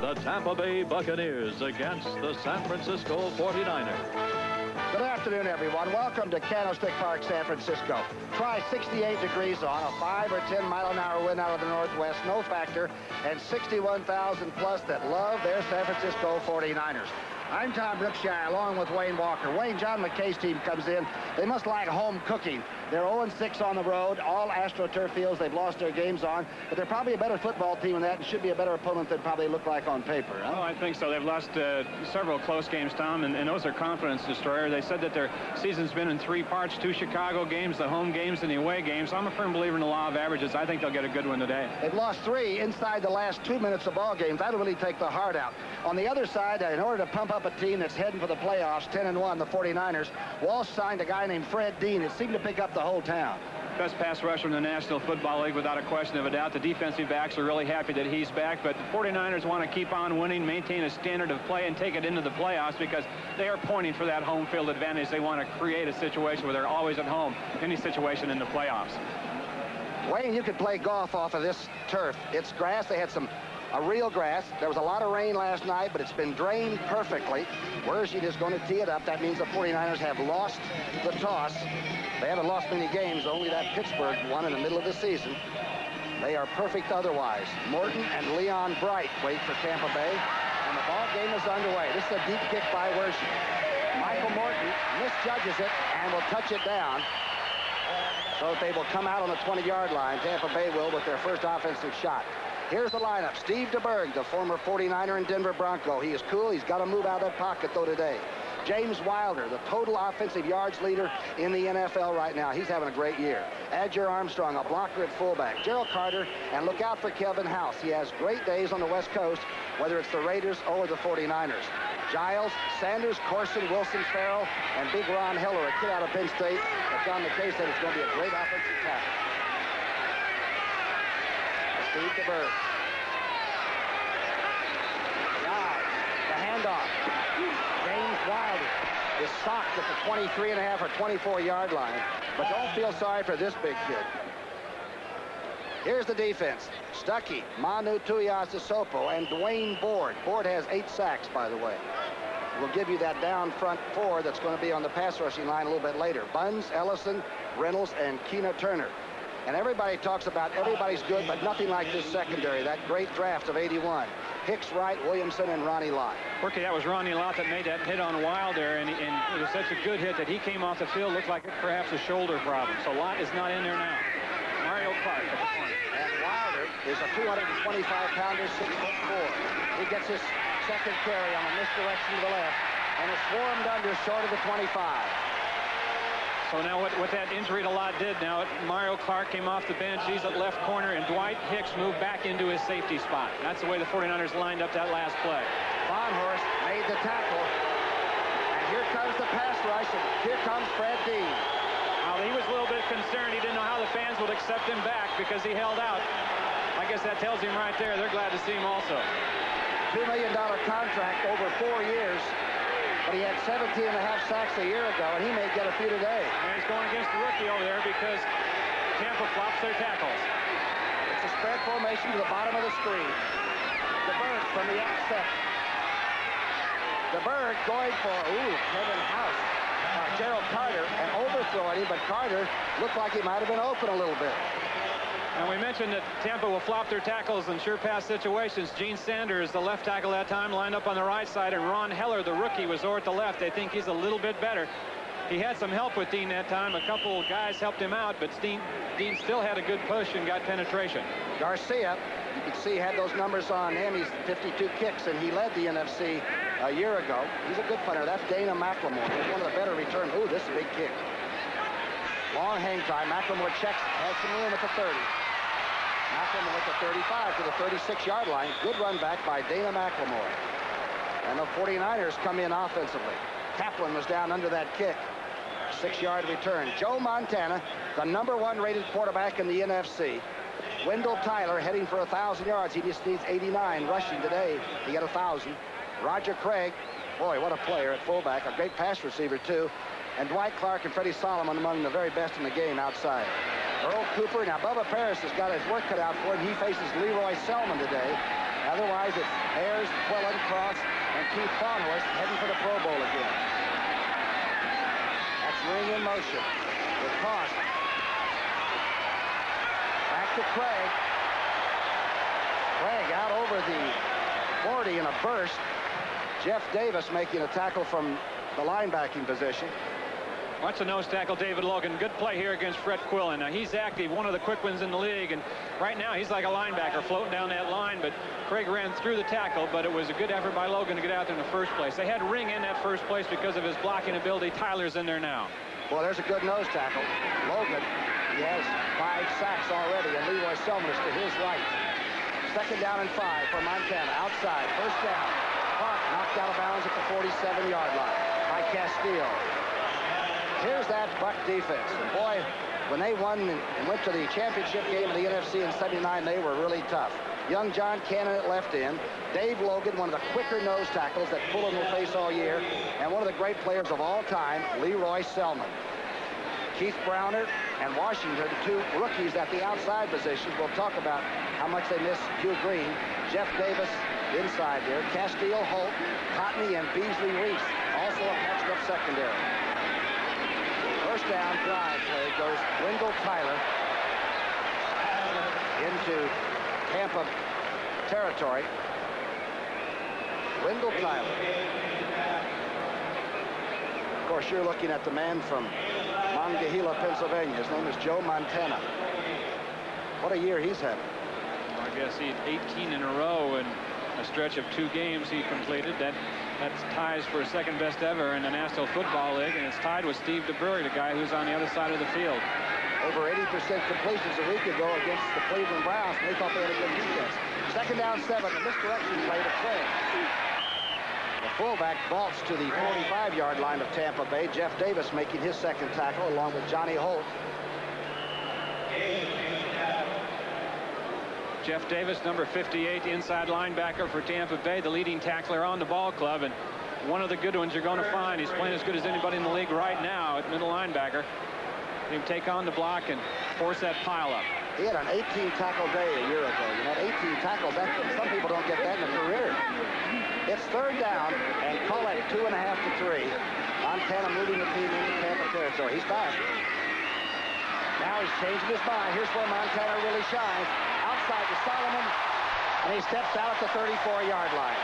the Tampa Bay Buccaneers against the San Francisco 49ers. Good afternoon, everyone. Welcome to Candlestick Park, San Francisco. Try 68 degrees on, a 5 or 10 mile an hour wind out of the northwest, no factor, and 61,000 plus that love their San Francisco 49ers. I'm Tom Brookshire, along with Wayne Walker. Wayne, John McKay's team comes in. They must like home cooking. They're 0-6 on the road, all AstroTurf fields they've lost their games on, but they're probably a better football team than that and should be a better opponent than probably look like on paper. Huh? Oh, I think so. They've lost several close games, Tom, and those are confidence destroyers. They said that their season's been in 3 parts, 2 Chicago games, the home games and the away games. I'm a firm believer in the law of averages. I think they'll get a good one today. They've lost 3 inside the last 2 minutes of ball games. That'll really take the heart out. On the other side, in order to pump up a team that's heading for the playoffs, 10-1, the 49ers, Walsh signed a guy named Fred Dean. It seemed to pick up the whole town. Best pass rusher in the National Football League without a question of a doubt. The defensive backs are really happy that he's back, but the 49ers want to keep on winning, maintain a standard of play, and take it into the playoffs because they are pointing for that home field advantage. They want to create a situation where they're always at home, any situation in the playoffs. Wayne, you could play golf off of this turf. It's grass. They had a real grass. There was a lot of rain last night, but it's been drained perfectly. Wershey is going to tee it up. That means the 49ers have lost the toss. They haven't lost many games, only that Pittsburgh one in the middle of the season. They are perfect otherwise. Morton and Leon Bright wait for Tampa Bay, and the ball game is underway. This is a deep kick by Wershey. Michael Morton misjudges it and will touch it down. So they will come out on the 20-yard line. Tampa Bay will with their first offensive shot. Here's the lineup. Steve DeBerg, the former 49er and Denver Bronco. He is cool. He's got to move out of that pocket, though, today. James Wilder, the total offensive yards leader in the NFL right now. He's having a great year. Adger Armstrong, a blocker at fullback. Gerald Carter, and look out for Kevin House. He has great days on the West Coast, whether it's the Raiders or the 49ers. Giles, Sanders, Corson, Wilson, Farrell, and Big Ron Heller, a kid out of Penn State. But John McKay said it's going to be a great offensive tackle. Steve DeBerg. Giles, the handoff. James Wilder is socked at the 23.5 or 24-yard line. But don't feel sorry for this big kid. Here's the defense. Stuckey, Manu Tuiasosopo, and Dwayne Board. Board has 8 sacks, by the way. We'll give you that down front 4 that's going to be on the pass rushing line a little bit later. Buns, Ellison, Reynolds, and Keena Turner. And everybody talks about everybody's good, but nothing like this secondary, that great draft of 81. Hicks, Wright, Williamson, and Ronnie Lott. Rookie, that was Ronnie Lott that made that hit on Wilder, and it was such a good hit that he came off the field, looked like perhaps a shoulder problem. So Lott is not in there now. Mario Clark at the corner. And Wilder is a 225-pounder, 6'4". He gets his second carry on a misdirection to the left, and is swarmed under short of the 25. So now what that injury to Lott did, now Mario Clark came off the bench. He's at left corner, and Dwight Hicks moved back into his safety spot. That's the way the 49ers lined up that last play. Bonhorst made the tackle. And here comes the pass rush, and here comes Fred Dean. Now, he was a little bit concerned. He didn't know how the fans would accept him back because he held out. I guess that tells him right there they're glad to see him also. $2 million contract over 4 years. But he had 17.5 sacks a year ago, and he may get a few today. And he's going against the rookie over there because Tampa flops their tackles. It's a spread formation to the bottom of the screen. DeBerg from the offset. DeBerg going for, Kevin House. Gerald Carter, and overthrowing him, but Carter looked like he might have been open a little bit. And we mentioned that Tampa will flop their tackles in sure pass situations. Gene Sanders, the left tackle that time, lined up on the right side, and Ron Heller, the rookie, was over at the left. They think he's a little bit better. He had some help with Dean that time. A couple guys helped him out, but Dean still had a good push and got penetration. Garcia, you can see, had those numbers on him. He's 52 kicks, and he led the NFC a year ago. He's a good punter. That's Dana McLemore. He's one of the better returns. This is a big kick. Long hang time. McLemore checks, has some room at the 30. McLemore with the 35 to the 36-yard line. Good run back by Dana McLemore. And the 49ers come in offensively. Kaplan was down under that kick. 6-yard return. Joe Montana, the #1 rated quarterback in the NFC. Wendell Tyler heading for 1,000 yards. He just needs 89 rushing today. He got 1,000. Roger Craig, boy, what a player at fullback. A great pass receiver, too. And Dwight Clark and Freddie Solomon among the very best in the game outside. Earl Cooper. Now, Bubba Paris has got his work cut out for him. He faces Lee Roy Selmon today. Otherwise, it's Ayers, Quillen, Cross, and Keith Farnworth heading for the Pro Bowl again. That's Ring in motion with Cross. Back to Craig. Craig out over the 40 in a burst. Jeff Davis making a tackle from the linebacking position. Watch the nose tackle, David Logan. Good play here against Fred Quillen. Now, he's active, one of the quick ones in the league, and right now he's like a linebacker floating down that line, but Craig ran through the tackle, but it was a good effort by Logan to get out there in the first place. They had Ring in that first place because of his blocking ability. Tyler's in there now. Well, there's a good nose tackle. Logan, he has 5 sacks already, and Lee Roy Selmon is to his right. 2nd down and 5 for Montana. Outside, 1st down. Clark knocked out of bounds at the 47-yard line by Castile. Here's that Buck defense. And boy, when they won and went to the championship game of the NFC in '79, they were really tough. Young John Cannon at left end. Dave Logan, one of the quicker nose tackles that Pullen will face all year. And one of the great players of all time, Lee Roy Selmon. Keith Browner and Washington, 2 rookies at the outside positions. We'll talk about how much they miss Hugh Green. Jeff Davis inside there. Castile, Holt, Cotney, and Beasley Reese. Also a patched-up secondary. 1st down drive play goes Wendell Tyler into Tampa territory. Wendell Tyler. Of course, you're looking at the man from Monongahela, Pennsylvania. His name is Joe Montana. What a year he's had. Well, I guess he had 18 in a row and a stretch of 2 games he completed. That's ties for 2nd best ever in the National Football League, and it's tied with Steve DeBerg, the guy who's on the other side of the field. Over 80% completions a week ago against the Cleveland Browns, and they thought they had a good defense. 2nd down 7, a misdirection play to Craig. The fullback vaults to the 45-yard line of Tampa Bay. Jeff Davis making his 2nd tackle along with Johnny Holt. Jeff Davis, number 58, inside linebacker for Tampa Bay, the leading tackler on the ball club, and one of the good ones you're going to find. He's playing as good as anybody in the league right now at middle linebacker. He can take on the block and force that pile up. He had an 18-tackle day a year ago. You know, 18 tackles, some people don't get that in a career. It's 3rd down, and call it 2.5 to 3. Montana moving the team into Tampa territory. He's back. Now he's changing his mind. Here's where Montana really shines. Outside to Solomon, and he steps out at the 34-yard line.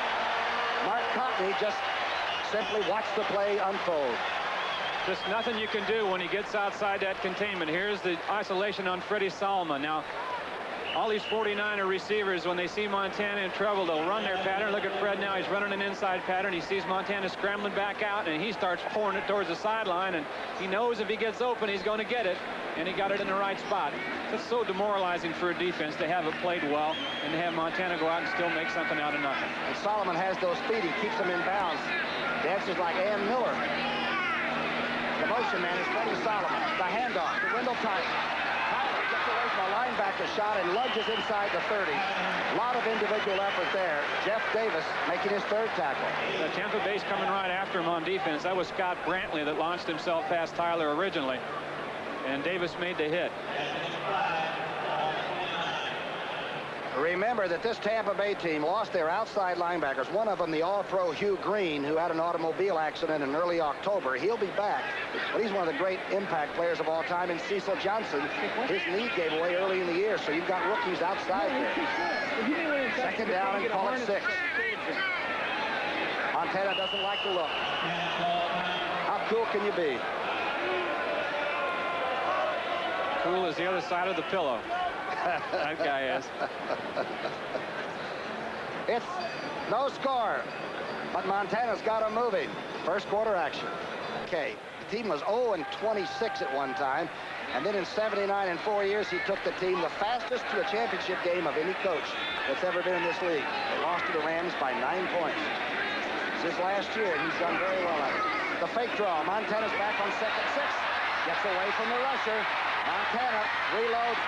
Mark Cotney just simply watched the play unfold. Just nothing you can do when he gets outside that containment. Here's the isolation on Freddie Solomon. Now, all these 49er receivers, when they see Montana in trouble, they'll run their pattern. Look at Fred now. He's running an inside pattern. He sees Montana scrambling back out, and he starts pouring it towards the sideline, and he knows if he gets open, he's going to get it, and he got it in the right spot. It's so demoralizing for a defense to have it played well and to have Montana go out and still make something out of nothing. And Solomon has those feet. He keeps them in bounds. Dances like Ann Miller. The motion man is Freddie Solomon. The handoff to Wendell Tyler. Tyler gets away from a linebacker shot and lunges inside the 30. A lot of individual effort there. Jeff Davis making his 3rd tackle. The Tampa Bay's coming right after him on defense. That was Scott Brantley that launched himself past Tyler originally. And Davis made the hit. Remember that this Tampa Bay team lost their outside linebackers. One of them, the All-Pro Hugh Green, who had an automobile accident in early October. He'll be back, but he's one of the great impact players of all time. And Cecil Johnson, his knee gave away early in the year, so you've got rookies outside there. 2nd down and call it 6. Montana doesn't like the look. How cool can you be? Cool as the other side of the pillow. That guy is. It's no score, but Montana's got him moving. 1st quarter action. Okay, the team was 0-26 at one time, and then in '79, in 4 years, he took the team the fastest to a championship game of any coach that's ever been in this league. They lost to the Rams by 9 points. It's his last year, and he's done very well at it. The fake draw. Montana's back on 2nd and 6. Gets away from the rusher. Montana reloads.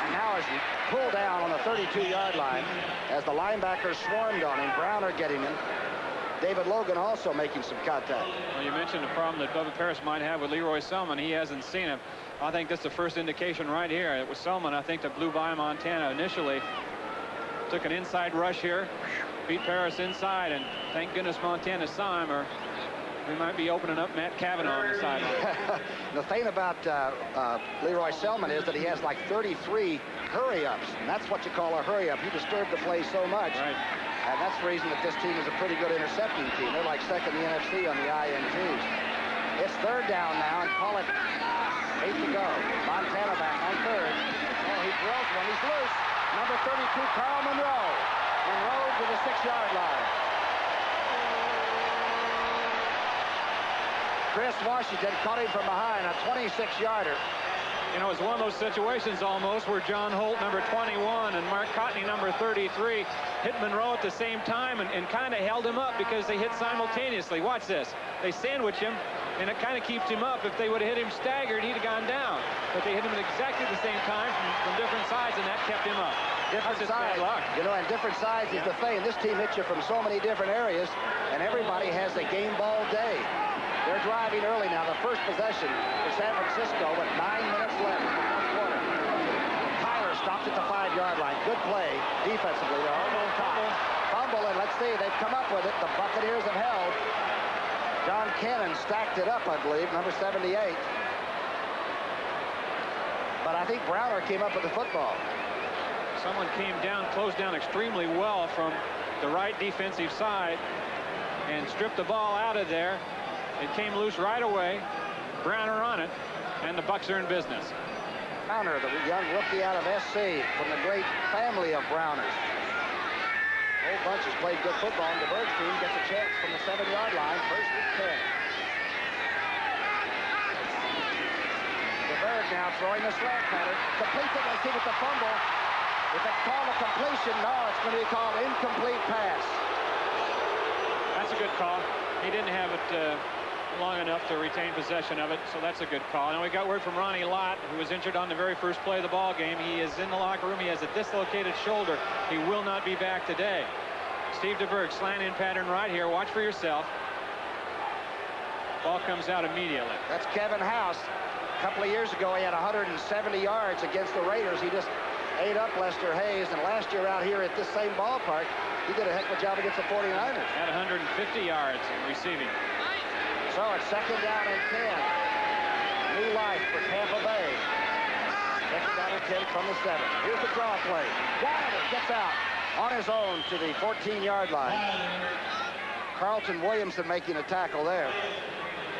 And now as he pulled down on the 32-yard line as the linebackers swarmed on him, Browner getting him. David Logan also making some contact. Well, you mentioned the problem that Bubba Paris might have with Lee Roy Selmon. He hasn't seen him. I think that's the first indication right here. It was Selmon, I think, that blew by Montana initially Took an inside rush here. Beat Paris inside, and thank goodness Montana saw him, or we might be opening up Matt Cavanaugh on the sideline. The thing about Lee Roy Selmon is that he has like 33 hurry-ups, and that's what you call a hurry-up. He disturbed the play so much. Right. And that's the reason that this team is a pretty good intercepting team. They're like second in the NFC on the INTs. It's third down now, and call it 8 to go. Montana back on third. Oh, he drills one. He's loose. Number 32, Carl Monroe. Monroe to the 6-yard line. Chris Washington caught him from behind, a 26-yarder. You know, it's one of those situations almost where John Holt, number 21, and Mark Cotney, number 33, hit Monroe at the same time and kind of held him up because they hit simultaneously. Watch this. They sandwich him, and it kind of keeps him up. If they would have hit him staggered, he'd have gone down. But they hit him at exactly the same time from different sides, and that kept him up. Different That's just sides. bad luck. You know, and different sides is the thing. This team hits you from so many different areas, and everybody has a game ball day. They're driving early now. The first possession for San Francisco with 9 minutes left in the first quarter. Tyler stops at the 5-yard line. Good play defensively. They're almost top. Fumble, and let's see. They've come up with it. The Buccaneers have held. John Cannon stacked it up, I believe, number 78. But I think Browner came up with the football. Someone came down, closed down extremely well from the right defensive side and stripped the ball out of there. It came loose right away. Browner on it, and the Bucs are in business. Browner, the young rookie out of SC from the great family of Browners. The whole bunch has played good football, and DeBerg's team gets a chance from the 7-yard line, first and 10. DeBerg now throwing the slant pattern. Completes it, let's see with the fumble. If it's called a completion, no, it's going to be called incomplete pass. That's a good call. He didn't have it long enough to retain possession of it, so that's a good call. Now we got word from Ronnie Lott, who was injured on the very first play of the ball game. He is in the locker room. He has a dislocated shoulder. He will not be back today. Steve DeBerg, slant in pattern right here. Watch for yourself. Ball comes out immediately. That's Kevin House. A couple of years ago, he had 170 yards against the Raiders. He just ate up Lester Hayes, and last year out here at this same ballpark, he did a heck of a job against the 49ers. Had 150 yards in receiving. So it's second down and 10. New life for Tampa Bay. Second down and 10 from the 7. Here's the draw play. Wilder gets out on his own to the 14-yard line. Carlton Williamson making a tackle there.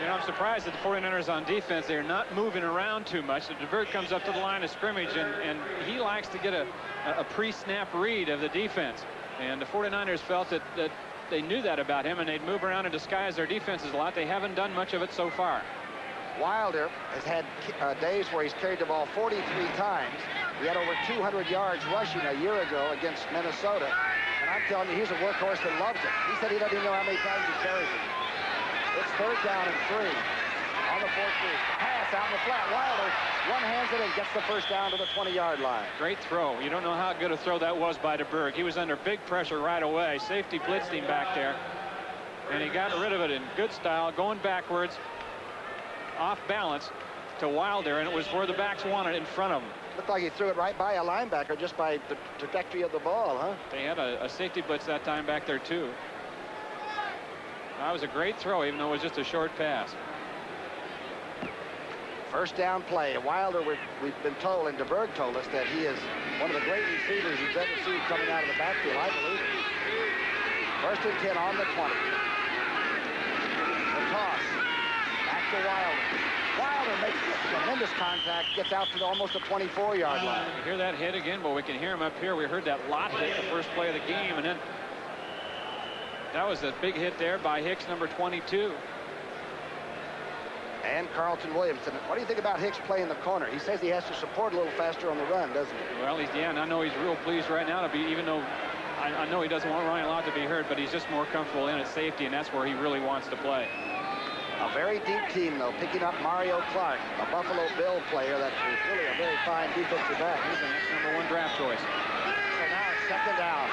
You know, I'm surprised that the 49ers on defense, they're not moving around too much. So DeBerg comes up to the line of scrimmage, and he likes to get a pre-snap read of the defense. And the 49ers felt that they knew that about him, and they'd move around and disguise their defenses a lot. They haven't done much of it so far. Wilder has had days where he's carried the ball 43 times. He had over 200 yards rushing a year ago against Minnesota. And I'm telling you, he's a workhorse that loves it. He said he doesn't even know how many times he carries it. It's third down and 3 on the 14. Pass out in the flat. Wilder one-hands it and gets the first down to the 20-yard line. Great throw. You don't know how good a throw that was by DeBerg. He was under big pressure right away. Safety blitzed him back there, and he got rid of it in good style, going backwards, off balance to Wilder, and it was where the backs wanted, in front of him. Looked like he threw it right by a linebacker just by the trajectory of the ball, huh? They had a safety blitz that time back there, too. That was a great throw, even though it was just a short pass. First down play. Wilder, we've been told, and DeBerg told us, that he is one of the great receivers he's ever seen coming out of the backfield. I believe it. First and 10 on the 20. The toss. Back to Wilder. Wilder makes tremendous contact, gets out to almost the 24-yard line. You hear that hit again, but we can hear him up here. We heard that lot hit the first play of the game, and then that was a big hit there by Hicks, number 22. And Carlton Williamson. What do you think about Hicks playing the corner? He says he has to support a little faster on the run, doesn't he? Well, and I know he's real pleased right now to be, even though I know he doesn't want Ryan Lott to be hurt, but he's just more comfortable in at safety, and that's where he really wants to play. A very deep team, though, picking up Mario Clark, a Buffalo Bill player that is really a very fine defensive back. He's the next #1 draft choice. So now it's second down.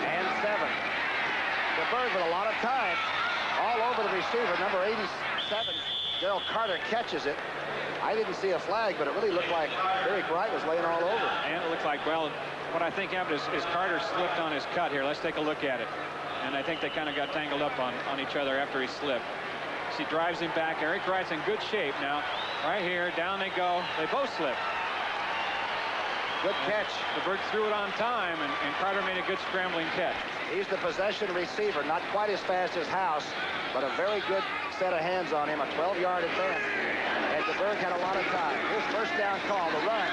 And 7. DeBerg with a lot of time. All over the receiver, number 87. Gerald Carter catches it. I didn't see a flag, but it really looked like Eric Wright was laying all over. And it looked like, well, What I think happened is Carter slipped on his cut here. Let's take a look at it. And I think they kind of got tangled up on each other after he slipped. So he drives him back. Eric Wright's in good shape now. Right here, down they go. They both slip. Good catch. DeBerg threw it on time, and Carter made a good scrambling catch. He's the possession receiver, not quite as fast as House, but a very good set of hands on him, a 12-yard advance. And DeBerg had a lot of time. Here's first down call, the run.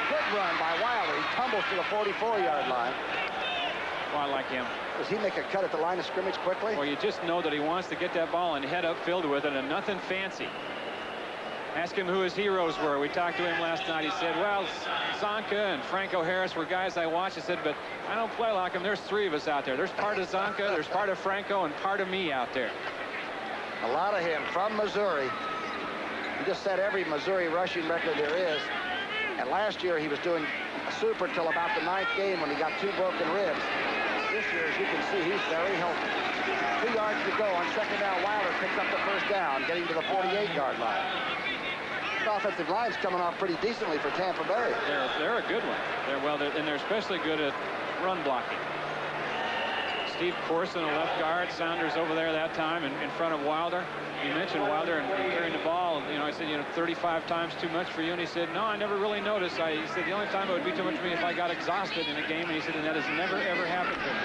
Good run by Wilder. He tumbles to the 44-yard line. Well, I like him. Does he make a cut at the line of scrimmage quickly? Well, you just know that he wants to get that ball and head upfield with it, and nothing fancy. Ask him who his heroes were. We talked to him last night. He said, well, Zonka and Franco Harris were guys I watched. He said, but I don't play like them. There's three of us out there. There's part of Zonka, there's part of Franco, and part of me out there. A lot of him from Missouri. He just set every Missouri rushing record there is. And last year he was doing a super till about the 9th game when he got 2 broken ribs. This year, as you can see, he's very healthy. 2 yards to go on second down. Wilder picks up the first down, getting to the 48-yard line. The offensive line's coming off pretty decently for Tampa Bay. They're a good one. They're especially good at run blocking. Steve Corson, a left guard. Saunders over there that time in front of Wilder. You mentioned Wilder and carrying the ball. You know, I said, 35 times too much for you. And he said, no, I never really noticed. He said, the only time it would be too much for me if I got exhausted in a game. And he said, and that has never, ever happened to me.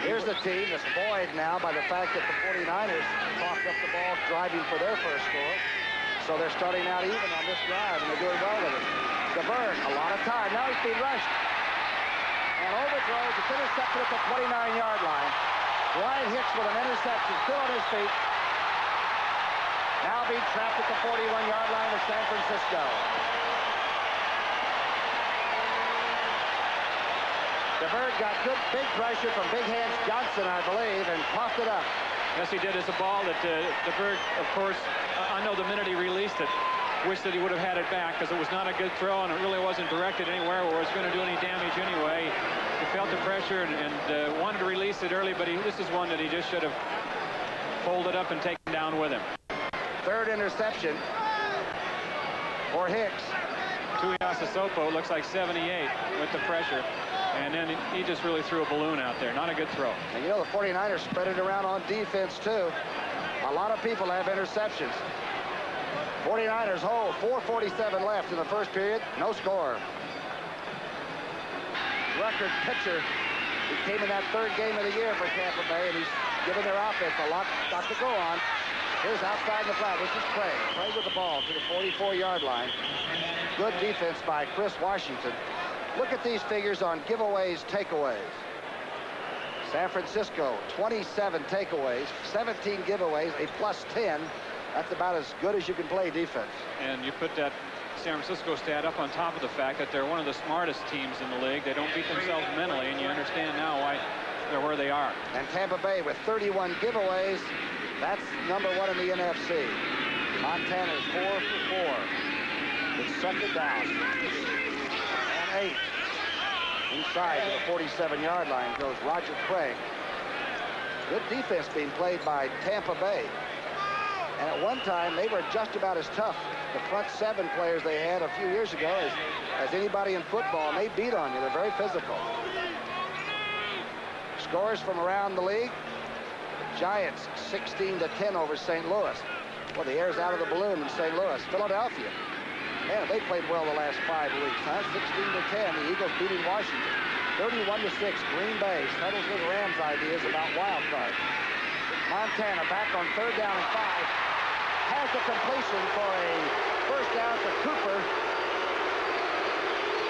Here's the team that's buoyed now by the fact that the 49ers coughed up the ball driving for their first score. So they're starting out even on this drive, and they're doing well with it. DeBerg, a lot of time. Now he's being rushed. And overthrows. It's intercepted at the 29-yard line. Ryan Hicks with an interception, still on his feet. Now being trapped at the 41-yard line of San Francisco. DeBerg got good big pressure from Big Hands Johnson, I believe, and coughed it up. Yes, he did. It's a ball that DeBerg, of course, I know the minute he released it, wished that he would have had it back because it was not a good throw and it really wasn't directed anywhere where it was going to do any damage anyway. He felt the pressure and wanted to release it early, but this is one that he just should have folded up and taken down with him. Third interception for Hicks. Tuiasosopo looks like 78 with the pressure. And then he just really threw a balloon out there. Not a good throw. And the 49ers spread it around on defense, too. A lot of people have interceptions. 49ers hold. 4:47 left in the first period. No score. Record pitcher. He came in that third game of the year for Tampa Bay, and he's given their offense a lot to go on. Here's outside the flat. This is Craig. Craig with the ball to the 44-yard line. Good defense by Chris Washington. Look at these figures on giveaways, takeaways. San Francisco, 27 takeaways, 17 giveaways, a +10. That's about as good as you can play defense. And you put that San Francisco stat up on top of the fact that they're one of the smartest teams in the league. They don't beat themselves mentally, and you understand now why they're where they are. And Tampa Bay with 31 giveaways. That's #1 in the NFC. Montana's 4 for 4. It's second down. And 8. Inside to the 47-yard line goes Roger Craig. Good defense being played by Tampa Bay. And at one time, they were just about as tough, the front 7 players they had a few years ago, as anybody in football, and they beat on you. They're very physical. Scores from around the league. Giants 16-10 over St. Louis. Well, the air's out of the balloon in St. Louis. Philadelphia. Man, they played well the last 5 weeks, huh? 16-10. The Eagles beating Washington. 31-6. Green Bay settles with Rams' ideas about wild card. Montana back on third down and 5. Has the completion for a first down for Cooper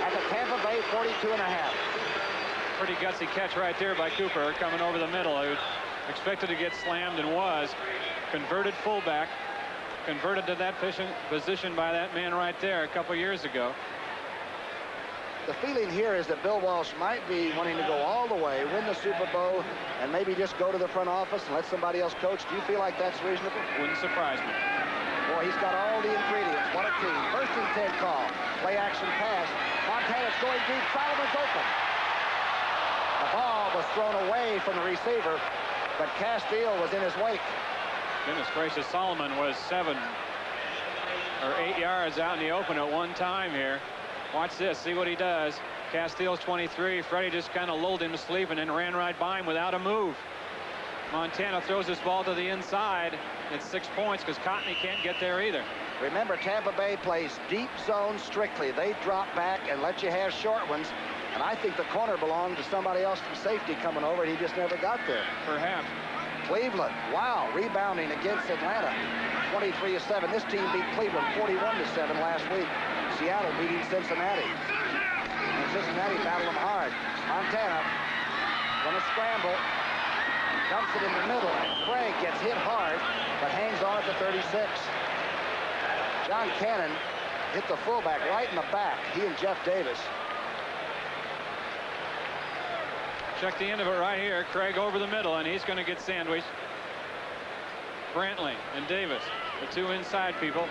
at the Tampa Bay 42.5. Pretty gutsy catch right there by Cooper coming over the middle. He expected to get slammed and was. Converted fullback. Converted to that position by that man right there a couple years ago. The feeling here is that Bill Walsh might be wanting to go all the way, win the Super Bowl, and maybe just go to the front office and let somebody else coach. Do you feel like that's reasonable? Wouldn't surprise me. Boy, he's got all the ingredients. What a team. First and 10 call. Play action pass. Montana's going deep. Solomon's open. The ball was thrown away from the receiver, but Castile was in his wake. Goodness gracious, Solomon was 7 or 8 yards out in the open at one time here. Watch this, see what he does. Castile's 23. Freddie just kind of lulled him to sleep and then ran right by him without a move. Montana throws this ball to the inside. It's 6 points because Cotney can't get there either. Remember, Tampa Bay plays deep zone strictly. They drop back and let you have short ones. And I think the corner belonged to somebody else from safety coming over, and he just never got there. Perhaps. Cleveland, wow, rebounding against Atlanta. 23-7. This team beat Cleveland 41-7 last week. Seattle beating Cincinnati. And Cincinnati battled them hard. Montana gonna scramble. Dumps it in the middle, and Craig gets hit hard, but hangs on at the 36. John Cannon hit the fullback right in the back, he and Jeff Davis. Check the end of it right here. Craig over the middle, and he's going to get sandwiched. Brantley and Davis, the two inside people.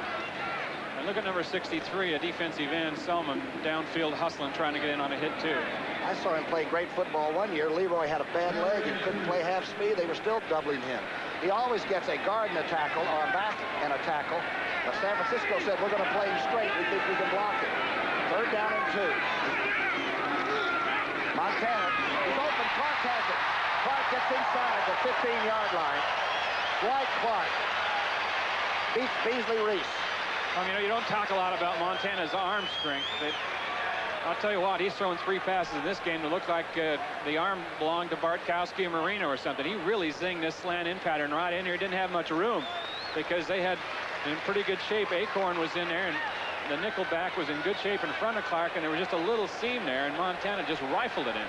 And look at number 63, a defensive end, Selmon, downfield hustling, trying to get in on a hit, too. I saw him play great football one year. Lee Roy had a bad leg and couldn't play half speed. They were still doubling him. He always gets a guard and a tackle, or a back and a tackle. But San Francisco said, we're going to play him straight. We think we can block it. 3rd down and 2. Montana is open. Clark has it. Clark gets inside the 15-yard line. Dwight Clark beats Beasley Reese. You don't talk a lot about Montana's arm strength, but I'll tell you what, he's thrown 3 passes in this game that looked like the arm belonged to Bartkowski or Marino or something. He really zinged this slant in pattern right in here. He didn't have much room because they had in pretty good shape. Acorn was in there, and the nickelback was in good shape in front of Clark, and there was just a little seam there, and Montana just rifled it in.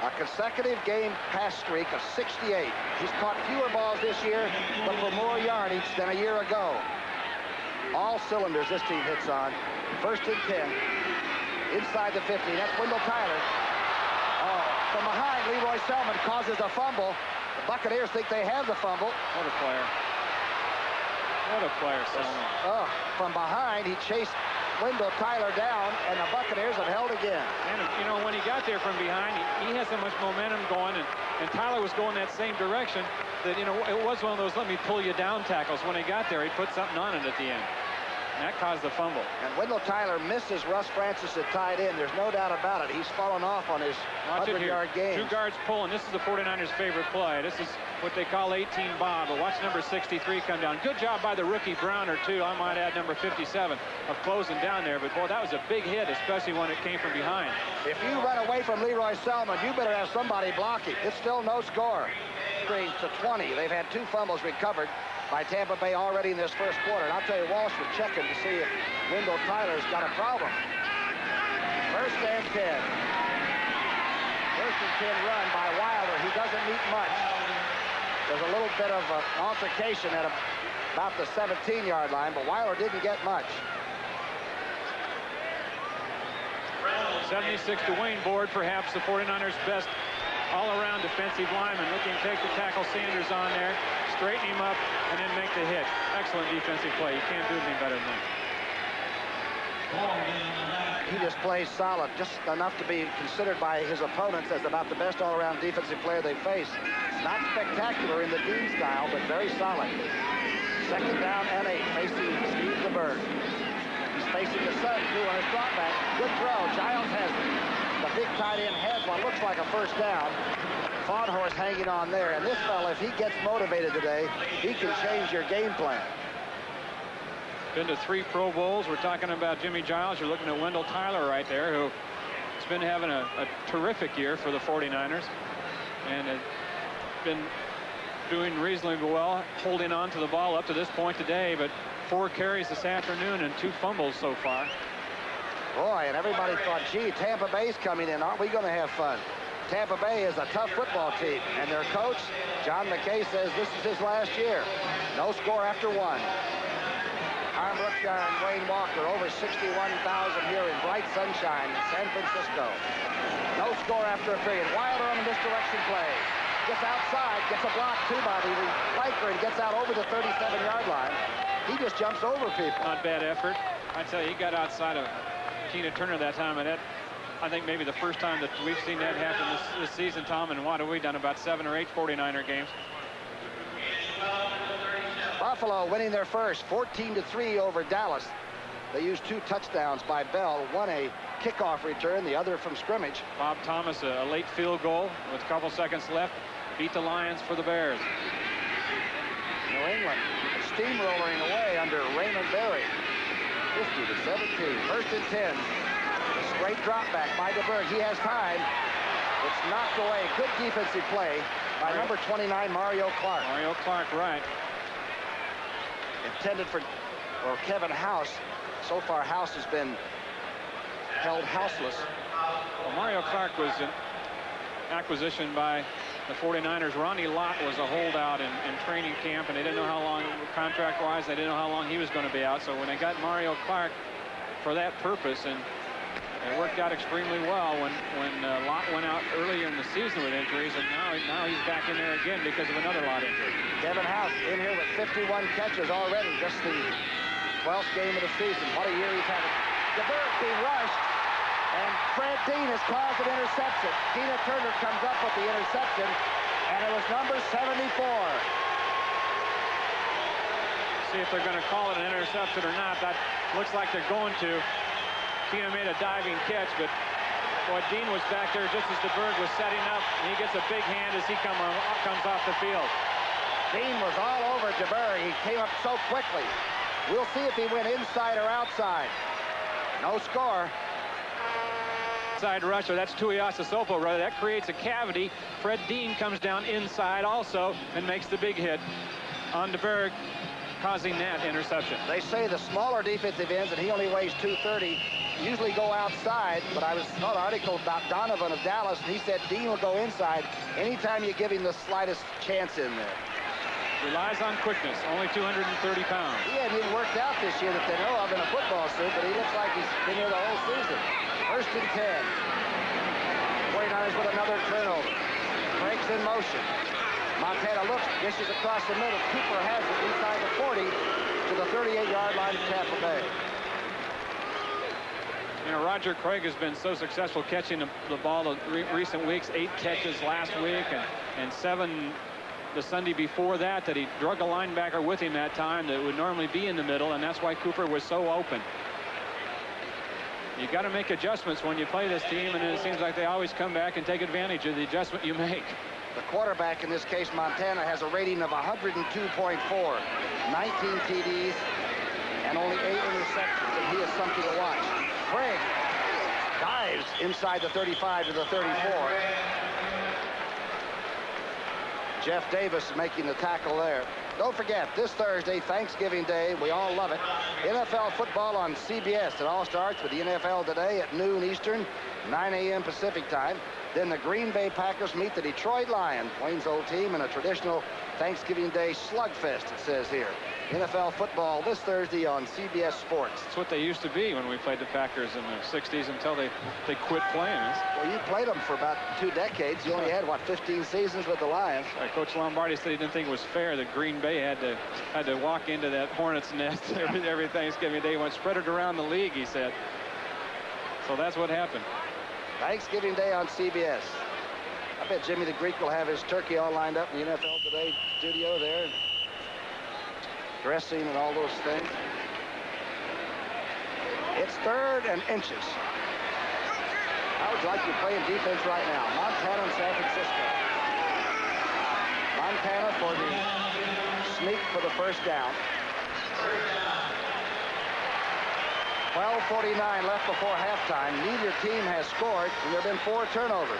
A consecutive game pass streak of 68. He's caught fewer balls this year, but for more yardage than a year ago. All cylinders this team hits on. 1st and 10. Inside the 50. That's Wendell Tyler. Oh, from behind, Lee Roy Selmon causes a fumble. The Buccaneers think they have the fumble. What a player. What a player, Selmon. Oh, from behind, he chased Wendell Tyler down, and the Buccaneers have held again. And, when he got there from behind, he had so much momentum going, and Tyler was going that same direction that, it was one of those let me pull you down tackles. When he got there, he put something on it at the end. And that caused the fumble. And Wendell Tyler misses Russ Francis at tight end. There's no doubt about it. He's fallen off on his 100-yard game. 2 guards pulling. This is the 49ers' favorite play. This is what they call 18 Bob. But watch number 63 come down. Good job by the rookie Browner, too. I might add number 57 of closing down there. But, boy, that was a big hit, especially when it came from behind. If you run away from Lee Roy Selmon, you better have somebody blocking. It's still no score. To 20. They've had 2 fumbles recovered by Tampa Bay already in this first quarter. And I'll tell you, Walsh was checking to see if Wendell Tyler's got a problem. 1st and 10. 1st and 10 run by Wilder. He doesn't meet much. There's a little bit of an altercation at about the 17-yard line, but Wilder didn't get much. 76 to Wayne Board, perhaps the 49ers' best all-around defensive lineman. Looking to take the tackle. Sanders on there, straighten him up, and then make the hit. Excellent defensive play. You can't do anything better than that. He just plays solid, just enough to be considered by his opponents as about the best all-around defensive player they face. Not spectacular in the Dean style, but very solid. 2nd down and 8, facing Steve DeBerg. He's facing the sun, too, on his drop back. Good throw. Giles has it. The big tight end has what looks like a 1st down. Fawnhorse hanging on there. And this fella, if he gets motivated today, he can change your game plan. Been to 3 Pro Bowls. We're talking about Jimmie Giles. You're looking at Wendell Tyler right there, who has been having a terrific year for the 49ers. And has been doing reasonably well, holding on to the ball up to this point today. But 4 carries this afternoon and 2 fumbles so far. Boy, and everybody thought, gee, Tampa Bay's coming in. Aren't we going to have fun? Tampa Bay is a tough football team, and their coach, John McKay, says this is his last year. No score after 1. Harm Brookshire and Wayne Walker, over 61,000 here in bright sunshine in San Francisco. No score after a period. Wilder on the misdirection play. Gets outside, gets a block too by the biker, and gets out over the 37-yard line. He just jumps over people. Not bad effort. I tell you, he got outside of Tina Turner that time, and that, I think, maybe the first time that we've seen that happen this season, Tom. And what have we done? About 7 or 8 49er games. Buffalo winning their first, 14-3 over Dallas. They used 2 touchdowns by Bell, one a kickoff return, the other from scrimmage. Bob Thomas, a late field goal with a couple seconds left, beat the Lions for the Bears. New England steamrolling away under Raymond Berry. 50-17. First and 10. A straight drop back by DeBerg. He has time. It's knocked away. Good defensive play by number 29, Mario Clark. Mario Clark, right. Intended for Kevin House. So far, House has been held houseless. Well, Mario Clark was an acquisition by the 49ers. Ronnie Lott was a holdout in training camp, and they didn't know how long, contract-wise, they didn't know how long he was going to be out. So when they got Mario Clark for that purpose, and it worked out extremely well when Lott went out earlier in the season with injuries, and now he's back in there again because of another Lott injury. Kevin House in here with 51 catches already, just the 12th game of the season. What a year he's having. DeBerg being rushed, and Fred Dean has caused an interception. Tina Turner comes up with the interception, and it was number 74. See if they're going to call it an interception or not. That looks like they're going to. Tina made a diving catch, but boy, Dean was back there just as DeBerg was setting up, and he gets a big hand as he comes off the field. Dean was all over DeBerg. He came up so quickly. We'll see if he went inside or outside. No score. Inside rusher, that's Tuiasosopo, rather. That creates a cavity. Fred Dean comes down inside also and makes the big hit on DeBerg, causing that interception. They say the smaller defensive ends, and he only weighs 230, usually go outside, but I saw an article about Donovan of Dallas, and he said Dean will go inside anytime you give him the slightest chance in there. Relies on quickness, only 230 pounds. He hadn't even worked out this year that they know of in a football suit, but he looks like he's been here the whole season. First and 10. 49ers with another turnover. Breaks in motion. Montana looks, dishes across the middle. Cooper has it inside the 40 to the 38-yard line of Tampa Bay. You know, Roger Craig has been so successful catching the ball the recent weeks. 8 catches last week and 7 the Sunday before that he drug a linebacker with him that time that would normally be in the middle, and that's why Cooper was so open. You got to make adjustments when you play this team, and it seems like they always come back and take advantage of the adjustment you make. The quarterback in this case, Montana, has a rating of 102.4, 19 TDs, and only 8 interceptions, and he is something to watch. Craig dives inside the 35 to the 34. Jeff Davis making the tackle there. Don't forget, this Thursday, Thanksgiving Day, we all love it. NFL football on CBS. It all starts with the NFL Today at noon Eastern, 9 a.m. Pacific time. Then the Green Bay Packers meet the Detroit Lions, Wayne's old team, in a traditional Thanksgiving Day slugfest, it says here. NFL football this Thursday on CBS Sports. That's what they used to be when we played the Packers in the 60s until they quit playing us. Well, you played them for about 2 decades. You only had, what, 15 seasons with the Lions? Coach Lombardi said he didn't think it was fair that Green Bay had to walk into that hornet's nest every Thanksgiving Day. He went spread it around the league, he said. So that's what happened. Thanksgiving Day on CBS. I bet Jimmy the Greek will have his turkey all lined up in the NFL Today studio there. Dressing and all those things. It's 3rd and inches. How would you like to be playing defense right now? Montana and San Francisco. Montana for the sneak for the first down. 12:49 left before halftime. Neither team has scored, and there have been 4 turnovers.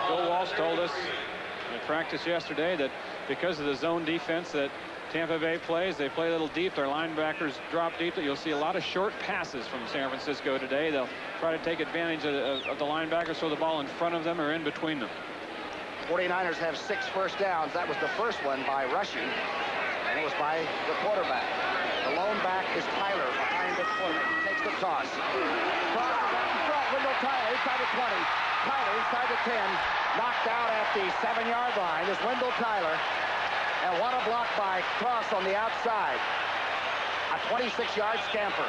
Bill Walsh told us in practice yesterday that because of the zone defense that Tampa Bay plays, they play a little deep. Their linebackers drop deep. That you'll see a lot of short passes from San Francisco today. They'll try to take advantage of the linebackers so the ball in front of them or in between them. 49ers have 6 first downs. That was the first one by rushing, and it was by the quarterback. The lone back is Tyler behind the quarterback. He takes the toss. Crosses out in front. Wendell Tyler inside the 20. Tyler inside the 10. Knocked out at the 7-yard line is Wendell Tyler. And what a block by Cross on the outside. A 26-yard scamper.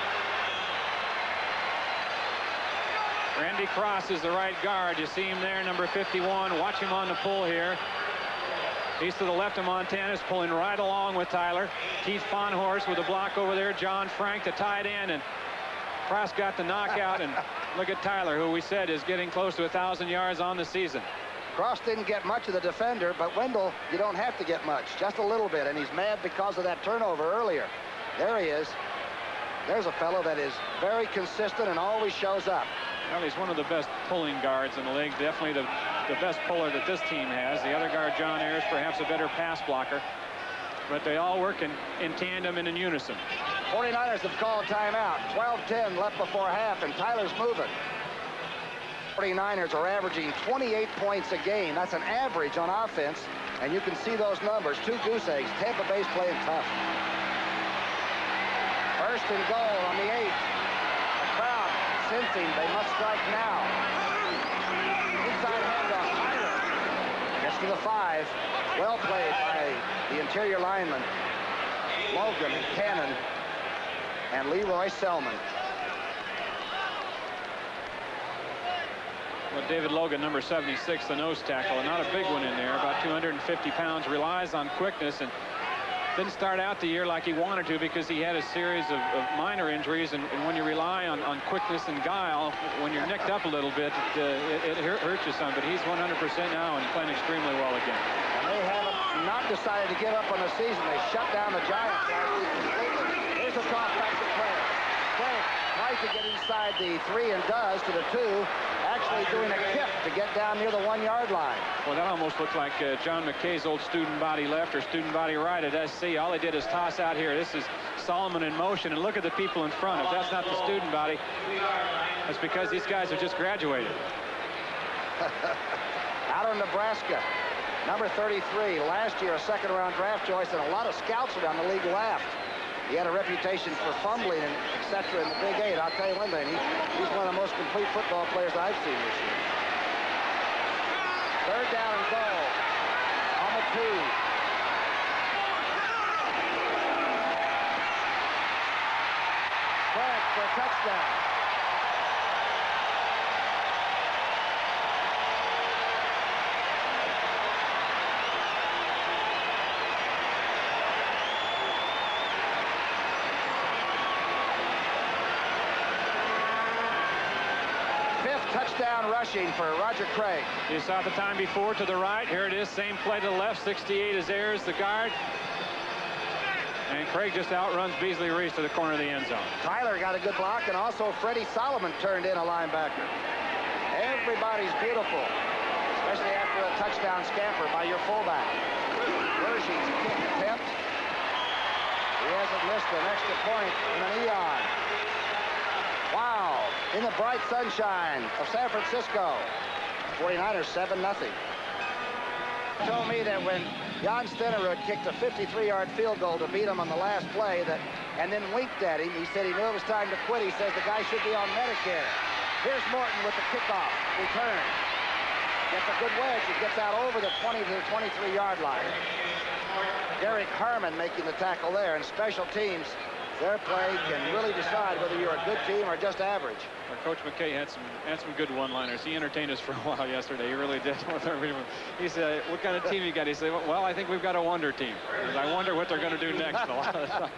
Randy Cross is the right guard. You see him there, number 51. Watch him on the pull here. He's to the left of Montana's pulling right along with Tyler. Keith Fonhorst with a block over there. John Frank, the tight end, and Cross got the knockout, and look at Tyler, who we said is getting close to 1,000 yards on the season. Cross didn't get much of the defender, but Wendell, you don't have to get much, just a little bit, and he's mad because of that turnover earlier. There he is. There's a fellow that is very consistent and always shows up. Well, he's one of the best pulling guards in the league, definitely the best puller that this team has. The other guard, John Ayers, perhaps a better pass blocker, but they all work in tandem and in unison. 49ers have called timeout. 12:10 left before half, and Tyler's moving. 49ers are averaging 28 points a game. That's an average on offense, and you can see those numbers. 2 goose eggs. Tampa Bay's playing tough. First and goal on the 8. The crowd sensing they must strike now. Inside handoff. Tyler gets to the 5. Well played by the interior lineman, Logan and Cannon, and Lee Roy Selmon. Well, David Logan, number 76, the nose tackle, and not a big one in there, about 250 pounds, relies on quickness, and didn't start out the year like he wanted to because he had a series of minor injuries, and when you rely on quickness and guile, when you're nicked up a little bit, it hurts you some, but he's 100% now and playing extremely well again. And they have not decided to give up on the season. They shut down the Giants last week completely. Here's a toss back to Craig. Craig tries to get inside the 3 and does to the 2. Actually doing a kick to get down near the 1-yard line. Well, that almost looked like John McKay's old student body left or student body right at SC. All they did is toss out here. This is Solomon in motion, and look at the people in front. If that's not the student body, that's because these guys have just graduated. Out of Nebraska, number 33. Last year, a second-round draft choice, and a lot of scouts around the league laughed. He had a reputation for fumbling and etc. in the Big 8. I'll tell you one thing, he's one of the most complete football players I've seen this year. Third down and goal on the 2. Craig for a touchdown. Touchdown rushing for Roger Craig. You saw it the time before to the right. Here it is, same play to the left. 68 is Ayers, the guard. And Craig just outruns Beasley Reese to the corner of the end zone. Tyler got a good block, and also Freddie Solomon turned in a linebacker. Everybody's beautiful, especially after a touchdown scamper by your fullback. Bergey's kick attempt. He hasn't missed an extra point in an eon. Wow, in the bright sunshine of San Francisco. 49ers 7-0. Told me that when Jan Stenerud kicked a 53-yard field goal to beat him on the last play, and then winked at him, he said he knew it was time to quit. He says the guy should be on Medicare. Here's Morton with the kickoff return. Gets a good wedge. He gets out over the 20 to the 23-yard line. Derek Harmon making the tackle there, and special teams. Their play can really decide whether you're a good team or just average. Our Coach McKay had some good one-liners. He entertained us for a while yesterday. He really did. He said, "What kind of team you got?" He said, "Well, I think we've got a wonder team. I wonder what they're going to do next." A lot of the time.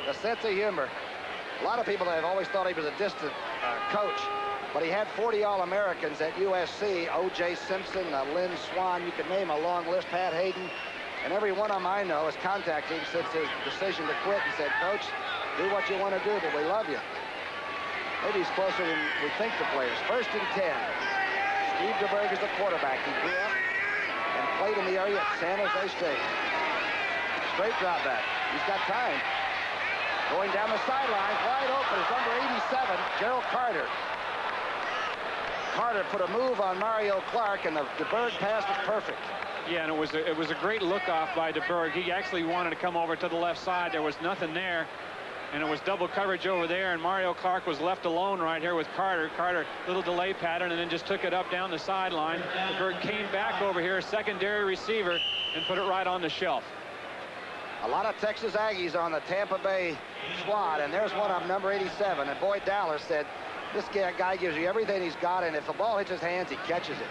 The sense of humor. A lot of people have always thought he was a distant coach, but he had 40 All-Americans at USC. O.J. Simpson, Lynn Swann, you could name a long list. Pat Hayden. And every one of them I know has contacted him since his decision to quit and said, "Coach, do what you want to do, but we love you." Maybe he's closer than we think to players. First and 10. Steve DeBerg is the quarterback. He grew up and played in the area at San Jose State. Straight drop back. He's got time. Going down the sideline, wide open. It's number 87, Gerald Carter. Carter put a move on Mario Clark, and the DeBerg pass was perfect. Yeah, and it was a great look-off by DeBerg. He actually wanted to come over to the left side. There was nothing there, and it was double coverage over there, and Mario Clark was left alone right here with Carter. Carter, little delay pattern, and then just took it up down the sideline. DeBerg came back over here, secondary receiver, and put it right on the shelf. A lot of Texas Aggies on the Tampa Bay squad, and there's one of them, number 87. And Boyd Dallas said, this guy gives you everything he's got, and if the ball hits his hands, he catches it.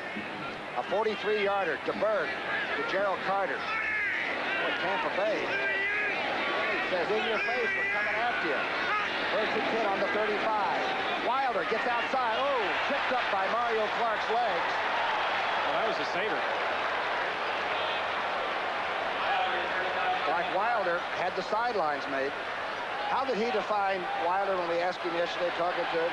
A 43-yarder, DeBerg to Gerald Carter. Boy, Tampa Bay. He says, in your face, we're coming after you. First and 10 on the 35. Wilder gets outside. Oh, tripped up by Mario Clark's legs. Well, that was a saver. Like Wilder had the sidelines made. How did he define Wilder when we asked him yesterday, talking to him?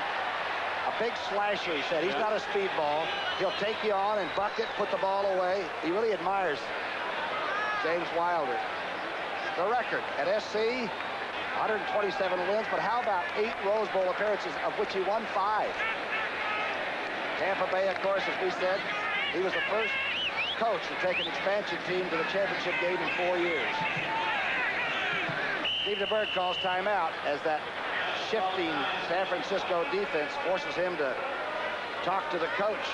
A big slasher, he said. He's not a speedball. He'll take you on and buck it, put the ball away. He really admires James Wilder. The record at SC, 127 wins, but how about 8 Rose Bowl appearances, of which he won 5? Tampa Bay, of course, as we said, he was the first coach to take an expansion team to the championship game in 4 years. Steve DeBerg calls timeout as that shifting San Francisco defense forces him to talk to the coach.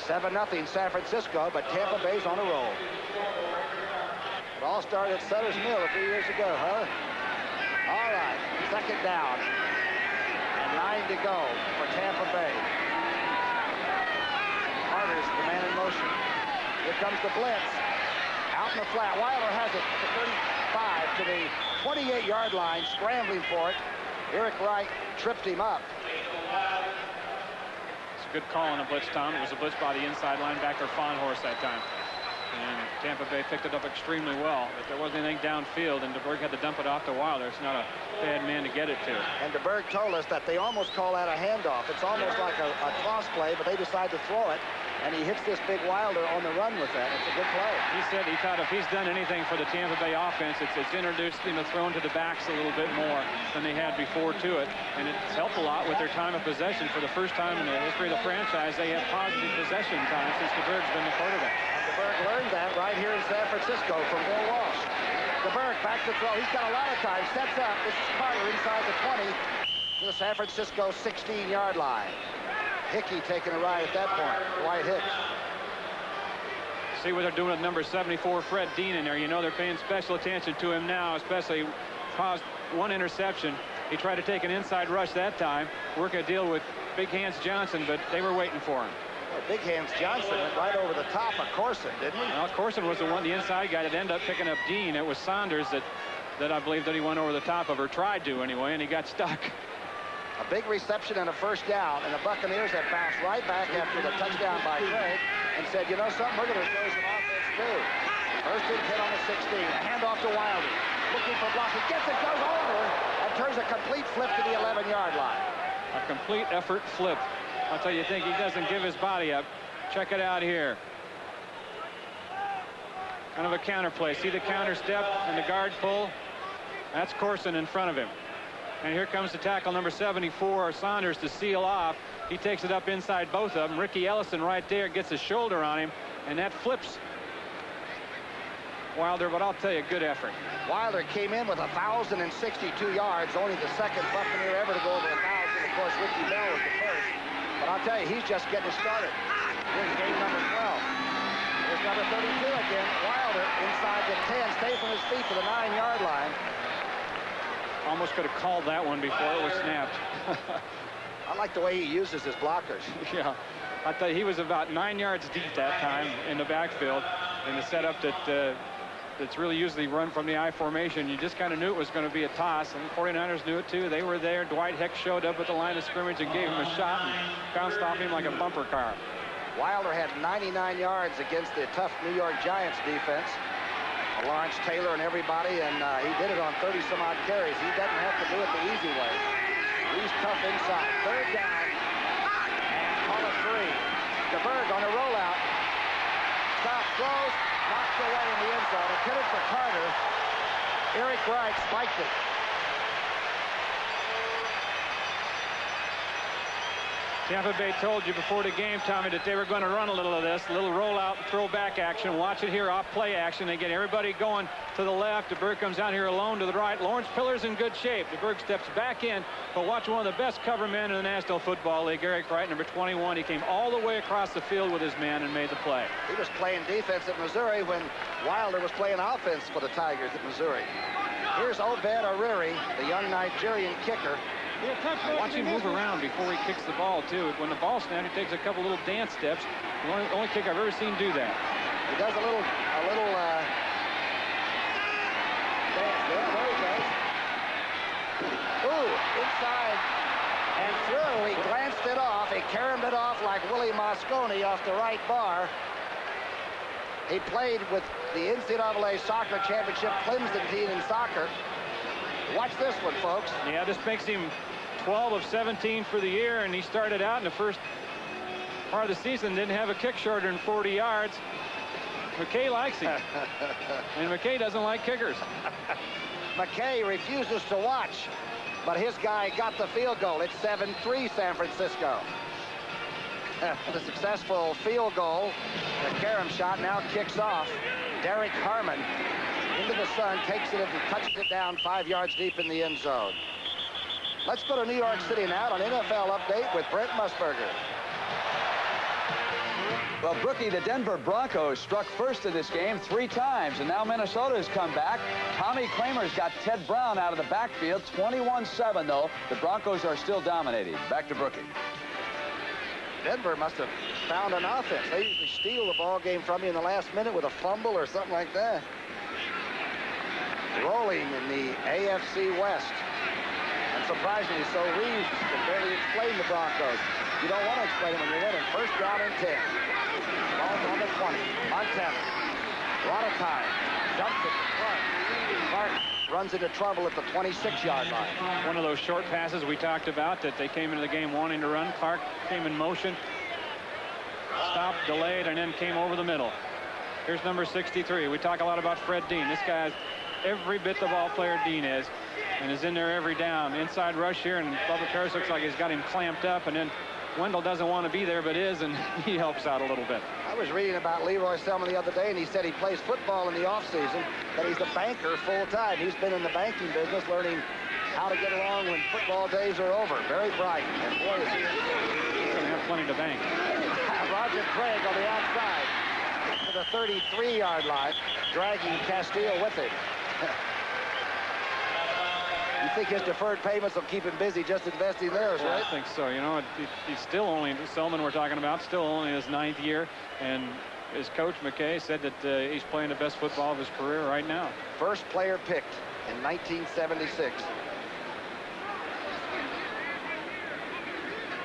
7-0 San Francisco, but Tampa Bay's on a roll. It all started at Sutter's Mill a few years ago, huh? All right, second down. And 9 to go for Tampa Bay. Carter's the man in motion. Here comes the blitz. Out in the flat. Wilder has it at the 35 to the 28-yard line, scrambling for it. Eric Wright tripped him up. It's a good call on a blitz, Tom. It was a blitz by the inside linebacker, Fonhorst, that time. And Tampa Bay picked it up extremely well. If there wasn't anything downfield, and DeBerg had to dump it off to Wilder, it's not a bad man to get it to. And DeBerg told us that they almost call that a handoff. It's almost like a toss play, but they decide to throw it. And he hits this big Wilder on the run with that. It's a good play. He said he thought if he's done anything for the Tampa Bay offense, it's introduced him to thrown to the backs a little bit more than they had before to it. And it's helped a lot with their time of possession. For the first time in the history of the franchise, they have positive possession time since DeBerg's been the quarterback. DeBerg learned that right here in San Francisco from Bill Walsh. DeBerg back to throw. He's got a lot of time. Sets up. This is Carter inside the 20 to the San Francisco 16-yard line. Hickey taking a ride at that point. Dwight Hicks. See what they're doing with number 74, Fred Dean, in there. You know they're paying special attention to him now, especially caused 1 interception. He tried to take an inside rush that time, work a deal with Big Hands Johnson, but they were waiting for him. Well, Big Hands Johnson went right over the top of Corson, didn't he? Well, Corson was the inside guy that ended up picking up Dean. It was Saunders that I believe that he went over the top of, or tried to anyway, and he got stuck. A big reception and a first down, and the Buccaneers have bounced right back after the touchdown by Craig and said, you know something, we're going to throw some offense too. First and 10 on the 16. A handoff to Wilder. Looking for blocking. Gets it, goes over, and turns a complete flip to the 11-yard line. A complete effort flip. I'll tell you, think he doesn't give his body up. Check it out here. Kind of a counter play. See the counter step and the guard pull? That's Corson in front of him. And here comes the tackle, number 74, Saunders, to seal off. He takes it up inside both of them. Ricky Ellison right there gets his shoulder on him, and that flips Wilder, but I'll tell you, good effort. Wilder came in with 1,062 yards, only the second Buccaneer ever to go over 1,000. Of course, Ricky Bell was the first. But I'll tell you, he's just getting started. Here's game number 12. Here's number 32 again. Wilder inside the 10, stays on his feet to the 9-yard line. Almost could have called that one before it was snapped. I like the way he uses his blockers. Yeah, I tell you, he was about 9 yards deep that time in the backfield in the setup that's really usually run from the I formation. You just kind of knew it was going to be a toss, and the 49ers knew it too. They were there. Dwight Hicks showed up at the line of scrimmage and gave him a shot and bounced off him like a bumper car. Wilder had 99 yards against the tough New York Giants defense. Lawrence Taylor and everybody, and he did it on 30-some-odd carries. He doesn't have to do it the easy way. He's tough inside. Third down, and call it 3. DeBerg on a rollout. Stop, throws, knocked away in the end zone. Intended for Carter. Eric Wright spiked it. Tampa Bay told you before the game, Tommy, that they were going to run a little of this, a little rollout, throwback action. Watch it here, off play action. They get everybody going to the left. DeBerg comes out here alone to the right. Lawrence Pillar's in good shape. DeBerg steps back in, but watch one of the best cover men in the National Football League, Eric Wright, number 21. He came all the way across the field with his man and made the play. He was playing defense at Missouri when Wilder was playing offense for the Tigers at Missouri. Here's Obed Ariri, the young Nigerian kicker. Watch him move around before he kicks the ball, too. When the ball snaps, he takes a couple little dance steps. The only kick I've ever seen do that. He does a little dance. Yeah, there he goes. inside and through. He glanced it off. He carried it off like Willie Mosconi off the right bar. He played with the NCAA Soccer Championship Clemson team in soccer. Watch this one, folks. Yeah, this makes him 12 of 17 for the year, and he started out in the first part of the season, didn't have a kick shorter than 40 yards. McKay likes him. And McKay doesn't like kickers. McKay refuses to watch, but his guy got the field goal. It's 7-3 San Francisco. The successful field goal, the carom shot now kicks off. Derek Harmon into the sun, takes it and touches it down 5 yards deep in the end zone. Let's go to New York City now on NFL Update with Brent Musburger. Well, Brookie, the Denver Broncos struck first in this game 3 times, and now Minnesota's come back. Tommy Kramer's got Ted Brown out of the backfield. 21-7, though. The Broncos are still dominating. Back to Brookie. Denver must have found an offense. They usually steal the ball game from you in the last minute with a fumble or something like that. Rolling in the AFC West. And surprisingly so, Reeves can barely explain the Broncos. You don't want to explain them when you're winning. First down and 10. Ball's on the 20. Montana. A lot of time. Dumps it to front. Clark runs into trouble at the 26-yard line. One of those short passes we talked about that they came into the game wanting to run. Clark came in motion, stopped, delayed, and then came over the middle. Here's number 63. We talk a lot about Fred Dean. This guy's every bit the ball player Dean is, and is in there every down. Inside rush here, and Bubba Parris looks like he's got him clamped up, and then Wendell doesn't want to be there, but is, and he helps out a little bit. I was reading about Lee Roy Selmon the other day, and he said he plays football in the offseason, but he's a banker full-time. He's been in the banking business learning how to get along when football days are over. Very bright, and boy, is he. He's going to have plenty to bank. Roger Craig on the outside to the 33-yard line, dragging Castile with him. You think his deferred payments will keep him busy just investing theirs, right? I think so. You know, he's still only, Selmon we're talking about, still only his 9th year. And his coach, McKay, said that he's playing the best football of his career right now. First player picked in 1976.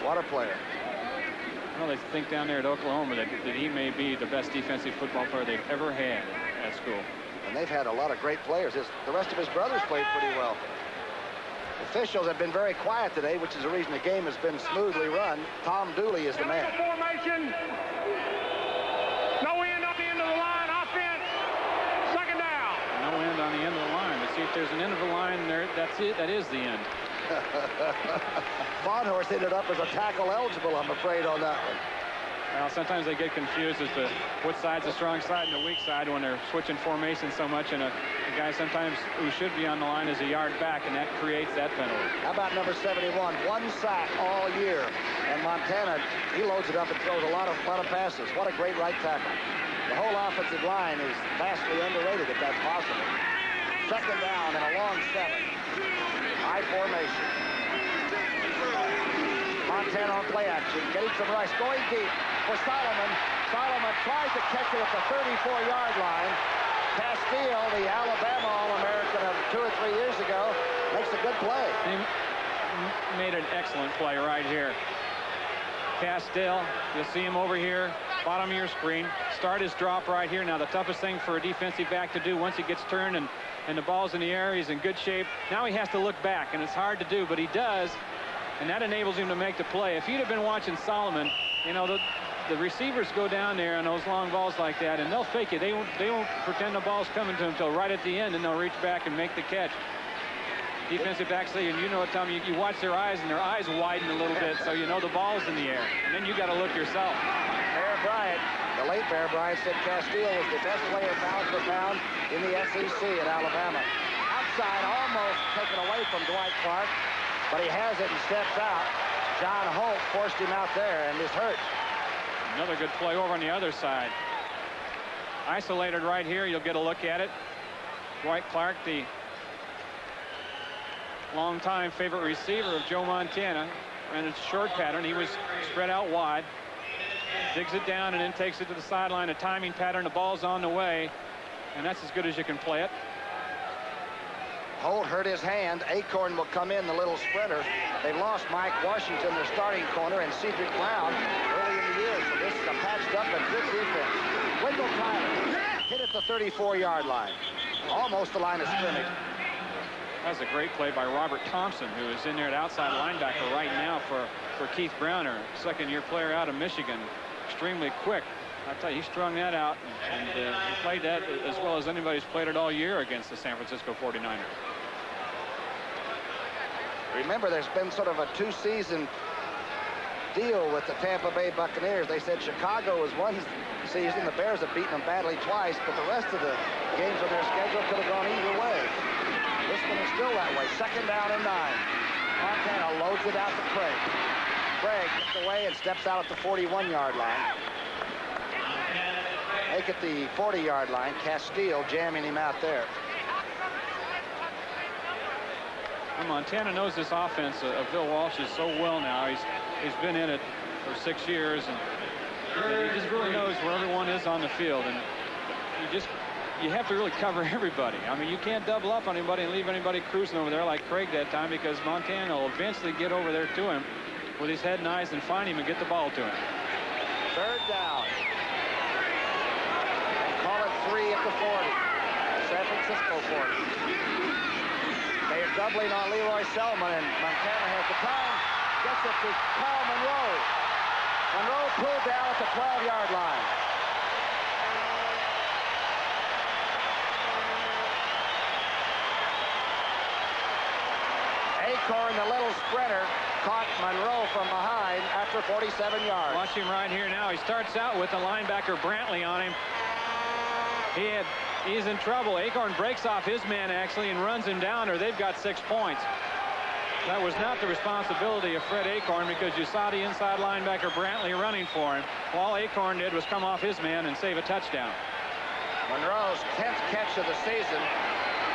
What a player. Well, they think down there at Oklahoma that he may be the best defensive football player they've ever had at school. And they've had a lot of great players. The rest of his brothers played pretty well. Officials have been very quiet today, which is the reason the game has been smoothly run. Tom Dooley is the man. Formation. No end on the end of the line. Offense. Second down. No end on the end of the line. Let's see if there's an end of the line there. That's it. That is the end. Bonhorse ended up as a tackle eligible, I'm afraid, on that one. Well, sometimes they get confused as to what side's the strong side and the weak side when they're switching formation so much, and a guy sometimes who should be on the line is a yard back, and that creates that penalty. How about number 71? 1 sack all year, and Montana, he loads it up and throws a lot of passes. What a great right tackle. The whole offensive line is vastly underrated, if that's possible. Second down and a long 7. High formation. Montana on play action, getting some rush, going deep for Solomon. Solomon tries to catch it at the 34-yard line. Castile, the Alabama All-American of 2 or 3 years ago, makes a good play. He made an excellent play right here. Castile, you'll see him over here, bottom of your screen. Start his drop right here. Now, the toughest thing for a defensive back to do once he gets turned and the ball's in the air, he's in good shape. Now he has to look back, and it's hard to do, but he does. And that enables him to make the play. If you'd have been watching Solomon, you know, the receivers go down there on those long balls like that, and they'll fake it. They won't pretend the ball's coming to them until right at the end, and they'll reach back and make the catch. Defensive backs say, and you know what, Tom, you watch their eyes, and their eyes widen a little bit, so you know the ball's in the air. And then you got to look yourself. Bear Bryant, the late Bear Bryant, said Castile was the best player pound for pound in the SEC at Alabama. Outside, almost taken away from Dwight Clark. But he has it and steps out. John Holt forced him out there and is hurt. Another good play over on the other side. Isolated right here. You'll get a look at it. Dwight Clark, the longtime favorite receiver of Joe Montana, ran a short pattern. He was spread out wide. Digs it down and then takes it to the sideline. A timing pattern. The ball's on the way. And that's as good as you can play it. Holt hurt his hand. Acorn will come in, the little sprinter. They lost Mike Washington, their starting corner, and Cedric Brown early in the year. So this is a patched up and good defense. Wendell Tyler hit at the 34-yard line. Almost the line of scrimmage. That's a great play by Robert Thompson, who is in there at outside linebacker right now for Keith Browner, second-year player out of Michigan. Extremely quick. I tell you, he strung that out, and he played that as well as anybody's played it all year against the San Francisco 49ers. Remember, there's been sort of a two-season deal with the Tampa Bay Buccaneers. They said Chicago was one season. The Bears have beaten them badly twice, but the rest of the games on their schedule could have gone either way. This one is still that way. Second down and 9. Montana loads it out to Craig. Craig gets away and steps out at the 41-yard line. Make it the 40-yard line. Castile jamming him out there. Well, Montana knows this offense of Bill Walsh's so well now. He's been in it for 6 years, and he just really knows where everyone is on the field. And you have to really cover everybody. I mean, you can't double up on anybody and leave anybody cruising over there like Craig that time, because Montana will eventually get over there to him with his head and eyes and find him and get the ball to him. Third down. And call it 3 at the 40. San Francisco 40. They are doubling on Lee Roy Selmon, and Montana has the time. Gets it to Kyle Monroe. Monroe pulled down at the 12-yard line. Acorn, the little sprinter, caught Monroe from behind after 47 yards. Watch him right here now. He starts out with the linebacker Brantley on him. He's in trouble. Acorn breaks off his man actually and runs him down, or they've got 6 points. That was not the responsibility of Fred Acorn, because you saw the inside linebacker Brantley running for him. All Acorn did was come off his man and save a touchdown. Monroe's 10th catch of the season,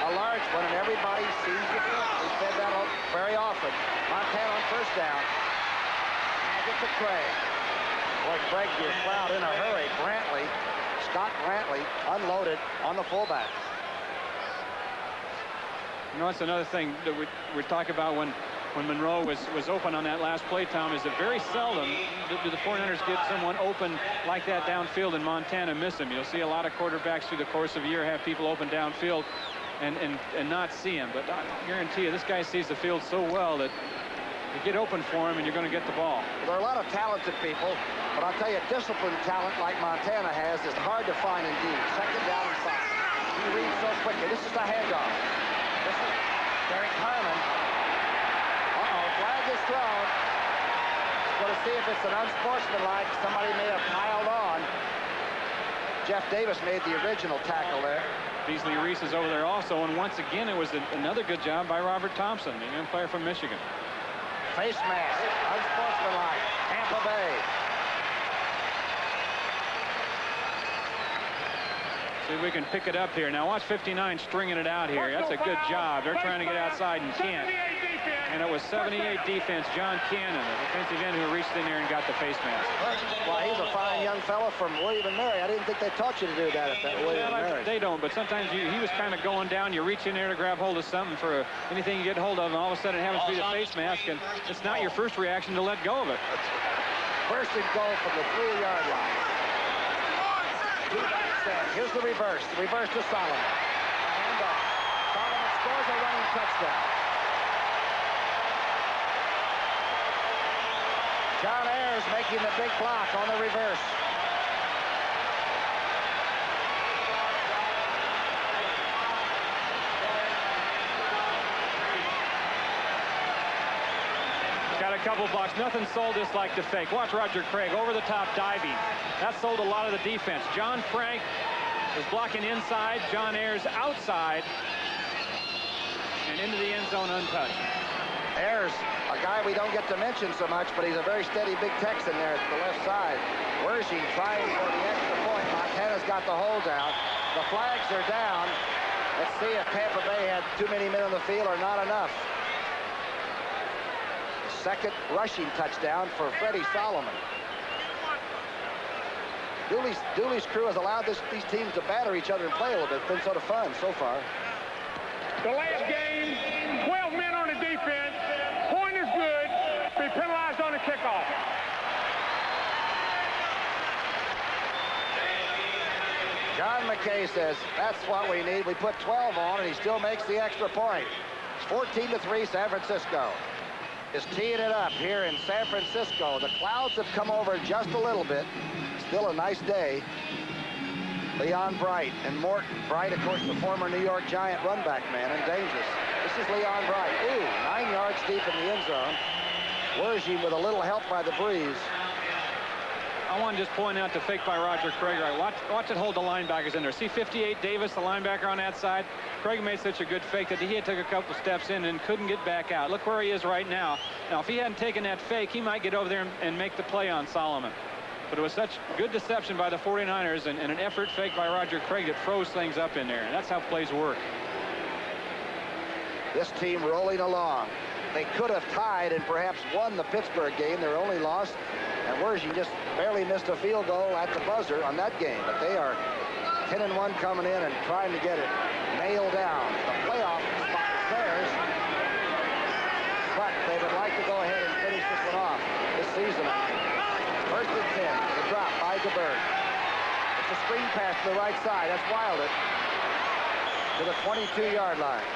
a large one, and everybody sees the flip. We said that very often. Montana on first down. Now get to Craig. Boy, Craig was fouled in a hurry. Scott Brantley unloaded on the fullback. You know, that's another thing that we talk about when Monroe was open on that last play, Tom, is that very seldom do the 49ers get someone open like that downfield and Montana miss him. You'll see a lot of quarterbacks through the course of a year have people open downfield and not see him. But I guarantee you, this guy sees the field so well that you get open for him and you're going to get the ball. There are a lot of talented people, but I'll tell you, disciplined talent like Montana has is hard to find indeed. Second down and 5. He reads so quickly. This is the handoff. This is Derek Harmon. Flag is thrown. He's going to see if it's an unsportsmanlike. Somebody may have piled on. Jeff Davis made the original tackle there. Beasley Reese is over there also, and once again it was another good job by Robert Thompson, the young player from Michigan. Face mask, unsportsmanlike, Tampa Bay. See if we can pick it up here. Now watch 59 stringing it out here. That's a good job. They're trying to get outside and can't. And it was 78 defense, John Cannon, the defensive end, who reached in there and got the face mask. Well, he's a fine young fellow from William & Mary. I didn't think they taught you to do that at that William & Mary. They don't, but sometimes he was kind of going down. You reach in there to grab hold of something for anything you get hold of, and all of a sudden it happens to be the face mask, and it's not your first reaction to let go of it. First and goal from the 3-yard line. Here's the reverse. The reverse to Solomon. And Solomon scores a running touchdown. John Ayers making the big block on the reverse. Got a couple blocks. Nothing sold this like the fake. Watch Roger Craig over the top diving. That sold a lot of the defense. John Frank is blocking inside. John Ayers outside and into the end zone untouched. Ayers, a guy we don't get to mention so much, but he's a very steady big Texan there at the left side. Wershing trying for the extra point. Montana's got the hold down. The flags are down. Let's see if Tampa Bay had too many men on the field or not enough. Second rushing touchdown for Freddie Solomon. Dooley's crew has allowed these teams to batter each other and play a little bit. It's been sort of fun so far. The last game, 12 men on the defense. Point is good. Be penalized on the kickoff. John McKay says, that's what we need. We put 12 on, and he still makes the extra point. It's 14-3 San Francisco. Is teeing it up here in San Francisco. The clouds have come over just a little bit. Still a nice day. Leon Bright and Morton. Bright, of course, the former New York Giant runback man and dangerous. This is Leon Bright. Ooh, 9 yards deep in the end zone. Wergy with a little help by the breeze. I want to just point out the fake by Roger Craig. Right, watch it hold the linebackers in there. See 58 Davis, the linebacker on that side. Craig made such a good fake that he had to take a couple steps in and couldn't get back out. Look where he is right now. Now, if he hadn't taken that fake, he might get over there and make the play on Solomon. But it was such good deception by the 49ers and an effort fake by Roger Craig that froze things up in there. And that's how plays work. This team rolling along. They could have tied and perhaps won the Pittsburgh game. Their only loss. And Wergy just barely missed a field goal at the buzzer on that game. But they are 10-1 coming in and trying to get it nailed down. The playoff spot is theirs. But they would like to go ahead and finish this one off this season. First and 10. The drop by DeBerg. It's a screen pass to the right side. That's Wilder to the 22-yard line.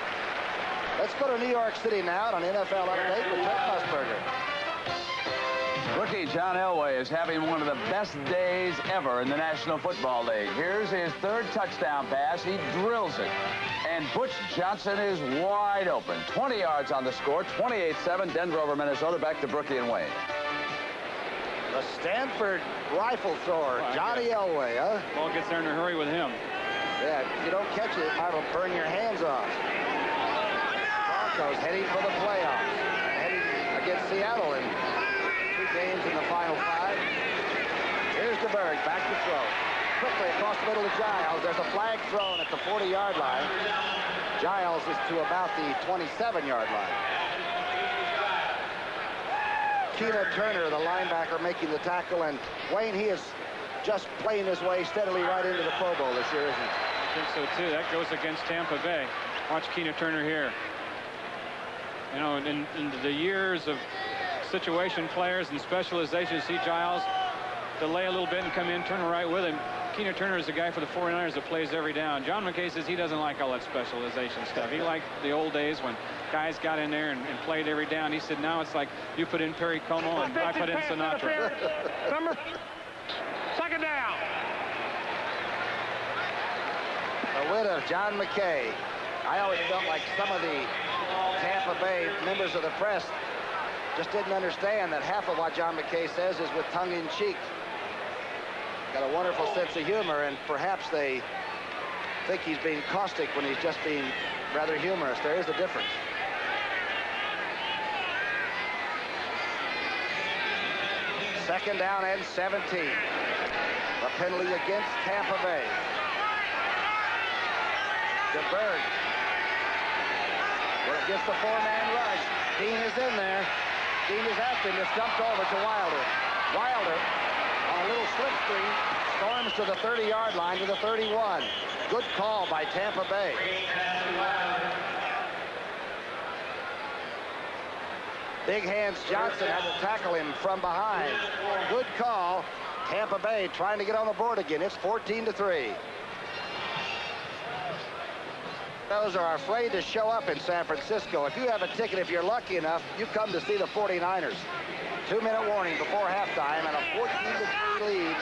Let's go to New York City now on NFL Update with Ted Musburger. Rookie John Elway is having one of the best days ever in the National Football League. Here's his third touchdown pass. He drills it. And Butch Johnson is wide open. 20 yards on the score. 28-7. Denver over Minnesota. Back to Brookie and Wayne. The Stanford rifle thrower, Johnny Elway, huh? Ball gets there in a hurry with him. Yeah, if you don't catch it, it'll burn your hands off. Broncos heading for the playoffs. Heading against Seattle in 2 games in the final 5. Here's DeBerg, back to throw. Quickly across the middle to Giles. There's a flag thrown at the 40-yard line. Giles is to about the 27-yard line. Keena Turner, the linebacker, making the tackle, and Wayne, he is just playing his way steadily right into the Pro Bowl this year, isn't he? I think so, too. That goes against Tampa Bay. Watch Keena Turner here. You know, in the years of situation players and specialization, see Giles delay a little bit and come in, turn right with him. Keena Turner is the guy for the 49ers that plays every down. John McKay says he doesn't like all that specialization stuff. He liked the old days when guys got in there and played every down. He said now it's like you put in Perry Como and I put in Sinatra. Number, second down. The win of John McKay. I always felt like some of the Tampa Bay members of the press just didn't understand that half of what John McKay says is with tongue-in-cheek. Got a wonderful sense of humor, and perhaps they think he's being caustic when he's just being rather humorous. There is a difference. Second down and 17. A penalty against Tampa Bay. DeBerg. Against the 4-man rush. Dean is in there. Dean is after him. It's dumped over to Wilder. Wilder on a little slip screen storms to the 30-yard line to the 31. Good call by Tampa Bay. Big Hands Johnson had to tackle him from behind. Good call. Tampa Bay trying to get on the board again. It's 14-3. Those are afraid to show up in San Francisco. If you have a ticket, if you're lucky enough, you come to see the 49ers. 2-minute warning before halftime and a 14-3 lead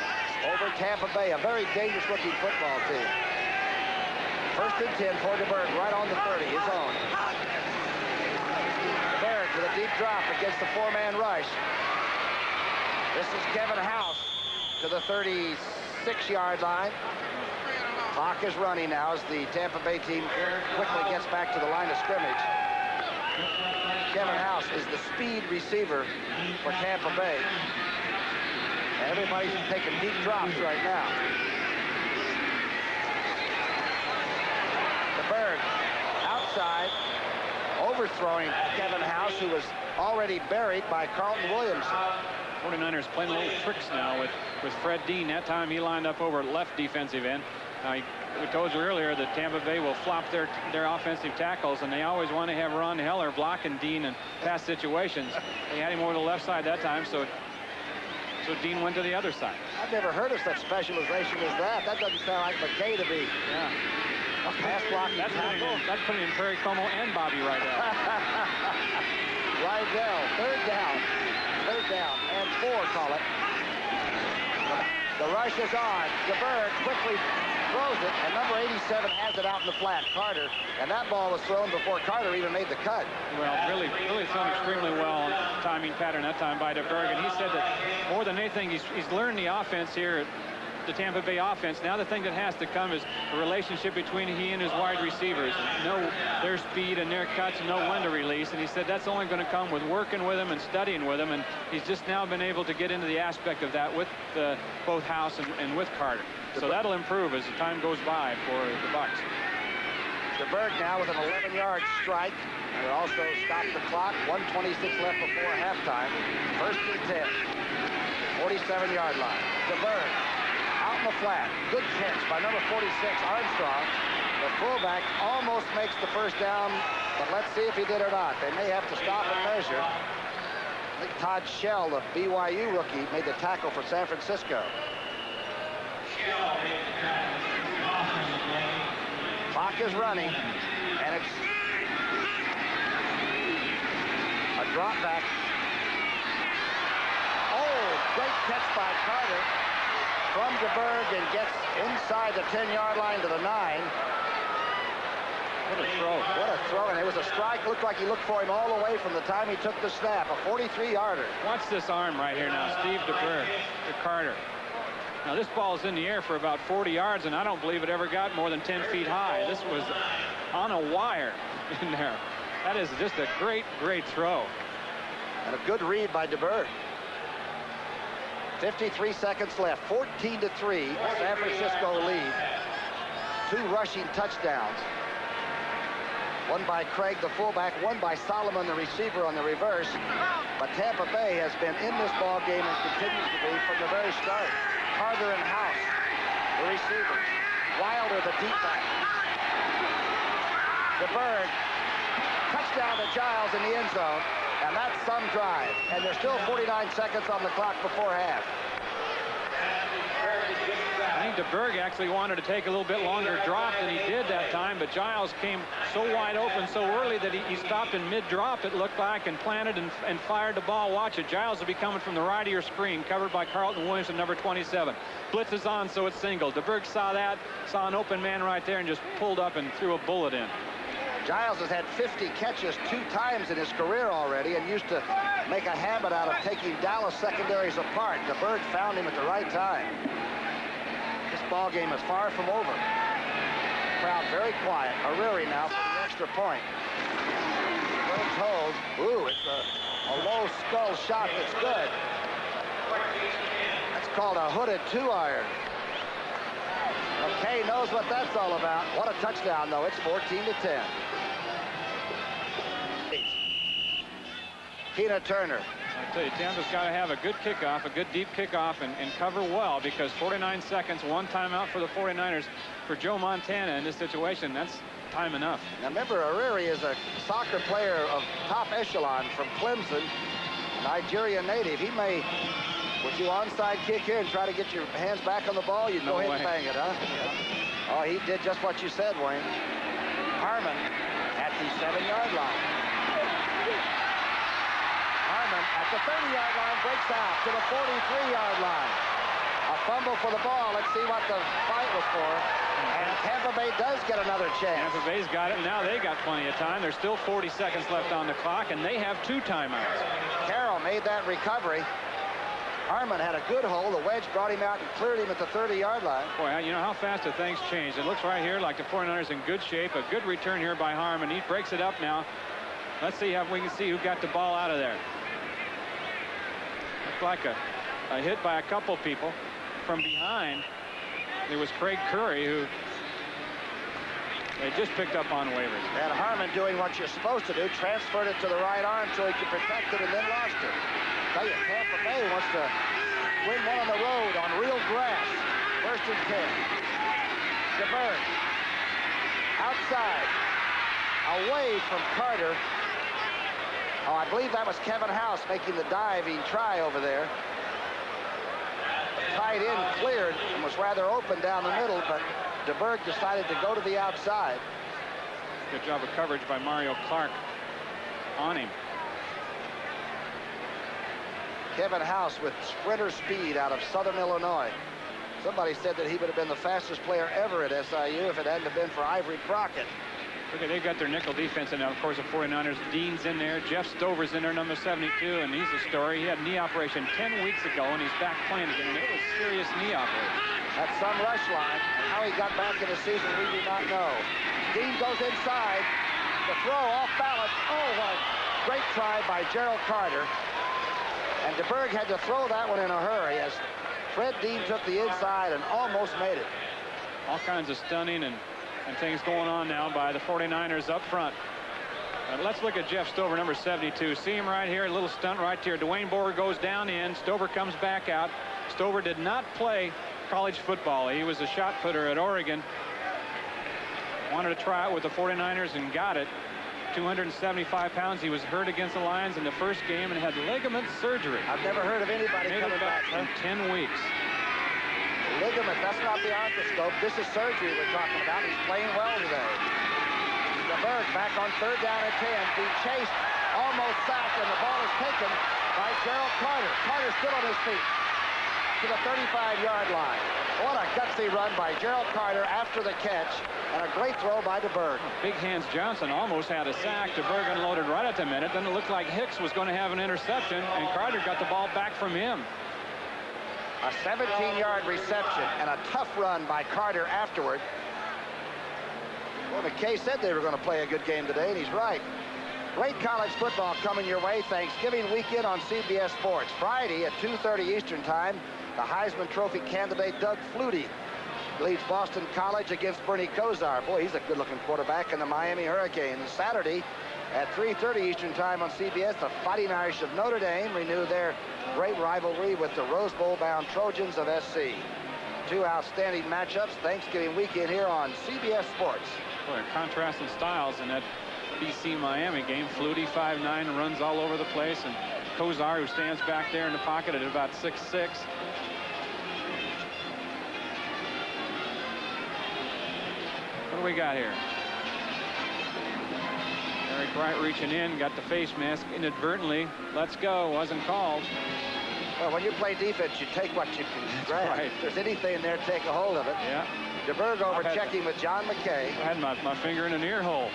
over Tampa Bay. A very dangerous looking football team. First and 10 for DeBerg right on the 30, his own. DeBerg with a deep drop against the 4-man rush. This is Kevin House to the 36-yard line. Clock is running now as the Tampa Bay team quickly gets back to the line of scrimmage. Kevin House is the speed receiver for Tampa Bay. And everybody's taking deep drops right now. DeBerg outside, overthrowing Kevin House, who was already buried by Carlton Williamson. 49ers playing little tricks now with Fred Dean. That time he lined up over left defensive end. We told you earlier that Tampa Bay will flop their offensive tackles, and they always want to have Ron Heller blocking Dean in pass situations. They had him over the left side that time, so Dean went to the other side. I've never heard of such specialization as that. That doesn't sound like McKay to be. Yeah. A pass blocking tackle. That's putting in Perry Como and Bobby Rydell. Rydell, third down, and 4, call it. The rush is on. DeBerg quickly throws it, and number 87 has it out in the flat, Carter. And that ball was thrown before Carter even made the cut. Well, really thrown extremely well on timing pattern that time by DeBerg. And he said that more than anything, he's learned the offense here, the Tampa Bay offense. Now the thing that has to come is the relationship between he and his wide receivers. Know their speed and their cuts, and know when to release. And he said that's only going to come with working with him and studying with him. And he's just now been able to get into the aspect of that with both House and with Carter. So that'll improve as the time goes by for the Bucs. DeBerg now with an 11-yard strike. And it also stopped the clock. 1:26 left before halftime. First and 10. 47-yard line. DeBerg out in the flat. Good catch by number 46, Armstrong. The fullback almost makes the first down, but let's see if he did or not. They may have to stop and measure. I think Todd Shell, the BYU rookie, made the tackle for San Francisco. Clock is running, and it's a drop back. Oh, great catch by Carter from DeBerg, and gets inside the 10-yard line to the 9. What a throw. What a throw, and it was a strike. Looked like he looked for him all the way from the time he took the snap. A 43-yarder. Watch this arm right here now. Steve DeBerg to Carter. Now this ball is in the air for about 40 yards, and I don't believe it ever got more than 10 feet high. This was on a wire in there. That is just a great, great throw. And a good read by DeBerg. 53 seconds left. 14-3. San Francisco lead. 2 rushing touchdowns. One by Craig, the fullback, one by Solomon, the receiver, on the reverse. But Tampa Bay has been in this ball game and continues to be from the very start. Carter and House, the receivers. Wilder, the deep back. DeBerg, touchdown to Giles in the end zone, and that's some drive. And there's still 49 seconds on the clock before half. I think DeBerg actually wanted to take a little bit longer drop than he did that time, but Giles came so wide open so early that he stopped in mid-drop, it looked like, and planted and fired the ball. Watch it. Giles will be coming from the right of your screen, covered by Carlton Williamson, number 27. Blitz is on, so it's single. DeBerg saw that, saw an open man right there, and just pulled up and threw a bullet in. Giles has had 50 catches 2 times in his career already, and used to make a habit out of taking Dallas secondaries apart. DeBerg found him at the right time. This ball game is far from over. Crowd very quiet. Ariri now for the extra point. Berg's hold. Ooh, it's a low skull shot that's good. That's called a hooded 2-iron. McKay knows what that's all about. What a touchdown, though. It's 14-10. Tina Turner. I tell you, Tampa's got to have a good kickoff, a good deep kickoff, and cover well, because 49 seconds, 1 timeout for the 49ers. For Joe Montana in this situation, that's time enough. Now remember, Ariri is a soccer player of top echelon from Clemson, a Nigerian native. He may, would you onside kick here and try to get your hands back on the ball? You'd go ahead and bang it, huh? Yeah. Oh, he did just what you said, Wayne. Harmon at the 7-yard line. Harmon at the 30-yard line breaks out to the 43-yard line. A fumble for the ball. Let's see what the fight was for. And Tampa Bay does get another chance. Tampa Bay's got it. Now they got plenty of time. There's still 40 seconds left on the clock, and they have 2 timeouts. Carroll made that recovery. Harmon had a good hold. The wedge brought him out and cleared him at the 30-yard line. Boy, you know how fast the things change. It looks right here like the 49ers in good shape. A good return here by Harmon. He breaks it up now. Let's see if we can see who got the ball out of there. Looked like a hit by a couple people. From behind, there was Craig Curry, who they just picked up on waivers. And Harmon doing what you're supposed to do, transferred it to the right arm so he could protect it, and then lost it. Tell you, Tampa Bay wants to win one on the road on real grass. 1st and 10. DeBerg. Outside. Away from Carter. Oh, I believe that was Kevin House making the diving try over there. The tight end cleared and was rather open down the middle, but DeBerg decided to go to the outside. Good job of coverage by Mario Clark on him. Kevin House with sprinter speed out of Southern Illinois. Somebody said that he would have been the fastest player ever at SIU if it hadn't have been for Ivory Crockett. Look, they've got their nickel defense, and now, of course, the 49ers. Dean's in there. Jeff Stover's in there, number 72, and he's a story. He had a knee operation 10 weeks ago, and he's back playing again, and it was serious knee operation. That's some rush line. And how he got back in the season, we do not know. Dean goes inside. The throw off balance. Oh, what a great try by Gerald Carter. And DeBerg had to throw that one in a hurry as Fred Dean took the inside and almost made it. All kinds of stunning and things going on now by the 49ers up front. Let's look at Jeff Stover, number 72. See him right here, a little stunt right here. Dwayne Boer goes down in. Stover comes back out. Stover did not play college football. He was a shot putter at Oregon. Wanted to try it with the 49ers and got it. 275 pounds. He was hurt against the Lions in the first game and had ligament surgery. I've never heard of anybody coming back in 10 weeks. Ligament, that's not the arthroscope. This is surgery we're talking about. He's playing well today. DeBerg back on 3rd down and 10. Being chased, almost sacked, and the ball is taken by Gerald Carter. Carter still on his feet to the 35-yard line. What a gutsy run by Gerald Carter after the catch, and a great throw by DeBerg. Big Hands Johnson almost had a sack. DeBerg unloaded right at the minute. Then it looked like Hicks was going to have an interception, and Carter got the ball back from him. A 17-yard reception and a tough run by Carter afterward. Well, McKay said they were going to play a good game today, and he's right. Great college football coming your way Thanksgiving weekend on CBS Sports. Friday at 2:30 Eastern Time, the Heisman Trophy candidate Doug Flutie leads Boston College against Bernie Kosar. Boy, he's a good-looking quarterback in the Miami Hurricanes. Saturday at 3:30 Eastern Time on CBS, the Fighting Irish of Notre Dame renew their great rivalry with the Rose Bowl-bound Trojans of SC. Two outstanding matchups Thanksgiving weekend here on CBS Sports. Boy, contrasting styles in that BC-Miami game. Flutie, 5'9", runs all over the place, and Kosar, who stands back there in the pocket at about 6'6". What do we got here? Eric Wright reaching in, got the face mask inadvertently. Let's go, wasn't called. Well, when you play defense, you take what you can grab. Right. If there's anything there, take a hold of it. Yeah. DeBerg over checking with John McKay. I had my finger in an ear hole.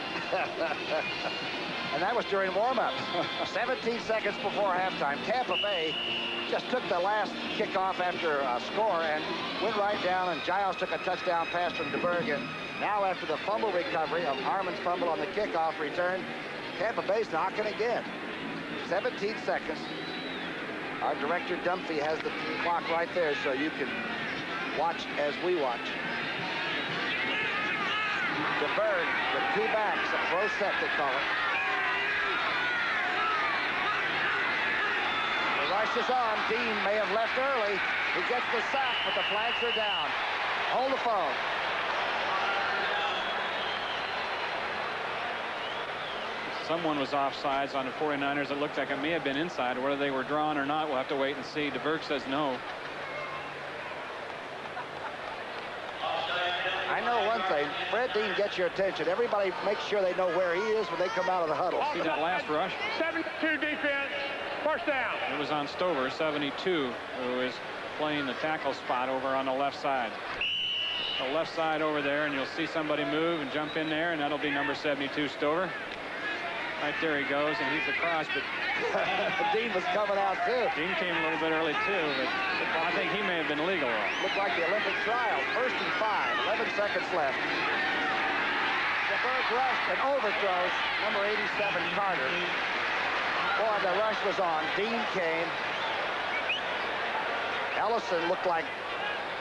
And that was during warm-ups. 17 seconds before halftime. Tampa Bay just took the last kickoff after a score and went right down, and Giles took a touchdown pass from DeBerg. And now after the fumble recovery of Harmon's fumble on the kickoff return, Tampa Bay's knocking again. 17 seconds. Our director Dumphy has the clock right there so you can watch as we watch. DeBerg with two backs, a pro set they call it. The rush is on. Dean may have left early. He gets the sack, but the flags are down. Hold the phone. Someone was offsides on the 49ers. It looked like it may have been inside. Whether they were drawn or not, we'll have to wait and see. DeBerg says no. I know one thing. Fred Dean gets your attention. Everybody makes sure they know where he is when they come out of the huddle. See that last rush? 72 defense. First down. It was on Stover, 72, who is playing the tackle spot over on the left side. The left side over there, and you'll see somebody move and jump in there, and that'll be number 72, Stover. Right there he goes, and he's across, but Dean was coming out too. Dean came a little bit early too, but I think he may have been legal. Looked like the Olympic trial. 1st and 5, 11 seconds left. DeBerg rushed and overthrows number 87, Carter. Boy, the rush was on. Dean came. Ellison looked like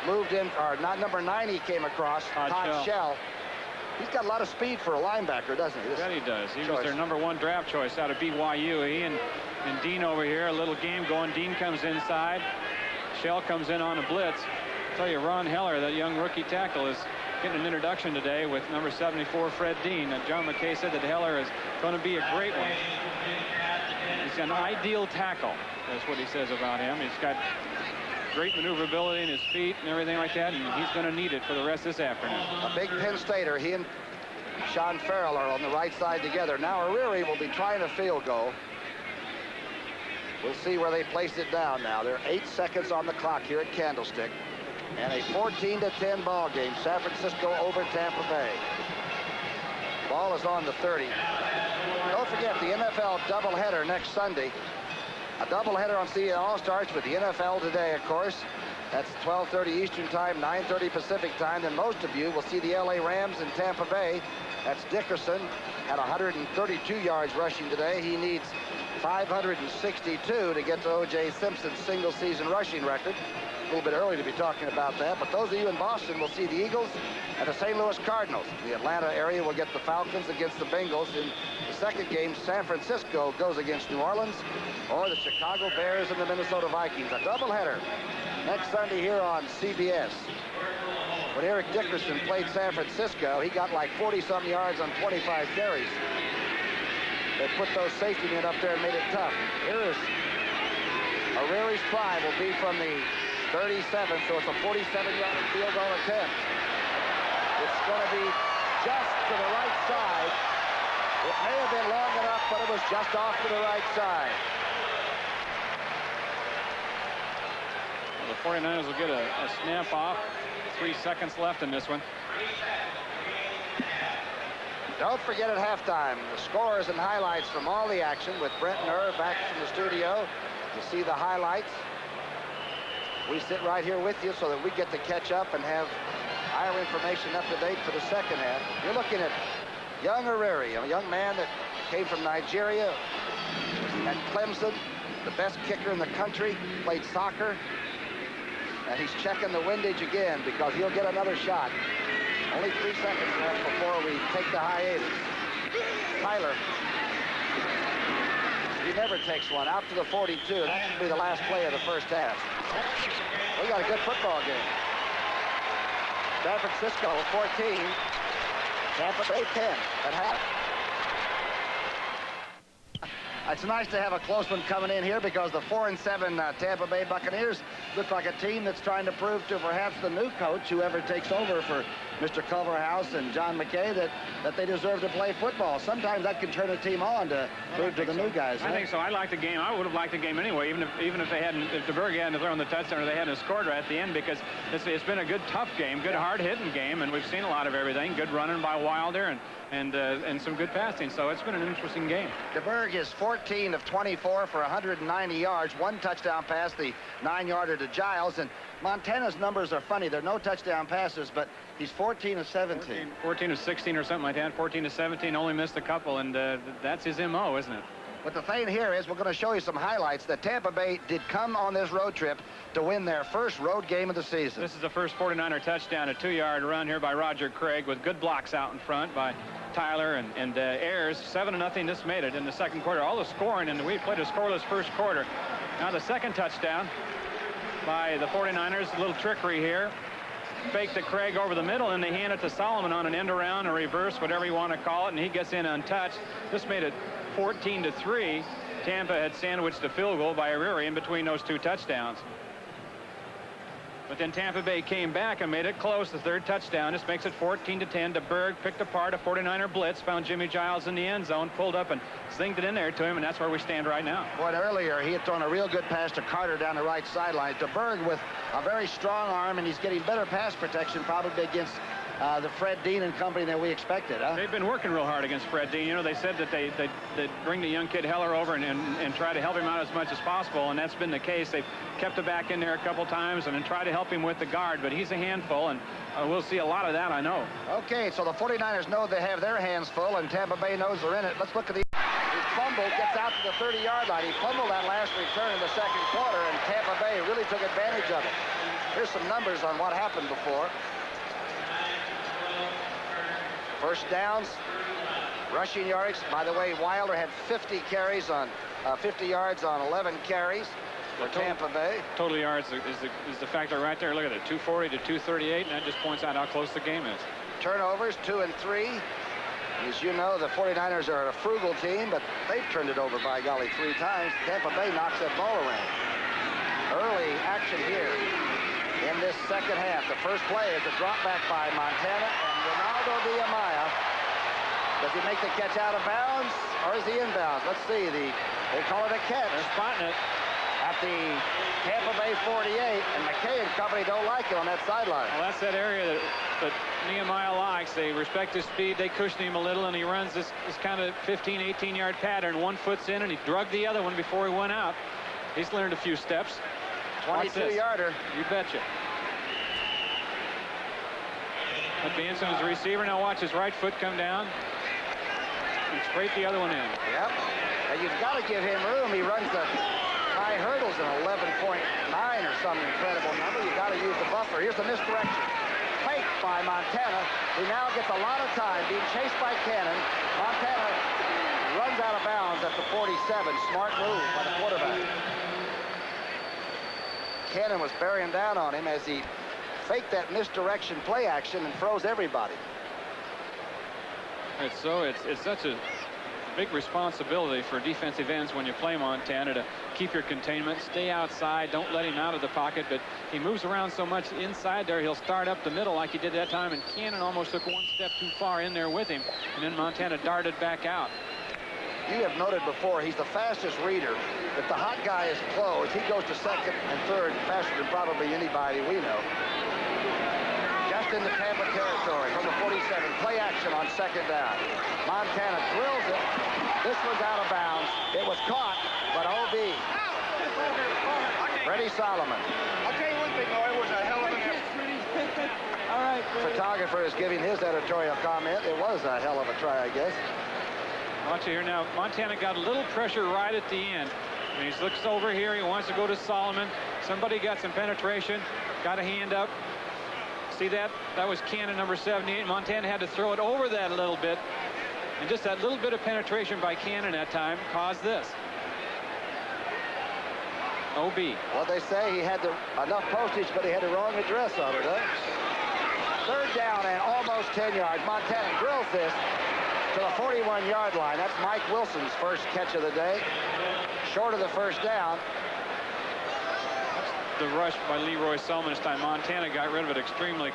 moved in, or not, number 90 came across. Todd Shell. He's got a lot of speed for a linebacker, doesn't he? Yeah, he does. He was their #1 draft choice out of BYU. He and Dean over here, a little game going. Dean comes inside. Shell comes in on a blitz. I tell you, Ron Heller, that young rookie tackle, is getting an introduction today with number 74, Fred Dean. John McKay said that Heller is going to be a great one. He's an ideal tackle. That's what he says about him. He's got great maneuverability in his feet and everything like that, and he's going to need it for the rest of this afternoon. A big Penn Stater. He and Sean Farrell are on the right side together. Now O'Reary will be trying a field goal. We'll see where they place it down now. There are 8 seconds on the clock here at Candlestick. And a 14-10 ball game. San Francisco over Tampa Bay. Ball is on the 30. Don't forget the NFL doubleheader next Sunday. A doubleheader on CBS All-Stars with the NFL today, of course. That's 12:30 Eastern Time, 9:30 Pacific Time. Then most of you will see the LA Rams in Tampa Bay. That's Dickerson. Had 132 yards rushing today. He needs 562 to get to O.J. Simpson's single-season rushing record. A little bit early to be talking about that, but those of you in Boston will see the Eagles and the St. Louis Cardinals. The Atlanta area will get the Falcons against the Bengals. In the second game, San Francisco goes against New Orleans, or the Chicago Bears and the Minnesota Vikings. A doubleheader next Sunday here on CBS. When Eric Dickerson played San Francisco, he got like 40-something yards on 25 carries. They put those safety men up there and made it tough. Here is O'Reary's try will be from the 37, so it's a 47-yard field goal attempt. It's going to be just to the right side. It may have been long enough, but it was just off to the right side. Well, the 49ers will get a snap off. 3 seconds left in this one. Don't forget at halftime, the scores and highlights from all the action with Brent Nerr back from the studio to see the highlights. We sit right here with you so that we get to catch up and have higher information up to date for the second half. You're looking at young O'Reary, a young man that came from Nigeria, at Clemson, the best kicker in the country, played soccer, and he's checking the windage again because he'll get another shot. Only 3 seconds left before we take the hiatus. Tyler, he never takes one. Out to the 42. That should be the last play of the first half. We got a good football game. San Francisco 14, Tampa Bay 10 at half. It's nice to have a close one coming in here because the 4-7 Tampa Bay Buccaneers look like a team that's trying to prove to perhaps the new coach, whoever takes over for Mr. Culverhouse and John McKay, that they deserve to play football. Sometimes that can turn a team on to prove to the new guys. I think so. I like the game. I would have liked the game anyway, even if they hadn't, if DeBerg hadn't thrown the touchdown or they hadn't scored right at the end, because it's been a good tough game, good hard-hitting game, and we've seen a lot of everything. Good running by Wilder and some good passing. So it's been an interesting game. DeBerg is 14 of 24 for 190 yards, 1 touchdown pass, the 9-yarder to Giles. And Montana's numbers are funny. There are no touchdown passes, but he's 14 of 17. 14 of 16 or something like that. 14 of 17, only missed a couple, and that's his MO, isn't it? But the thing here is we're going to show you some highlights that Tampa Bay did come on this road trip to win their first road game of the season. This is the first 49er touchdown, a 2-yard run here by Roger Craig with good blocks out in front by Tyler and Ayers. 7-0, this made it in the second quarter. All the scoring, and we played a scoreless first quarter. Now the second touchdown by the 49ers, a little trickery here. Fake to Craig over the middle, and they hand it to Solomon on an end around, a reverse, whatever you want to call it, and he gets in untouched. This made it 14-3. Tampa had sandwiched a field goal by O'Reary in between those 2 touchdowns. But then Tampa Bay came back and made it close. The 3rd touchdown. This makes it 14-10. DeBerg picked apart a 49er blitz, found Jimmie Giles in the end zone, pulled up and zinged it in there to him, and that's where we stand right now. Boy, earlier he had thrown a real good pass to Carter down the right sideline. DeBerg with a very strong arm, and he's getting better pass protection probably against the Fred Dean and company that we expected. They've been working real hard against Fred Dean. You know, they said that they'd bring the young kid Heller over and try to help him out as much as possible, and that's been the case. They've kept it back in there a couple times and then tried to help him with the guard, but he's a handful, and we'll see a lot of that, I know. Okay, so the 49ers know they have their hands full, and Tampa Bay knows they're in it. Let's look at the fumble, gets out to the 30-yard line. He fumbled that last return in the second quarter, and Tampa Bay really took advantage of it. Here's some numbers on what happened before. First downs, rushing yards. By the way, Wilder had 50 carries on 50 yards on 11 carries. for Tampa Bay. Total yards is the factor right there. Look at it, 240 to 238, and that just points out how close the game is. Turnovers, 2 and 3. As you know, the 49ers are a frugal team, but they've turned it over, by golly, 3 times. Tampa Bay knocks that ball around. Early action here in this second half. The first play is a drop back by Montana, and Ronaldo Nehemiah. Does he make the catch out of bounds, or is he inbounds? Let's see. They call it a catch. They're spotting it At the Tampa Bay 48, and McKay and company don't like it on that sideline. Well, that's that area that Nehemiah likes. They respect his speed. They cushion him a little, and he runs this kind of 15, 18-yard pattern. 1 foot's in, and he drug the other one before he went out. He's learned a few steps. 22-yarder. You betcha. But Banson's the receiver. Now watch his right foot come down and straight the other one in. Yep. And you've got to give him room. He runs the high hurdles in 11.9 or some incredible number. You've got to use the buffer. Here's the misdirection. Fake by Montana. He now gets a lot of time being chased by Cannon. Montana runs out of bounds at the 47. Smart move by the quarterback. Cannon was bearing down on him as he faked that misdirection play action and froze everybody. It's such a big responsibility for defensive ends when you play Montana to keep your containment, stay outside, don't let him out of the pocket. But he moves around so much inside there, he'll start up the middle like he did that time, and Cannon almost took 1 step too far in there with him, and then Montana darted back out. You have noted before, he's the fastest reader. If the hot guy is closed, he goes to second and third faster than probably anybody we know. Just in the Tampa territory from the 47. Play action on second down. Montana drills it. This was out of bounds. It was caught, but OB. Freddie Solomon. I'll tell you one thing, though. It was a hell of an effort. All right, Photographer is giving his editorial comment. It was a hell of a try, I guess. Watch you here now. Montana got a little pressure right at the end. And he looks over here. He wants to go to Solomon. Somebody got some penetration. Got a hand up. See that? That was Cannon, number 78. Montana had to throw it over that a little bit. And just that little bit of penetration by Cannon that time caused this. OB. Well, they say he had enough postage, but he had the wrong address on it, huh? Third down and almost 10 yards. Montana drills this to the 41-yard line. That's Mike Wilson's first catch of the day. Short of the first down. The rush by Lee Roy Selmon this time. Montana got rid of it extremely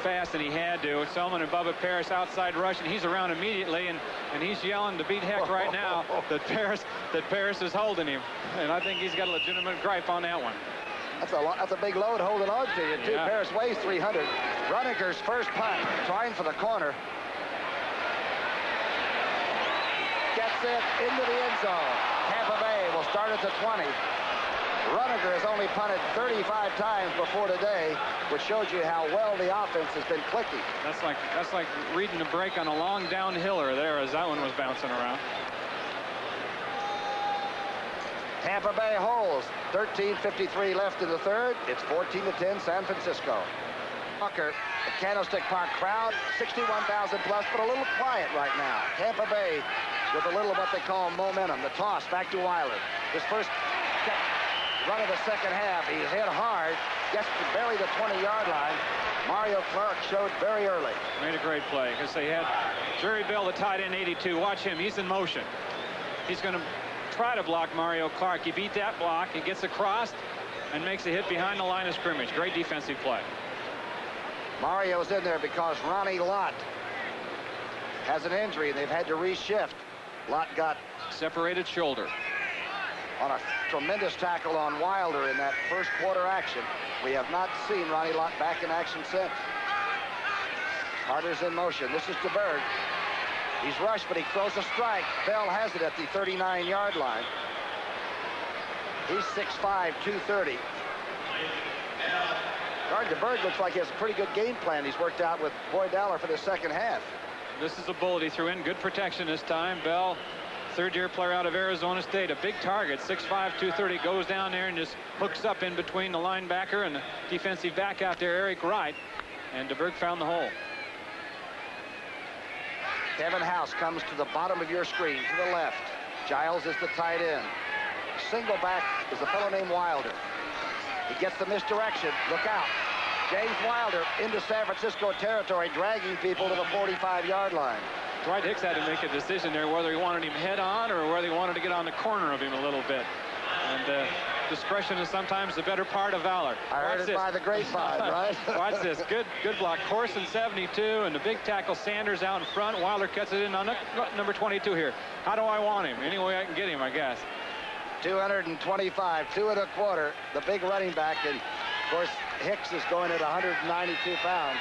fast, and he had to. Selmon and Bubba Paris outside rush, and he's around immediately, and he's yelling to beat heck right now that Paris is holding him, and I think he's got a legitimate gripe on that one. That's a big load holding on to you, too. Yeah. Paris weighs 300. Runniger's first punt, trying for the corner. Gets it into the end zone. Tampa Bay will start at the 20. Runniger has only punted 35 times before today, which shows you how well the offense has been clicking. That's like reading a break on a long downhiller there as that one was bouncing around. Tampa Bay holds. 13:53 left in the third. It's 14-10 San Francisco. Walker, the Candlestick Park crowd, 61,000 plus, but a little quiet right now. Tampa Bay with a little what they call momentum. The toss back to Weiler. His first run of the second half. He's hit hard, gets to barely the 20-yard line. Mario Clark showed very early. Made a great play because they had Jerry Bell, the tight end, 82. Watch him. He's in motion. He's going to try to block Mario Clark. He beat that block. He gets across and makes a hit behind the line of scrimmage. Great defensive play. Mario's in there because Ronnie Lott has an injury, and they've had to reshift. Lott got separated shoulder on a tremendous tackle on Wilder in that first quarter action. We have not seen Ronnie Lott back in action since. Carter's in motion. This is DeBerg. He's rushed, but he throws a strike. Bell has it at the 39-yard line. He's 6'5", 230. DeBerg looks like he has a pretty good game plan he's worked out with Boyd Dowler for the second half. This is a bullet he threw in. Good protection this time. Bell, third-year player out of Arizona State, a big target, 6'5", 230, goes down there and just hooks up in between the linebacker and the defensive back out there, Eric Wright, and DeBerg found the hole. Kevin House comes to the bottom of your screen to the left. Giles is the tight end. single back is a fellow named Wilder. He gets the misdirection. Look out. James Wilder into San Francisco territory, dragging people to the 45-yard line. Dwight Hicks had to make a decision there whether he wanted him head on or whether he wanted to get on the corner of him a little bit. And discretion is sometimes the better part of valor. I heard it by the grapevine, right? Watch this. Good block. Corson 72 and the big tackle Sanders out in front. Wilder cuts it in on number 22 here. How do I want him? Any way I can get him, I guess. 225, 2 1/4. The big running back, and of course Hicks is going at 192 pounds.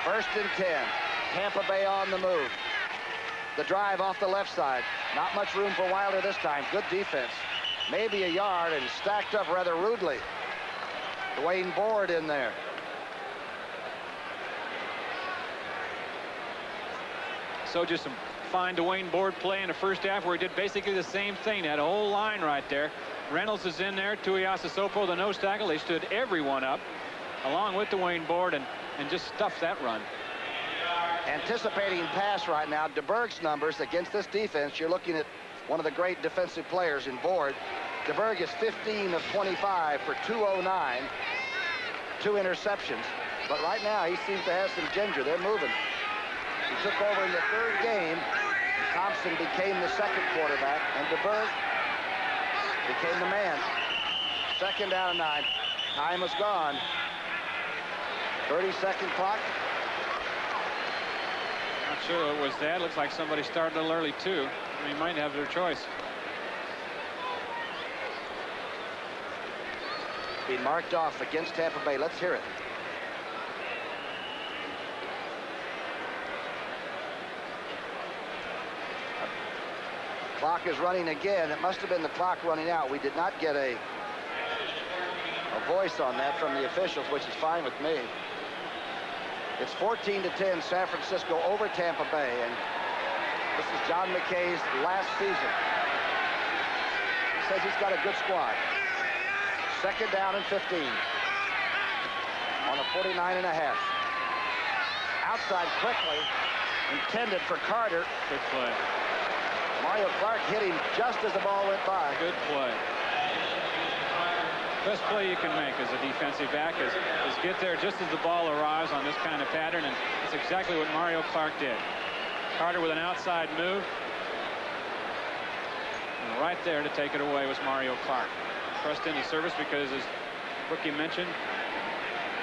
1st and 10. Tampa Bay on the move. The drive off the left side. Not much room for Wilder this time. Good defense. Maybe a yard, and stacked up rather rudely. Dwayne Board in there. So just some fine Dwayne Board play in the first half where he did basically the same thing. Had a whole line right there. Reynolds is in there. Tuiasosopo, the nose tackle. They stood everyone up along with Dwayne Board and just stuffed that run. Anticipating pass right now. DeBerg's numbers against this defense. You're looking at one of the great defensive players in Board. DeBerg is 15 of 25 for 209. 2 interceptions. But right now he seems to have some ginger. They're moving. He took over in the 3rd game. Thompson became the 2nd quarterback, and DeBerg became the man. 2nd down and 9. Time is gone. 30-second clock. Not sure it was that. Looks like somebody started a little early too. They might have their choice. Being marked off against Tampa Bay. Let's hear it. Clock is running again. It must have been the clock running out. We did not get a voice on that from the officials, which is fine with me. It's 14-10 San Francisco over Tampa Bay, and this is John McKay's last season. He says he's got a good squad. 2nd down and 15 on a 49.5. Outside quickly, intended for Carter. Good play. Mario Clark hit him just as the ball went by. Good play. Best play you can make as a defensive back is get there just as the ball arrives on this kind of pattern, and that's exactly what Mario Clark did. Carter with an outside move. And right there to take it away was Mario Clark. Pressed into service because, as Rookie mentioned,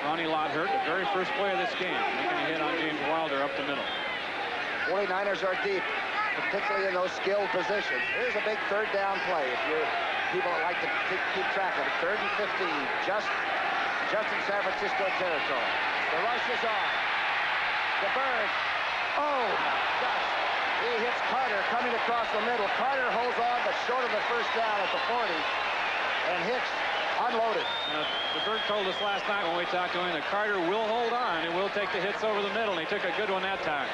Ronnie Lott hurt the very first play of this game, making a hit on James Wilder up the middle. 49ers are deep, particularly in those skilled positions. Here's a big 3rd down play. If you're people that like to keep track of it. 3rd and 15, just in San Francisco territory. The rush is on. DeBerg. Oh my gosh. He hits Carter coming across the middle. Carter holds on, but short of the 1st down at the 40. And Hicks unloaded. DeBerg told us last night when we talked to him that Carter will hold on and will take the hits over the middle, and he took a good one that time.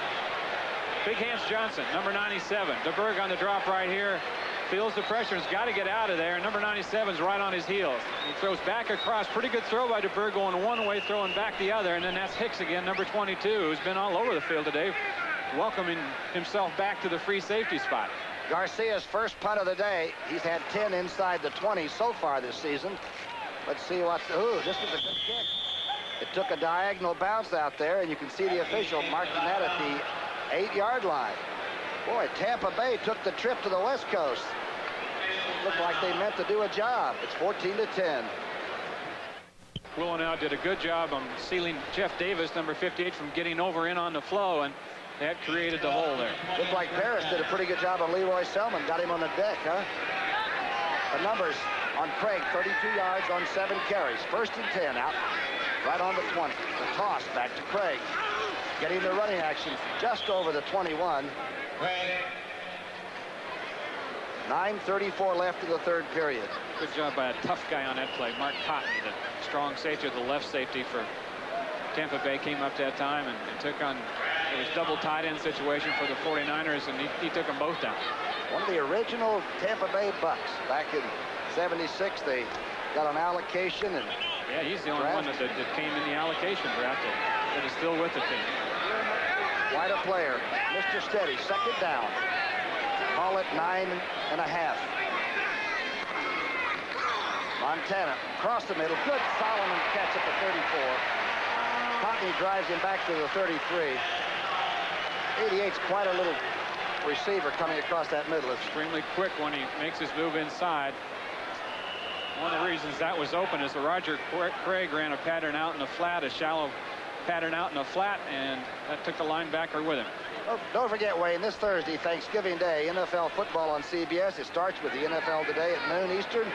Big Hands Johnson, number 97. DeBerg on the drop right here. Feels the pressure, has got to get out of there. Number 97's right on his heels. He throws back across. Pretty good throw by DeBerg, going one way, throwing back the other. And then that's Hicks again, number 22, who's been all over the field today, welcoming himself back to the free safety spot. Garcia's first punt of the day. He's had 10 inside the 20 so far this season. Let's see what's... Ooh, this was a good kick. It took a diagonal bounce out there, and you can see the official marking that at the 8-yard line. Boy, Tampa Bay took the trip to the West Coast. Looked like they meant to do a job. It's 14-10. Willenow did a good job on sealing Jeff Davis, number 58, from getting over in on the flow, and that created the hole there. Looked like Paris did a pretty good job on Lee Roy Selmon. Got him on the deck, huh? The numbers on Craig, 32 yards on 7 carries. 1st and 10 out right on the 20. The toss back to Craig. Getting the running action just over the 21. 9:34 left in the 3rd period. Good job by a tough guy on that play. Mark Cotney, the strong safety, the left safety for Tampa Bay, came up that time and took on, it was double tight end situation for the 49ers, and he took them both down. One of the original Tampa Bay Bucs back in '76. They got an allocation, and yeah, he's the only one that came in the allocation draft that is still with the team. Quite a player. Mr. Steady, 2nd down. Call it 9.5. Montana across the middle. Good Solomon catch at the 34. Cottney drives him back to the 33. 88's quite a little receiver coming across that middle. Extremely quick when he makes his move inside. One of the reasons that was open is that Roger Craig ran a pattern out in the flat, a shallow pattern out in the flat, and that took the linebacker with him. Oh, don't forget, Wayne, this Thursday, Thanksgiving Day, NFL football on CBS. It starts with the NFL Today at noon Eastern,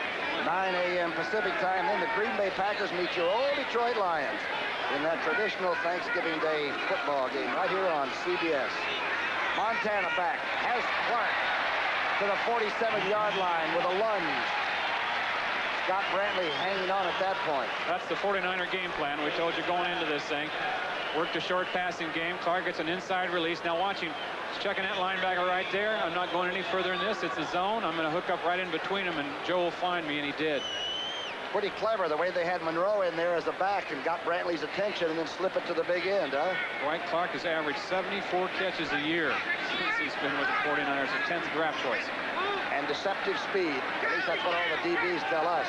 9 a.m. Pacific time. Then the Green Bay Packers meet your old Detroit Lions in that traditional Thanksgiving Day football game right here on CBS. Montana back, has Clark to the 47-yard line with a lunge. Scott Brantley hanging on at that point. That's the 49er game plan. We told you going into this thing. Worked a short passing game. Clark gets an inside release. Now watching. He's checking that linebacker right there. I'm not going any further in this. It's a zone. I'm going to hook up right in between them, and Joe will find me, and he did. Pretty clever the way they had Monroe in there as a back and got Brantley's attention and then slip it to the big end, huh? Dwight Clark has averaged 74 catches a year since he's been with the 49ers, a 10th draft choice. And deceptive speed. At least that's what all the DBs tell us.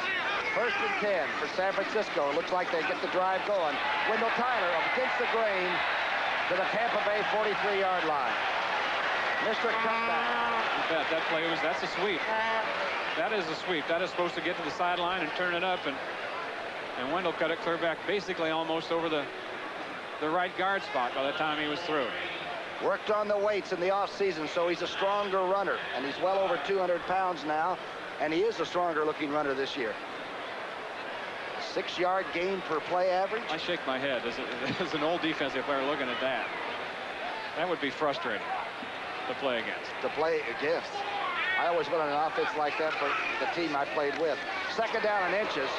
1st and 10 for San Francisco. It looks like they get the drive going. Wendell Tyler against the grain to the Tampa Bay 43-yard line. Mr. Cutback. You bet. That play that's a sweep. That is a sweep. That is supposed to get to the sideline and turn it up, and Wendell cut it clear back, basically almost over the right guard spot by the time he was through. Worked on the weights in the offseason, so he's a stronger runner, and he's well over 200 pounds now, and he is a stronger looking runner this year. 6-yard gain per play average. I shake my head as an old defensive player looking at that. That would be frustrating to play against. To play against. I always went on an offense like that for the team I played with. 2nd down and inches.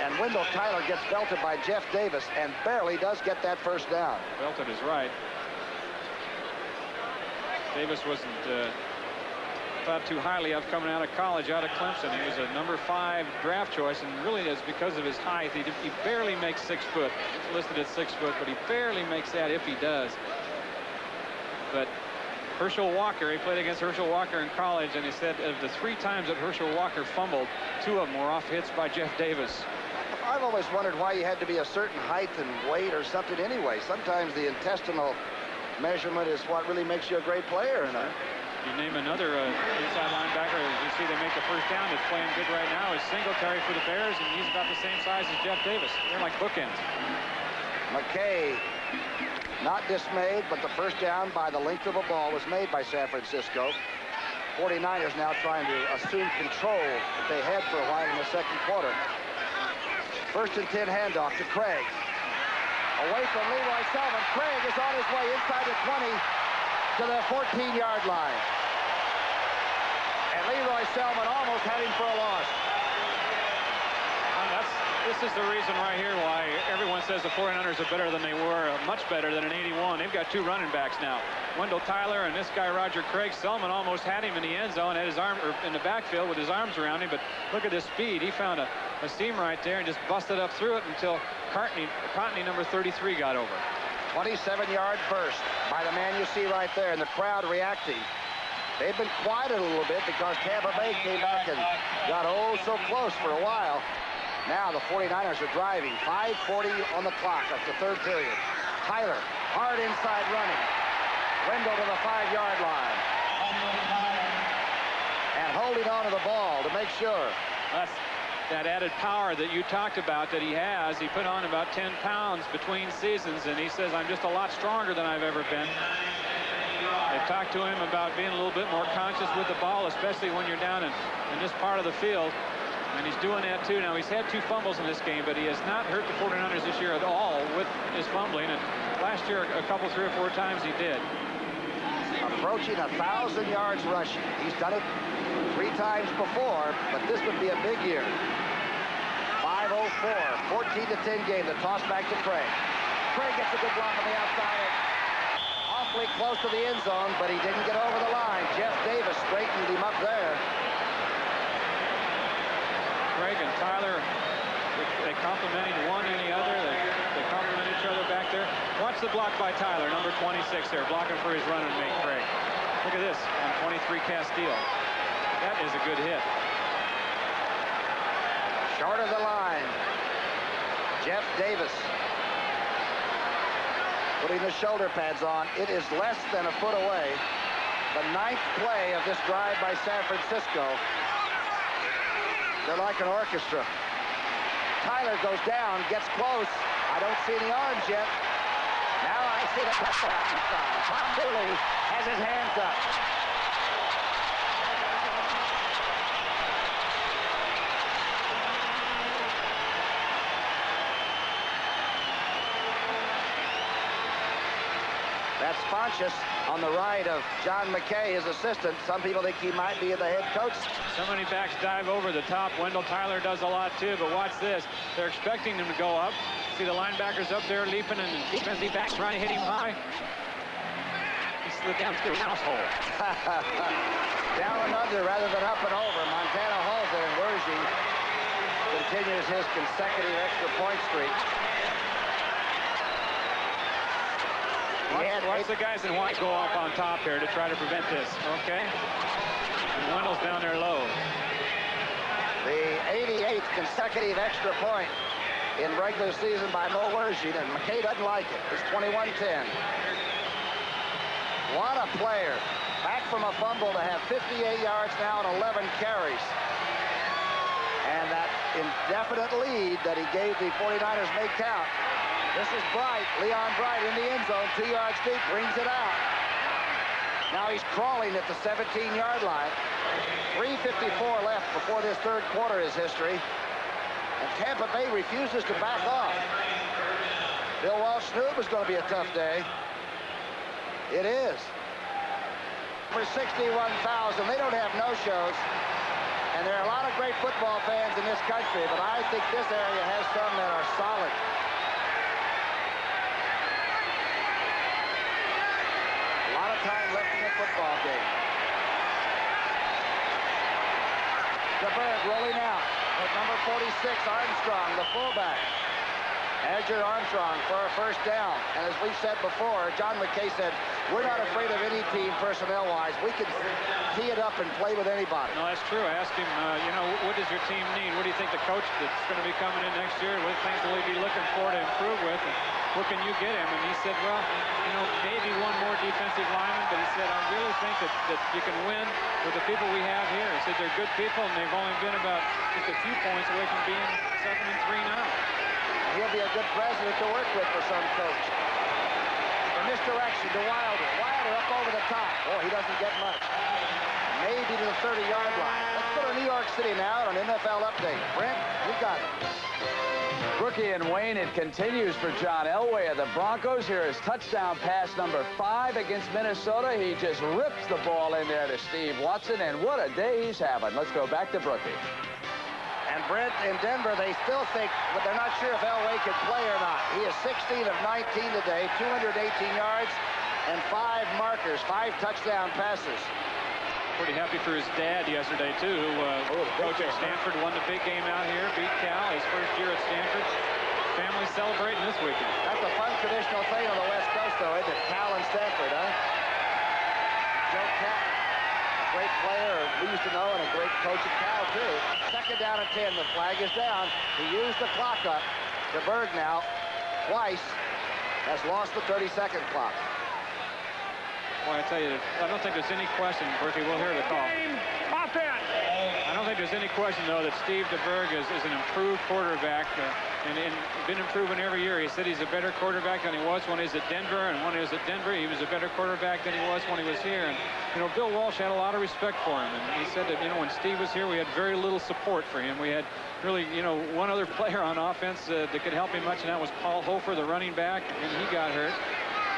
And Wendell Tyler gets belted by Jeff Davis and barely does get that 1st down. Belted is right. Davis wasn't thought too highly of coming out of college, out of Clemson. He was a number 5 draft choice, and really it's because of his height. He barely makes 6 foot. It's listed at 6 foot, but he barely makes that if he does. But Herschel Walker, he played against Herschel Walker in college, and he said of the 3 times that Herschel Walker fumbled, 2 of them were off hits by Jeff Davis. I've always wondered why you had to be a certain height and weight or something anyway. Sometimes the intestinal measurement is what really makes you a great player. And you name another inside linebacker, as you see they make the 1st down, that's playing good right now, is Singletary for the Bears, and he's about the same size as Jeff Davis. They're like bookends. McKay not dismayed, but the 1st down by the length of a ball was made by San Francisco. 49ers now trying to assume control that they had for a while in the 2nd quarter. 1st and 10 handoff to Craig. Away from Lee Roy Selmon. Craig is on his way inside the 20 to the 14-yard line. And Lee Roy Selmon almost had him for a loss. This is the reason right here why everyone says the 49ers are better than they were, much better than in '81. They've got 2 running backs now. Wendell Tyler and this guy Roger Craig. Selmon almost had him in the end zone, had his arm in the backfield with his arms around him, but look at his speed. He found a seam right there and just busted up through it until Cottney number 33 got over. 27-yard burst by the man you see right there, and the crowd reacting. They've been quiet a little bit because Tampa Bay came back and got so close for a while. Now the 49ers are driving. 5:40 on the clock of the 3rd period. Tyler, hard inside running. Wendell to the 5-yard line. And holding on to the ball to make sure. That's that added power that you talked about that he has. He put on about 10 pounds between seasons, and he says, I'm just a lot stronger than I've ever been. They've talked to him about being a little bit more conscious with the ball, especially when you're down in this part of the field. And he's doing that too. Now, he's had 2 fumbles in this game, but he has not hurt the 49ers this year at all with his fumbling. And last year, a couple, 3 or 4 times he did. Approaching 1,000 yards rushing. He's done it 3 times before, but this would be a big year. 5:04, 14-10 game. The toss back to Craig. Craig gets a good block on the outside. Awfully close to the end zone, but he didn't get over the line. Jeff Davis straightened him up there. Craig and Tyler, they complimented one and the other. They compliment each other back there. Watch the block by Tyler, number 26 there, blocking for his running mate, Craig. Look at this on 23 Castile. That is a good hit. Short of the line. Jeff Davis putting the shoulder pads on. It is less than a foot away. The 9th play of this drive by San Francisco. They're like an orchestra. Tyler goes down, gets close. I don't see any arms yet. Now I see the touchdown. Tom Dooley has his hands up. That's Fonches on the right of John McKay, his assistant. Some people think he might be the head coach. So many backs dive over the top. Wendell Tyler does a lot too, but watch this. They're expecting him to go up. See the linebackers up there leaping, and defensive backs trying to hit him high. He slid down to the mouse hole. Down and under rather than up and over. Montana hauls it, and Wergy continues his consecutive extra point streak. Watch the guys in white go up on top here to try to prevent this, okay? And Wendell's down there low. The 88th consecutive extra point in regular season by Mo Wergy, and McKay doesn't like it. It's 21-10. What a player. Back from a fumble to have 58 yards now and 11 carries. And that indefinite lead that he gave the 49ers may count. This is Bright, Leon Bright in the end zone, 2 yards deep, brings it out. Now he's crawling at the 17-yard line. 3:54 left before this third quarter is history. And Tampa Bay refuses to back off. Bill Walsh knew it was going to be a tough day. It is. For 61,000, they don't have no-shows. And there are a lot of great football fans in this country, but I think this area has some that are solid. A lot of time left in the football game. DeBerg rolling out with number 46, Armstrong, the fullback. Azure Armstrong for a first down. And as we've said before, John McKay said, we're not afraid of any team personnel-wise. We can tee it up and play with anybody. No, that's true. I asked him, you know, what does your team need? What do you think the coach that's going to be coming in next year, what things will he be looking for to improve with? And what can you get him? And he said, well, you know, maybe one more defensive lineman, but he said, I really think that you can win with the people we have here. He said they're good people, and they've only been about just a few points away from being 7-3 now. He'll be a good president to work with for some coach. The misdirection to Wilder. Wilder up over the top. Oh, he doesn't get much. Maybe to the 30-yard line. Let's go to New York City now on an NFL update. Brent, you got it. Rookie and Wayne, it continues for John Elway of the Broncos. Here is touchdown pass number 5 against Minnesota. He just rips the ball in there to Steve Watson, and what a day he's having. Let's go back to Brookie. And Brent, in Denver, they still think, but they're not sure if Elway can play or not. He is 16 of 19 today, 218 yards, and 5 markers, 5 touchdown passes. Pretty happy for his dad yesterday, too, who coach at Stanford, won the big game out here, beat Cal his first year at Stanford. Family celebrating this weekend. That's a fun traditional thing on the West Coast, though, isn't it? Cal and Stanford, huh? Joe Cat, great player we used to know, and a great coach at Cal, too. Second down and 10. The flag is down. He used the clock up. DeBerg now, twice, has lost the 30-second clock. Boy, I tell you, I don't think there's any question, Berkey, we'll hear the call. I don't think there's any question, though, that Steve DeBerg is an improved quarterback and been improving every year. He said he's a better quarterback than he was when he was at Denver, and when he was at Denver, he was a better quarterback than he was when he was here. And, you know, Bill Walsh had a lot of respect for him, and he said that, you know, when Steve was here, we had very little support for him. We had really, you know, one other player on offense that could help him much, and that was Paul Hofer, the running back, and he got hurt.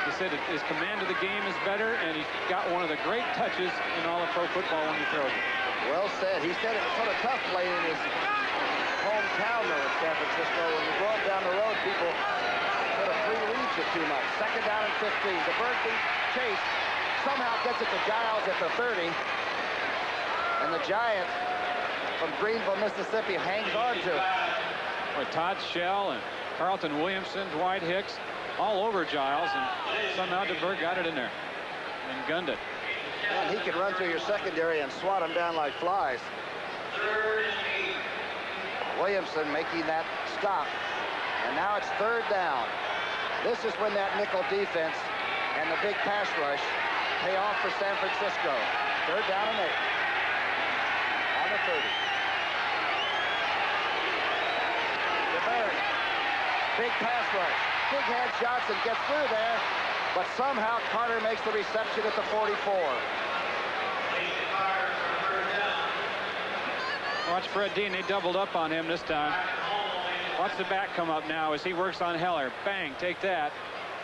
He said his command of the game is better, and he got one of the great touches in all of pro football when he throws it. Well said. He said it was sort of tough playing in his hometown, though, in San Francisco. When you go up down the road, people sort of pre-read you too much. Second down and 15. DeBerg beats Chase. Somehow gets it to Giles at the 30. And the Giant from Greenville, Mississippi, hangs on to it. With Todd Shell and Carlton Williamson, Dwight Hicks, all over Giles, and somehow DeBerg got it in there and gunned it. And he can run through your secondary and swat them down like flies. Williamson making that stop. And now it's third down. This is when that nickel defense and the big pass rush pay off for San Francisco. Third down and 8. On the 30. DeBerg. Big pass rush. Big hand Johnson gets through there, but somehow Carter makes the reception at the 44. Watch Fred Dean. They doubled up on him this time. Watch the back come up now as he works on Heller. Bang, take that.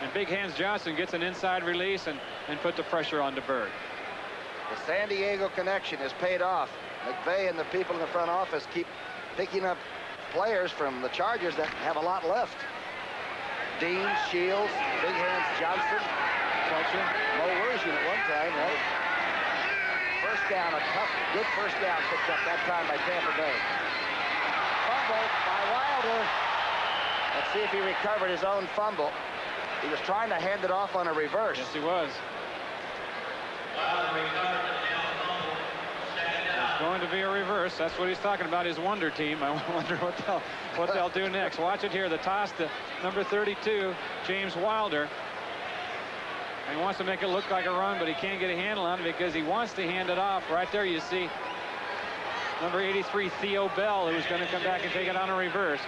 And Big Hands Johnson gets an inside release and put the pressure on DeBerg. The San Diego connection has paid off. McVay and the people in the front office keep picking up players from the Chargers that have a lot left. Dean, Shields, Big Hands Johnson, Fletcher, Mo Worsham at one time, right? First down, a tough, good first down picked up that time by Tampa Bay. Fumble by Wilder. Let's see if he recovered his own fumble. He was trying to hand it off on a reverse. Yes, he was. There's going to be a reverse. That's what he's talking about, his wonder team. I wonder what they'll do next. Watch it here. The toss to number 32, James Wilder. And he wants to make it look like a run, but he can't get a handle on it because he wants to hand it off. Right there you see number 83, Theo Bell, who's going to come back and take it on a reverse.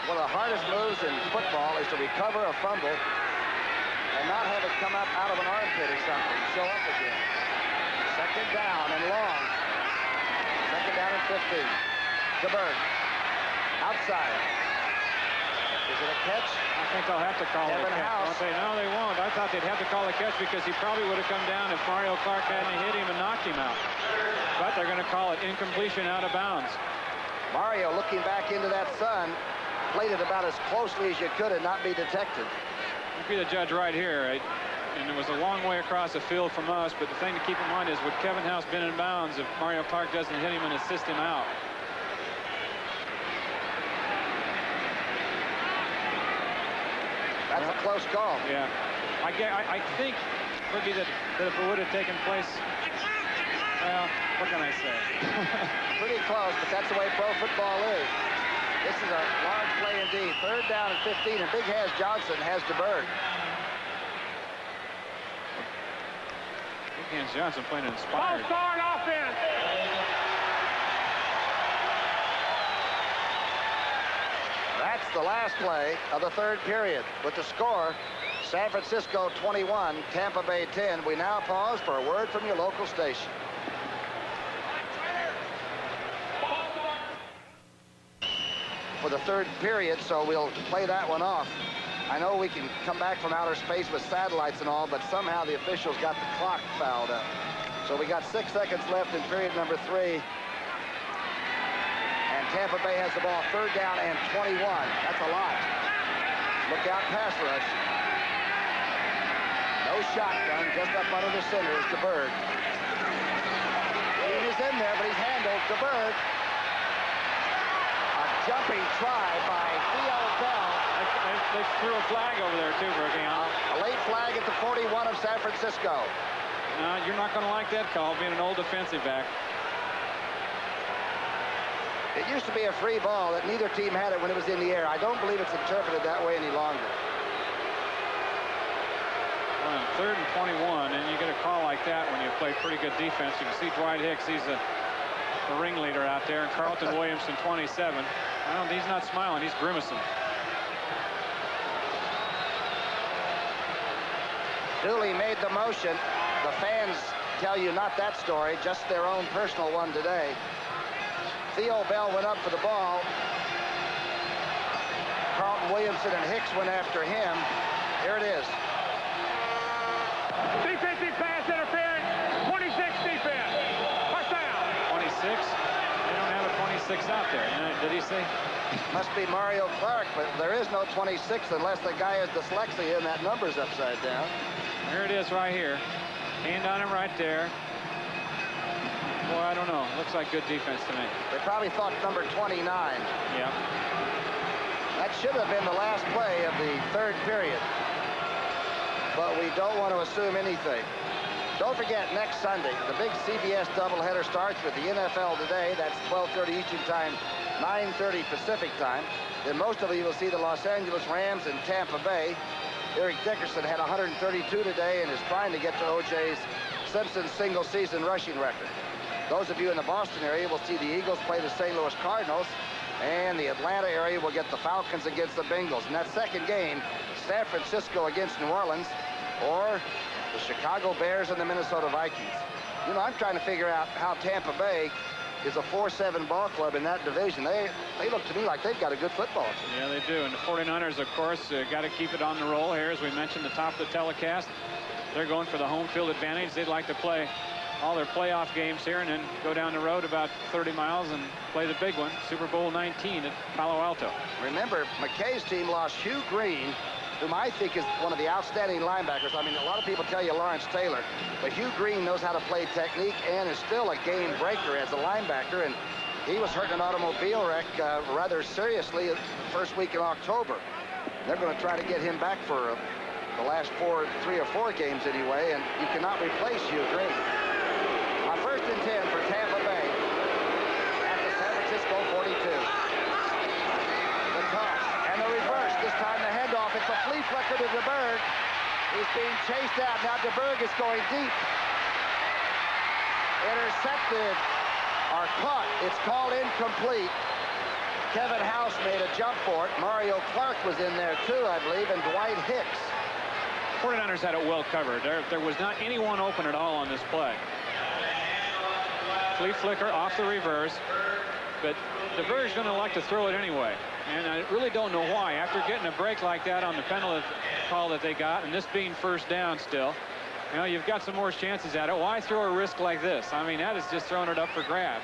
One of the hardest moves in football is to recover a fumble and not have it come up out of an armpit or something. Show up again. Second down and long. Second down and 15. DeBerg. Outside. Is it a catch? I think they'll have to call it a catch. Won't they? No, they won't. I thought they'd have to call a catch because he probably would have come down if Mario Clark hadn't hit him and knocked him out. But they're going to call it incompletion out of bounds. Mario looking back into that sun. Played it about as closely as you could and not be detected. I'd be the judge right here, right? And it was a long way across the field from us, but the thing to keep in mind is would Kevin House been in bounds if Mario Clark doesn't hit him and assist him out? That's a close call. Yeah. I think maybe that if it would have taken place, well, what can I say? Pretty close, but that's the way pro football is. This is a large play indeed. Third down and 15, and Big Hands Johnson has DeBerg. Big Hands Johnson playing inspired. Ball start offense. That's the last play of the third period. With the score, San Francisco 21, Tampa Bay 10. We now pause for a word from your local station. For the third period, so we'll play that one off. I know we can come back from outer space with satellites and all, but somehow the officials got the clock fouled up. So we got 6 seconds left in period number 3. And Tampa Bay has the ball, third down and 21. That's a lot. Look out, pass rush. No shotgun, just up under the center is DeBerg. He is in there, but he's handled. DeBerg. Jumping try by Theo Bell. They threw a flag over there too, Brookie. A late flag at the 41 of San Francisco. No, you're not going to like that call, being an old defensive back. It used to be a free ball that neither team had it when it was in the air. I don't believe it's interpreted that way any longer. Well, third and 21, and you get a call like that when you play pretty good defense. You can see Dwight Hicks, he's the ringleader out there, and Carlton Williamson, 27. Well, he's not smiling, he's grimacing. Dooley made the motion. The fans tell you not that story, just their own personal one today. Theo Bell went up for the ball. Carlton Williamson and Hicks went after him. Here it is. Defensive pass interference. 26 defense. First down. 26? They don't have a 26 out there. Did he say? Must be Mario Clark, but there is no 26 unless the guy has dyslexia and that number's upside down. Here it is right here. Hand on him right there. Boy, I don't know. Looks like good defense to me. They probably thought number 29. Yeah. That should have been the last play of the third period. But we don't want to assume anything. Don't forget, next Sunday, the big CBS doubleheader starts with the NFL today. That's 12:30 Eastern Time, 9:30 Pacific Time. Then most of you will see the Los Angeles Rams and Tampa Bay. Eric Dickerson had 132 today and is trying to get to O.J. Simpson's single-season rushing record. Those of you in the Boston area will see the Eagles play the St. Louis Cardinals, and the Atlanta area will get the Falcons against the Bengals. In that second game, San Francisco against New Orleans, or the Chicago Bears and the Minnesota Vikings. You know, I'm trying to figure out how Tampa Bay is a 4-7 ball club in that division. They look to me like they've got a good football team. Yeah, they do. And the 49ers, of course, got to keep it on the roll here. As we mentioned at the top of the telecast, they're going for the home field advantage. They'd like to play all their playoff games here and then go down the road about 30 miles and play the big one, Super Bowl 19 at Palo Alto. Remember, McKay's team lost Hugh Green, whom I think is one of the outstanding linebackers. I mean, a lot of people tell you Lawrence Taylor, but Hugh Green knows how to play technique and is still a game breaker as a linebacker, and he was hurt in an automobile wreck rather seriously the first week in October. They're going to try to get him back for the last 3 or 4 games anyway, and you cannot replace Hugh Green. On 1st and 10 for Tampa Bay at the San Francisco 42. The toss and the reverse. This time the handoff. It's a flea flicker to DeBerg. He's being chased out. Now DeBerg is going deep. Intercepted or caught. It's called incomplete. Kevin House made a jump for it. Mario Clark was in there too, I believe, and Dwight Hicks. 49ers had it well covered. There was not anyone open at all on this play. Flea flicker off the reverse, but DeBerg's going to like to throw it anyway. And I really don't know why. After getting a break like that on the penalty call that they got, and this being first down still, you know, you've got some more chances at it. Why throw a risk like this? I mean, that is just throwing it up for grabs.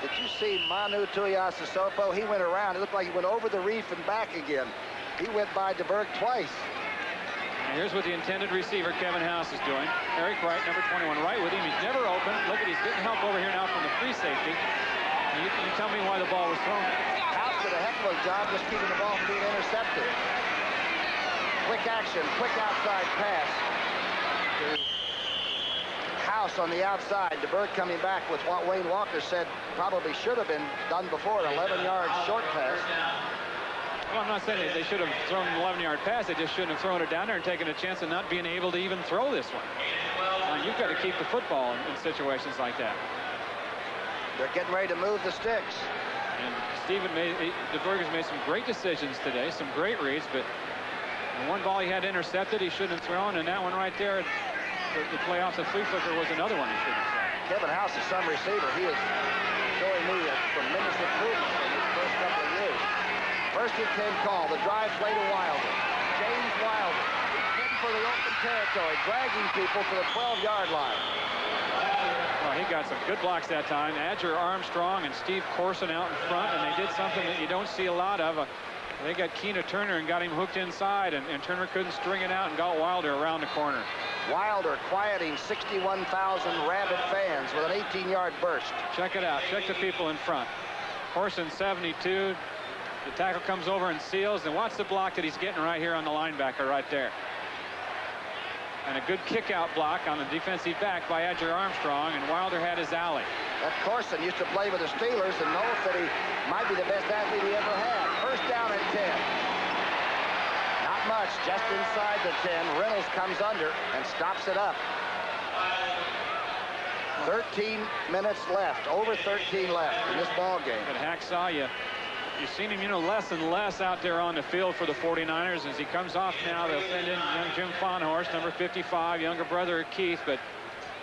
Did you see Manu Tuiasosopo? He went around. It looked like he went over the reef and back again. He went by DeBerg twice. And here's what the intended receiver, Kevin House, is doing. Eric Wright, number 21, right with him. He's never open. Look at, he's getting help over here now from the free safety. And you tell me why the ball was thrown. House did a heck of a job just keeping the ball from being intercepted. Quick action, quick outside pass to House on the outside. DeBerg coming back with what Wayne Walker said probably should have been done before, an 11-yard short pass. Well, I'm not saying they should have thrown an 11-yard pass. They just shouldn't have thrown it down there and taken a chance of not being able to even throw this one. You've got to keep the football in situations like that. They're getting ready to move the sticks. And DeBerg has made some great decisions today, some great reads, but the one ball he had intercepted, he shouldn't have thrown, and that one right there, the play off the flea flicker was another one he shouldn't have thrown. Kevin House is some receiver. He is showing me a tremendous improvement in his first couple of years. 1st and 10 call. The drive play to Wilder. James Wilder heading for the open territory, dragging people to the 12-yard line. Well, he got some good blocks that time. Adger Armstrong and Steve Corson out in front, and they did something that you don't see a lot of. They got Keena Turner and got him hooked inside, and Turner couldn't string it out and got Wilder around the corner. Wilder quieting 61,000 rabid fans with an 18-yard burst. Check it out. Check the people in front. Corson 72. The tackle comes over and seals, and watch the block that he's getting right here on the linebacker right there. And a good kick-out block on the defensive back by Adger Armstrong, and Wilder had his alley. That Corson used to play with the Steelers and knows that he might be the best athlete he ever had. 1st down and 10. Not much, just inside the 10. Reynolds comes under and stops it up. 13 minutes left, over 13 left in this ball game. But Hacksaw, you've seen him, less and less out there on the field for the 49ers. As he comes off now, they'll send in young Jim Fonhorst, number 55, younger brother of Keith. But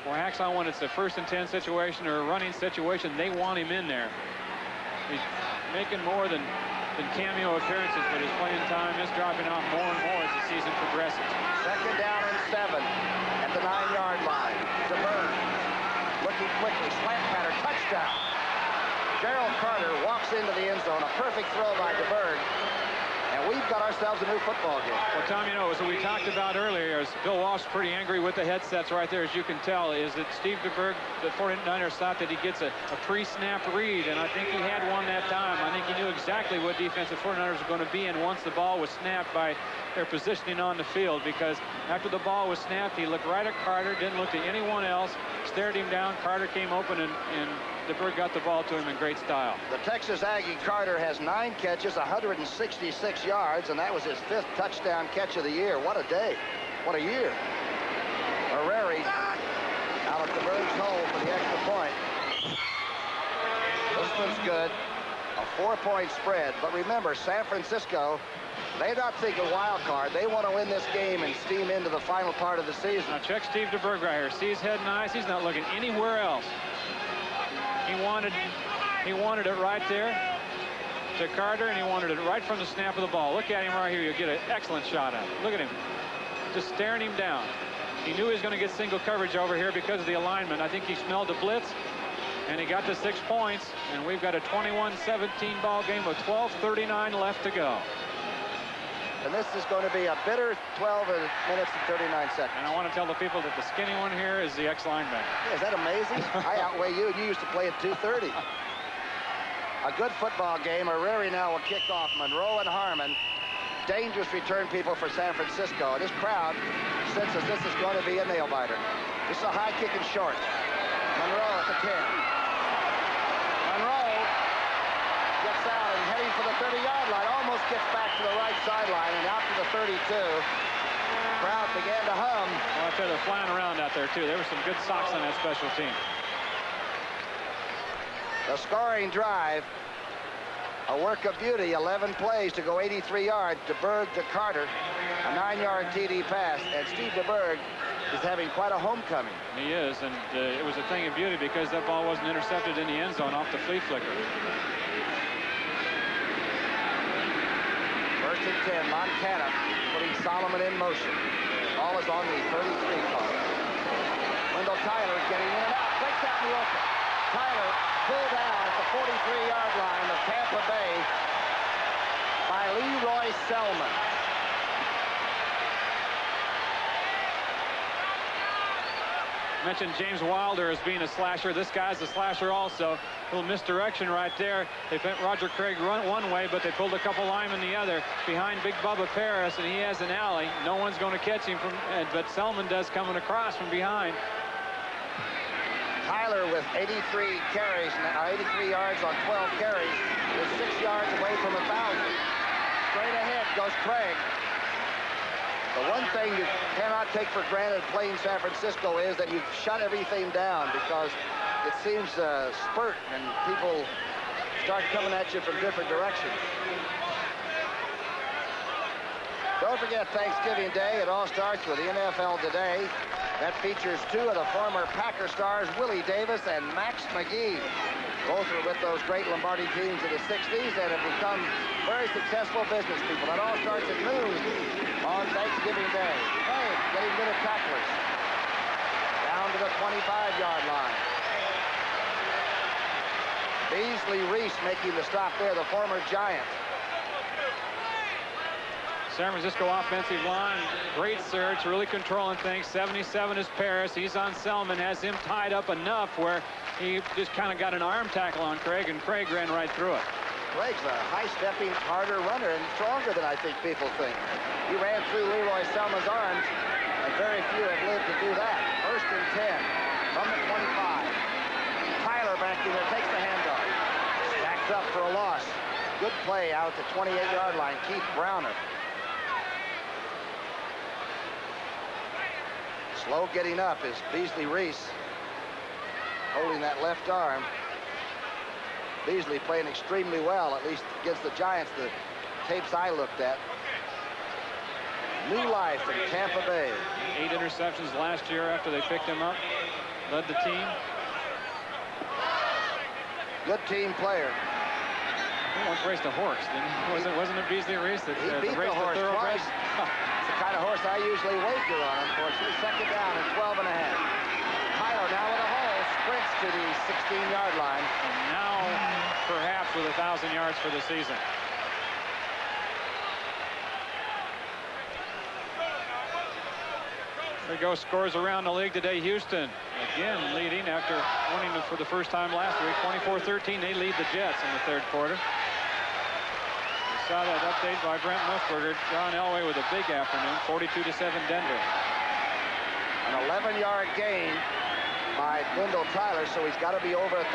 for Hacksaw, when it's a 1st and 10 situation or a running situation, they want him in there. He's making more than cameo appearances, but his playing time is dropping off more and more as the season progresses. 2nd down and 7 at the 9-yard line. DeBerg looking quickly, slant pattern, touchdown. Gerald Carter walks into the end zone. A perfect throw by DeBerg. And we've got ourselves a new football game. Well, Tom, you know, as we talked about earlier, as Bill Walsh is pretty angry with the headsets right there, as you can tell, is that Steve DeBerg, the 49ers, thought that he gets a pre-snap read, and I think he had one that time. I think he knew exactly what defense the 49ers were going to be in once the ball was snapped by their positioning on the field, because after the ball was snapped, he looked right at Carter, didn't look at anyone else, stared him down. Carter came open, and DeBerg got the ball to him in great style. The Texas Aggie Carter has 9 catches, 166 yards, and that was his 5th touchdown catch of the year. What a day. What a year. Herrera out of DeBerg's hole for the extra point. This one's good. A 4-point spread. But remember, San Francisco, they're not thinking wild card. They want to win this game and steam into the final part of the season. Now check Steve DeBerg right here. See his head and eyes? He's not looking anywhere else. He wanted it right there to Carter, and he wanted it right from the snap of the ball. Look at him right here. You'll get an excellent shot at it. Look at him. Just staring him down. He knew he was going to get single coverage over here because of the alignment. I think he smelled the blitz, and he got to 6 points, and we've got a 21-17 ball game with 12:39 left to go. And this is going to be a bitter 12 minutes and 39 seconds. And I want to tell the people that the skinny one here is the ex-linebacker. Yeah, is that amazing? I outweigh you, and you used to play at 230. A good football game. Herrera now will kick off. Monroe and Harmon. Dangerous return people for San Francisco. And this crowd senses this is going to be a nail-biter. This is a high kick and short. Monroe at the 10. Monroe gets out and heading for the 30-yard line. Almost gets back to the right sideline and out to the 32. Crowd began to hum. Well, I tell you, they're flying around out there, too. There were some good socks on that special team. The scoring drive, a work of beauty, 11 plays to go 83 yards. DeBerg to Carter, a 9-yard TD pass, and Steve DeBerg is having quite a homecoming. He is, and it was a thing of beauty because that ball wasn't intercepted in the end zone off the flea flicker. 1st and 10, Montana putting Solomon in motion. Ball is on the 33 car. Wendell Tyler getting in and out, breaks out in the open. Tyler pulled down at the 43-yard line of Tampa Bay by Lee Roy Selmon. Mentioned James Wilder as being a slasher. This guy's a slasher also. A little misdirection right there. They bent Roger Craig run one way, but they pulled a couple linemen the other behind Big Bubba Paris, and he has an alley. No one's going to catch him from, but Selmon does coming across from behind. Tyler with 83 carries, 83 yards on 12 carries, is 6 yards away from 1,000. Straight ahead goes Craig. The one thing you cannot take for granted playing San Francisco is that you shut everything down, because it seems to spurt and people start coming at you from different directions. Don't forget Thanksgiving Day. It all starts with the NFL Today. That features 2 of the former Packer stars, Willie Davis and Max McGee. Both were with those great Lombardi teams in the 60s and have become very successful business people. That all starts at noon on Thanksgiving Day. Hey, getting rid of tacklers. Down to the 25-yard line. Beasley Reese making the stop there, the former Giant. San Francisco offensive line, great search, really controlling things. 77 is Paris. He's on Selmon, has him tied up enough where he just kind of got an arm tackle on Craig, and Craig ran right through it. Craig's a high-stepping, harder runner and stronger than I think people think. He ran through Lee Roy Selmon's arms, and very few have lived to do that. 1st and 10 from the 25. Tyler back in there, takes the handoff. Stacked up for a loss. Good play out at the 28-yard line, Keith Browner. Slow getting up is Beasley Reese, holding that left arm. Beasley playing extremely well, at least against the Giants, the tapes I looked at. New life in Tampa Bay. 8 interceptions last year after they picked him up. Led the team. Good team player. He once raced a horse, didn't he? Wasn't it Beasley Reese that beat raced the horse thoroughbred? twice. It's the kind of horse I usually wager on, unfortunately. 2nd down and 12 and a half. Tyler now with a hole, sprints to the 16-yard line. And now, perhaps with 1,000 yards for the season. There goes scores around the league today. Houston again leading after winning for the first time last week. 24-13. They lead the Jets in the third quarter. We saw that update by Brent Musburger. John Elway with a big afternoon. 42-7 Denver. An 11-yard gain by Wendell Tyler, so he's got to be over 1,000.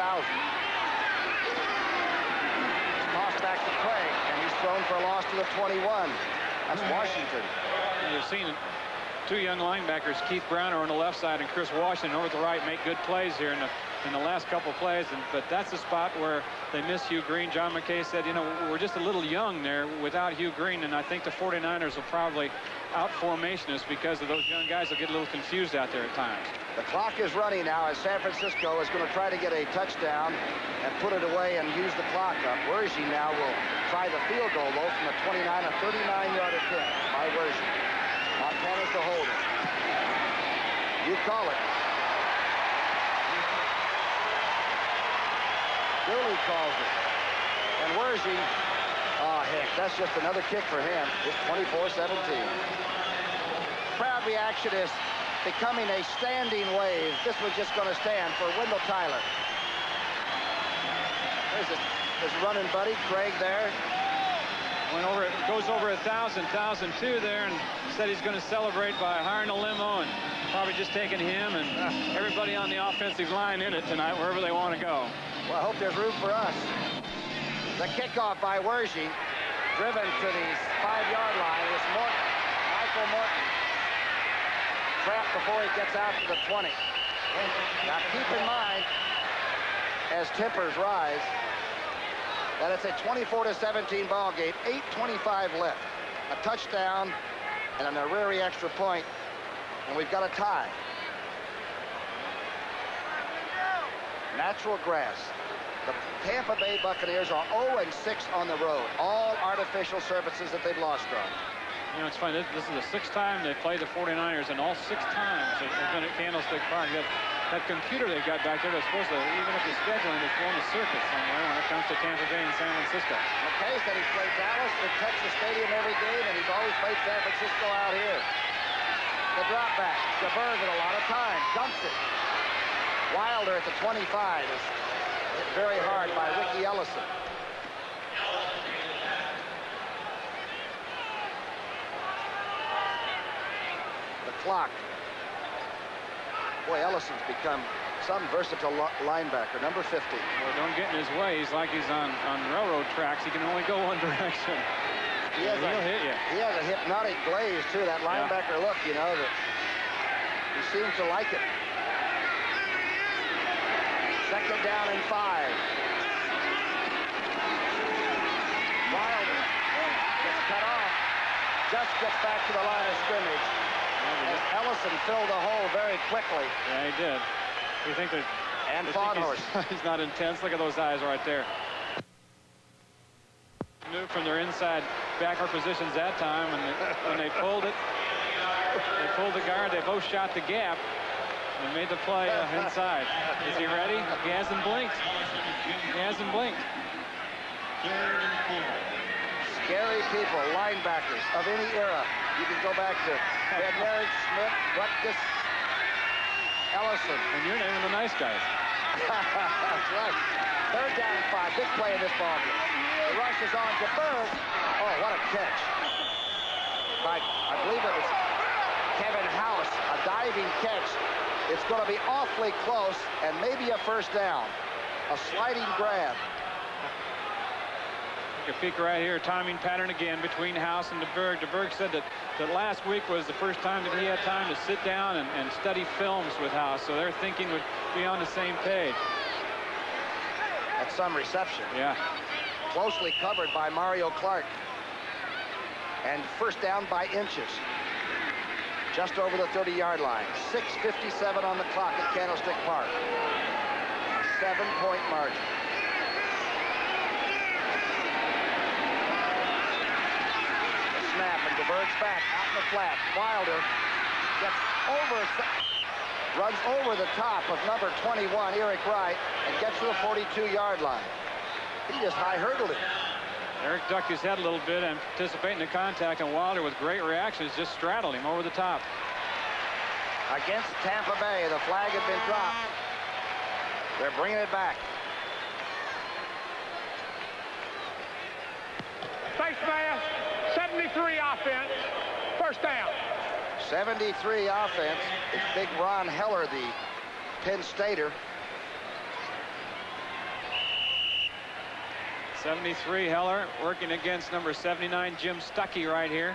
Toss back to Craig, and he's thrown for a loss to the 21. That's Washington. You've seen two young linebackers, Keith Browner on the left side and Chris Washington over the right, make good plays here in the last couple plays. But that's a spot where they miss Hugh Green. John McKay said, you know, we're just a little young there without Hugh Green, and I think the 49ers will probably out-formation us because of those young guys will get a little confused out there at times. The clock is running now as San Francisco is going to try to get a touchdown and put it away and use the clock up. Wergy now will try the field goal, though, from the 29, a 39-yard attempt by Wergy. Montana's to hold it. You call it. Dooley calls it. And Wergy, oh, heck, that's just another kick for him. It's 24-17. Crowd reaction is becoming a standing wave. This was just going to stand for Wendell Tyler. There's his running buddy, Craig, there. Goes over 1,000, 1,002 there, and said he's going to celebrate by hiring a limo and probably just taking him and everybody on the offensive line in it tonight, wherever they want to go. Well, I hope there's room for us. The kickoff by Wergy, driven to the 5-yard line, is Morton, Michael Morton. Trapped before he gets out to the 20. Now keep in mind, as tempers rise, that it's a 24-17 ball game. 8:25 left. A touchdown and an Ariri extra point, and we've got a tie. Natural grass. The Tampa Bay Buccaneers are 0-6 on the road. All artificial surfaces that they've lost on. You know, it's funny. This is the 6th time they played the 49ers, and all 6 times they've been at Candlestick Park. That computer they've got back there, they're supposed to, even if you're scheduling, they're throwing a circuit somewhere when it comes to Tampa Bay and San Francisco. McKay said he's played Dallas and Texas Stadium every game, and he's always played San Francisco out here. The drop back. DeBerg with a lot of time. Dumps it. Wilder at the 25 is hit very hard by Ricky Ellison. The clock. Boy, Ellison's become some versatile linebacker, number 50. Well, don't get in his way. He's like he's on railroad tracks. He can only go one direction. He'll hit you. He has a hypnotic glaze, too. That linebacker look, you know, that he seems to like it. 2nd down and 5. Wilder gets cut off. Just gets back to the line of scrimmage. As Ellison filled the hole very quickly. Yeah, he did. You think that? And Fawnhorse. He's not intense. Look at those eyes right there. Moved from their inside backer positions that time, and when they pulled it, they pulled the guard. They both shot the gap and made the play inside. Is he ready? He hasn't blinked. He hasn't blinked. Scary people, linebackers of any era. You can go back to Bednarik, Smith, Butkus, Ellison. And you're naming the nice guys. That's right. 3rd down and 5. Big play in this ballgame. The rush is on DeBerg. Oh, what a catch. I believe it was Kevin House. A diving catch. It's going to be awfully close and maybe a first down. A sliding grab. Take a peek right here. Timing pattern again between House and DeBerg. DeBerg said that last week was the first time that he had time to sit down and study films with House, so their thinking would be on the same page. That's some reception. Yeah. Closely covered by Mario Clark. And first down by inches. Just over the 30-yard line. 6:57 on the clock at Candlestick Park. 7-point margin. Snap, and DeBerg's back out in the flat. Wilder runs over the top of number 21, Eric Wright, and gets to the 42-yard line. He just high-hurdled him. Eric ducked his head a little bit, anticipating the contact, and Wilder, with great reactions, just straddled him over the top. against Tampa Bay. The flag had been dropped. They're bringing it back. Face mask, 73 offense, first down. 73 offense. It's big Ron Heller, the Penn Stater. 73 Heller working against number 79 Jim Stuckey right here.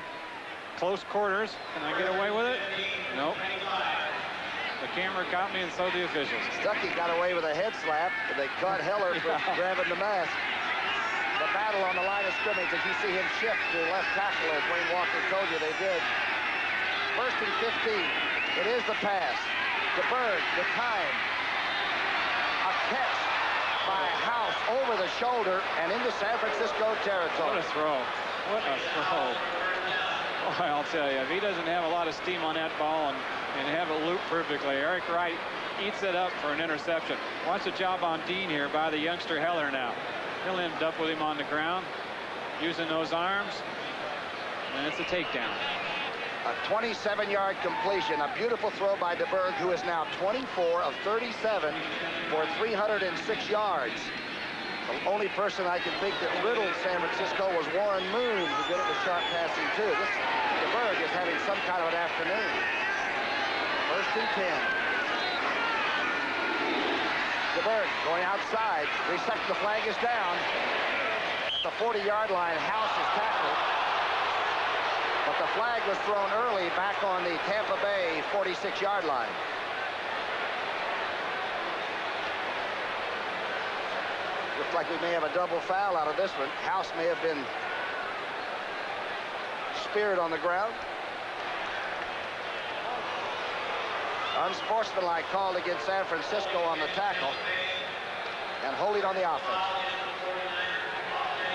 Close quarters. Can I get away with it? Nope. The camera caught me and so the officials. Stuckey got away with a head slap, but they caught Heller for grabbing the mask. The battle on the line of scrimmage, as you see him shift to left tackle, as Wayne Walker told you they did. First and 15. It is the pass. DeBerg, the time. A catch by House over the shoulder and into San Francisco territory. What a throw. What a throw. Boy, I'll tell you, if he doesn't have a lot of steam on that ball and have it loop perfectly, Eric Wright eats it up for an interception. Watch the job on Dean here by the youngster Heller now. He'll end up with him on the ground, using those arms, and it's a takedown. A 27-yard completion, a beautiful throw by DeBerg, who is now 24 of 37 for 306 yards. The only person I can think that riddled San Francisco was Warren Moon, who did it with sharp passing too. This DeBerg is having some kind of an afternoon. First and 10. DeBerg going outside. Reset, the flag is down. At the 40-yard line, House is tackled. But the flag was thrown early back on the Tampa Bay 46-yard line. Looks like we may have a double foul out of this one. House may have been speared on the ground. Unsportsmanlike called against San Francisco on the tackle and holding on the offense.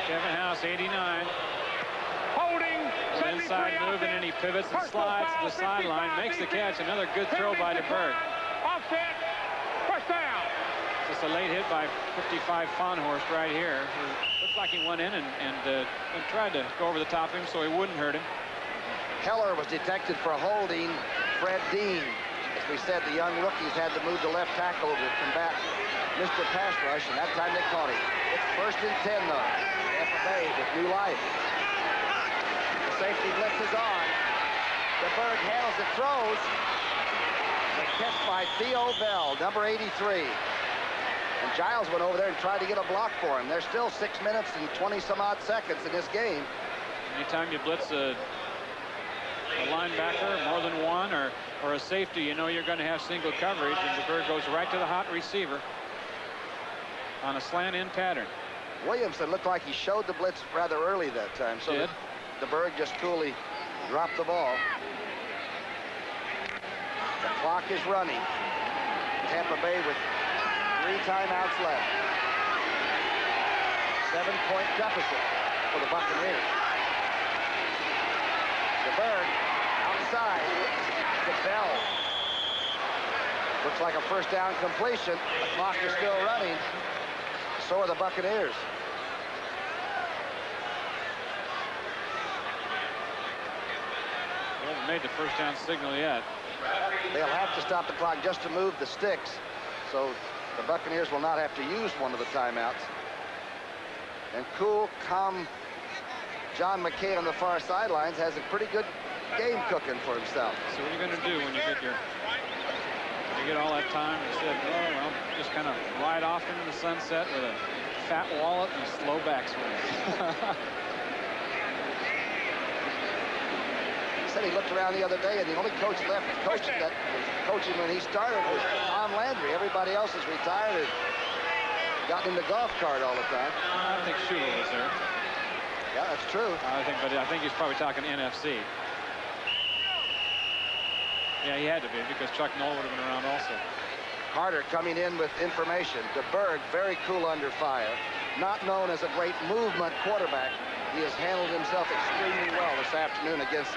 Kevin House, 89. Holding. Inside moving, and he pivots and slides to the sideline, makes the catch. Another good throw by DeBerg. Offset. First down. Just a late hit by 55 Fonhorst right here. Looks like he went in and tried to go over the top of him so he wouldn't hurt him. Heller was detected for holding Fred Dean. As we said, the young rookies had to move to left tackle to combat Mr. Pass Rush, and that time they caught him. It's first and 10, though. Tampa Bay with new life. The safety blitz is on. DeBerg handles it, throws. The catch by Theo Bell, number 83. And Giles went over there and tried to get a block for him. There's still 6 minutes and 20-some-odd seconds in this game. Anytime you blitz a linebacker, more than one, or a safety, you know you're going to have single coverage, and DeBerg goes right to the hot receiver on a slant-in pattern. Williamson looked like he showed the blitz rather early that time, so DeBerg just coolly dropped the ball. The clock is running. Tampa Bay with 3 timeouts left. 7-point deficit for the Buccaneers. DeBerg outside to Bell. Looks like a first down completion. The clock is still running. So are the Buccaneers. They haven't made the first down signal yet. They'll have to stop the clock just to move the sticks. So the Buccaneers will not have to use one of the timeouts. And cool, calm John McKay on the far sidelines has a pretty good game cooking for himself. So what are you going to do when you get all that time? Instead, oh, well, just kind of ride off into the sunset with a fat wallet and a slow backswing. He said he looked around the other day, and the only coach left coaching that was coaching when he started was Tom Landry. Everybody else is retired and gotten in the golf cart all the time. I think Shula was there. Yeah, that's true. But I think he's probably talking NFC. Yeah, he had to be, because Chuck Noll would have been around also. Carter coming in with information. DeBerg very cool under fire. Not known as a great movement quarterback. He has handled himself extremely well this afternoon against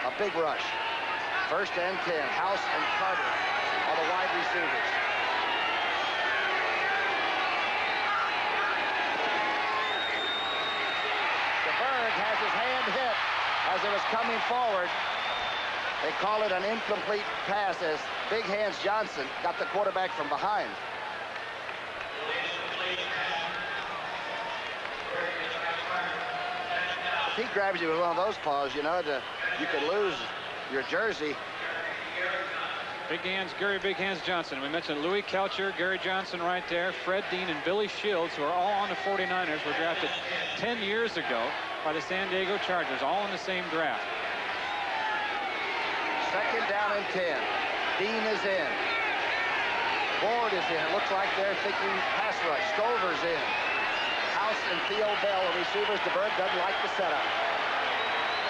a big rush. First and 10. House and Carter are the wide receivers. DeBerg has his hand hit as it was coming forward. They call it an incomplete pass as Big Hands Johnson got the quarterback from behind. If he grabs you with one of those paws, you know, you could lose your jersey. Big Hands, Gary Big Hands Johnson. We mentioned Louis Kelcher, Gary Johnson right there, Fred Dean and Billy Shields, who are all on the 49ers, were drafted 10 years ago by the San Diego Chargers, all in the same draft. Second down and 10. Dean is in. Ward is in. It looks like they're thinking pass rush. Stover's in. House and Theo Bell, the receivers. DeBerg doesn't like the setup.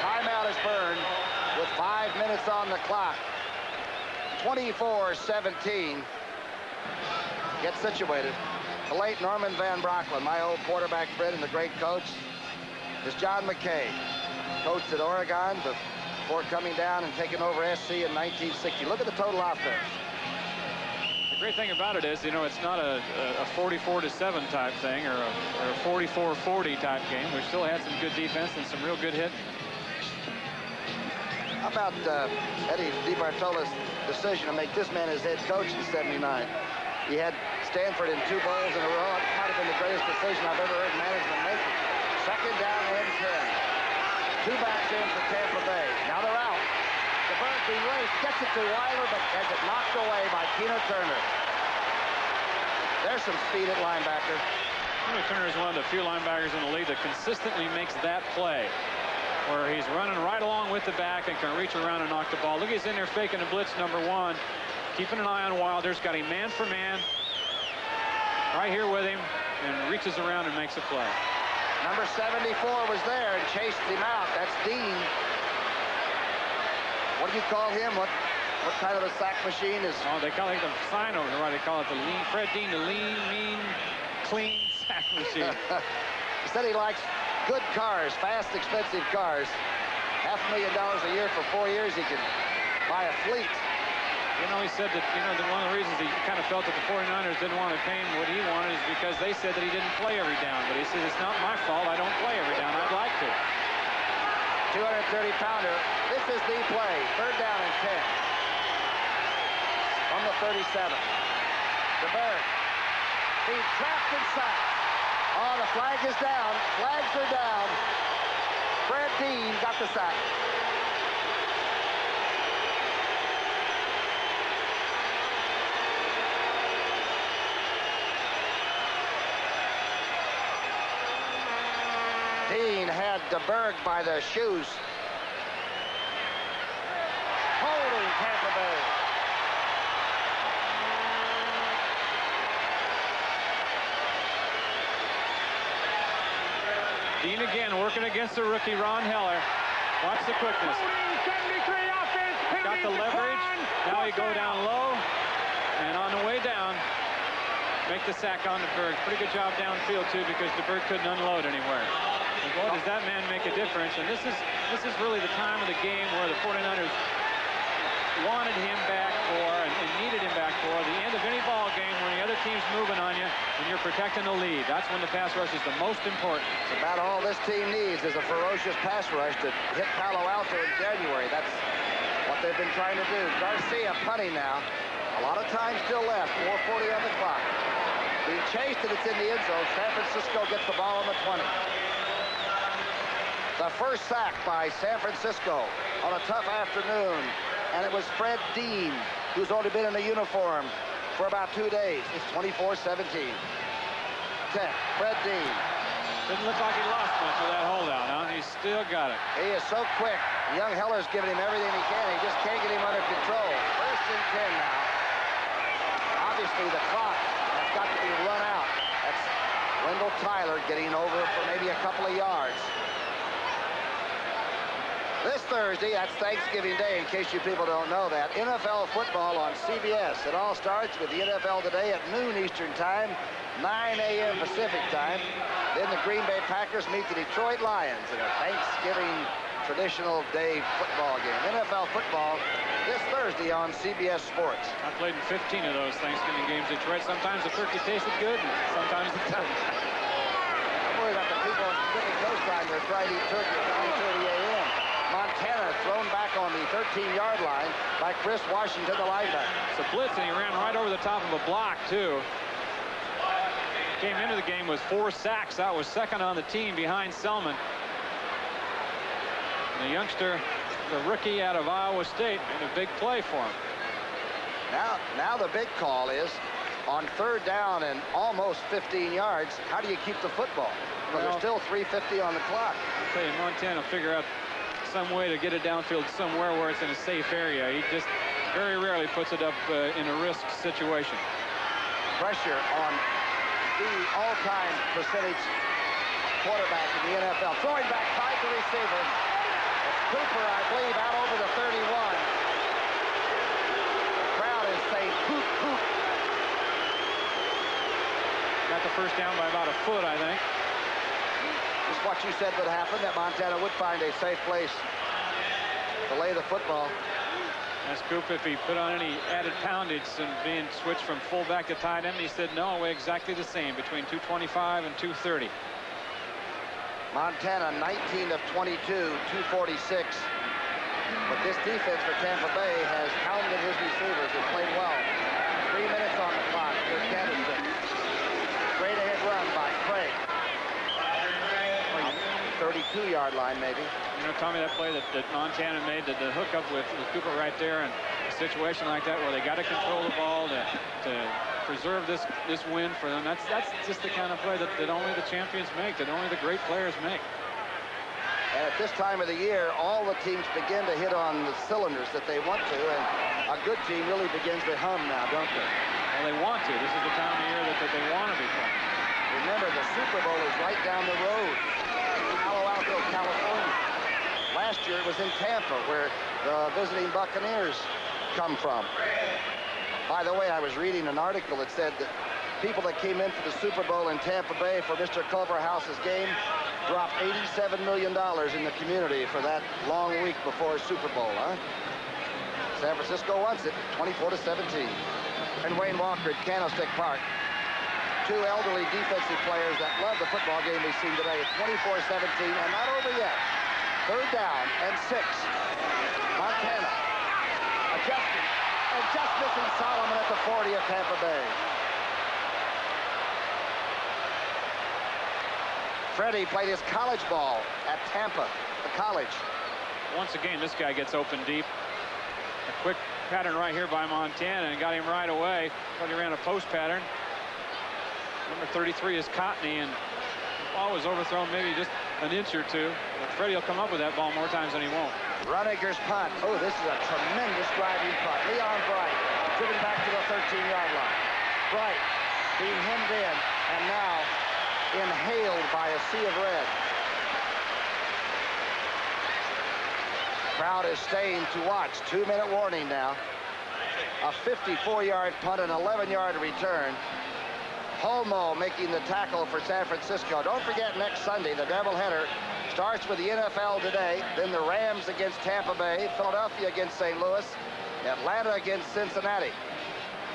Timeout is burned with 5 minutes on the clock. 24-17. Get situated. The late Norman Van Brocklin, my old quarterback friend and the great coach, is John McKay. Coached at Oregon before coming down and taking over SC in 1960. Look at the total offense. The great thing about it is, you know, it's not a 44-7 type thing or a 44-40 type game. We still had some good defense and some real good hitting. How about Eddie DeBartolo's decision to make this man his head coach in '79? He had Stanford in 2 bowls in a row. It might have been the greatest decision I've ever heard management make. Second down and 10. 2 backs in for Tampa Bay. Now they're out. DeBerg being raced, gets it to Weiler, but has it knocked away by Tina Turner. There's some speed at linebacker. Tina Turner is one of the few linebackers in the league that consistently makes that play, where he's running right along with the back and can reach around and knock the ball. Look, he's in there faking a blitz, number 1. Keeping an eye on Wilder's got him man for man right here with him and reaches around and makes a play. Number 74 was there and chased him out. That's Dean. What do you call him? What kind of a sack machine is? Oh, they call it the sign over there. They call it the lean. Fred Dean, the lean, mean, clean sack machine. He said he likes good cars, fast, expensive cars. $500,000 a year for 4 years. He can buy a fleet. You know, he said that, you know, that one of the reasons he kind of felt that the 49ers didn't want to pay him what he wanted is because they said that he didn't play every down. But he says, it's not my fault. I don't play every down. I'd like to. 230-pounder. This is the play. Third down and 10. From the 37. DeBerg. Being trapped and sacked. Oh, the flag is down. Flags are down. Fred Dean got the sack. Dean had DeBerg by the shoes. Holding Tampa Bay. Dean again working against the rookie Ron Heller. Watch the quickness. Got the leverage. Now he go down low. And on the way down, make the sack on DeBerg. Pretty good job downfield, too, because DeBerg couldn't unload anywhere. And boy, does that man make a difference. And this is really the time of the game where the 49ers wanted him back for and needed him back for the end of any ball game when the other team's moving on you and you're protecting the lead. That's when the pass rush is the most important. It's about all this team needs is a ferocious pass rush to hit Palo Alto in January. That's what they've been trying to do. Garcia punting now. A lot of time still left. 4:40 on the clock. Being chased and it's in the end zone. San Francisco gets the ball on the 20. The first sack by San Francisco on a tough afternoon. And it was Fred Dean, who's only been in a uniform for about 2 days. It's 24-17. Fred Dean. Didn't look like he lost much of that holdout, huh? He's still got it. He is so quick. Young Heller's giving him everything he can. He just can't get him under control. First and 10 now. Obviously, the clock has got to be run out. That's Wendell Tyler getting over for maybe a couple of yards. This Thursday, that's Thanksgiving Day, in case you people don't know that, NFL football on CBS. It all starts with the NFL today at noon Eastern Time, 9 a.m. Pacific Time. Then the Green Bay Packers meet the Detroit Lions in a Thanksgiving traditional day football game. NFL football this Thursday on CBS Sports. I played in 15 of those Thanksgiving games in Detroit. Sometimes the turkey tasted good, and sometimes it didn't. I'm worried about the people on Pacific Coast time. They're trying to eat turkey at 9:30 a.m. Montana thrown back on the 13 13-yard line by Chris Washington, the linebacker. It's a blitz, and he ran right over the top of a block, too. Came into the game with 4 sacks. That was second on the team behind Selmon. And the youngster, the rookie out of Iowa State, made a big play for him. Now the big call is on 3rd down and almost 15 yards. How do you keep the football? Well, there's still 3:50 on the clock. I'll tell you, Montana figure out some way to get it downfield somewhere where it's in a safe area. He just very rarely puts it up in a risk situation. Pressure on the all-time percentage quarterback in the NFL. Throwing back, tied to receiver. It's Cooper, I believe, out over the 31. The crowd is saying, hoop, hoop. Got the first down by about a foot, I think. Just what you said would happen, that Montana would find a safe place to lay the football. Asked Coop if he put on any added poundage and being switched from fullback to tight end. He said no, weigh exactly the same, between 225 and 230. Montana 19 of 22, 246. But this defense for Tampa Bay has hounded his receivers and played well. 3 minutes on the clock. Here's Candlestick. Straight ahead run by Craig. 32-yard line, maybe. You know, Tommy, that play that Montana made, the hookup with Cooper right there, and a situation like that where they got to control the ball to preserve this win for them. That's just the kind of play that only the champions make, that only the great players make. And at this time of the year, all the teams begin to hit on the cylinders that they want to, and a good team really begins to hum now, don't they? Well, they want to. This is the time of year that they want to be playing. Remember, the Super Bowl is right down the road. Palo Alto, California. Last year it was in Tampa, where the visiting Buccaneers come from. By the way, I was reading an article that said that people that came in for the Super Bowl in Tampa Bay for Mr. Culverhouse's game dropped $87 million in the community for that long week before Super Bowl, huh? San Francisco wants it, 24-17. And Wayne Walker at Candlestick Park. 2 elderly defensive players that love the football game we've seen today. It's 24-17 and not over yet. 3rd down and 6. Montana adjusting and just missing Solomon at the 40 of Tampa Bay. Freddie played his college ball at Tampa, the college. Once again, this guy gets open deep. A quick pattern right here by Montana and got him right away. Thought he ran a post pattern. Number 33 is Cotney, and the ball was overthrown maybe just an inch or two. But Freddie will come up with that ball more times than he won't. Runninger's punt. Oh, this is a tremendous driving punt. Leon Bright driven back to the 13-yard line. Bright being hemmed in and now inhaled by a sea of red. Crowd is staying to watch. 2-minute warning now. A 54-yard punt, an 11-yard return. Holmo making the tackle for San Francisco. Don't forget, next Sunday, the doubleheader starts with the NFL today, then the Rams against Tampa Bay, Philadelphia against St. Louis, Atlanta against Cincinnati.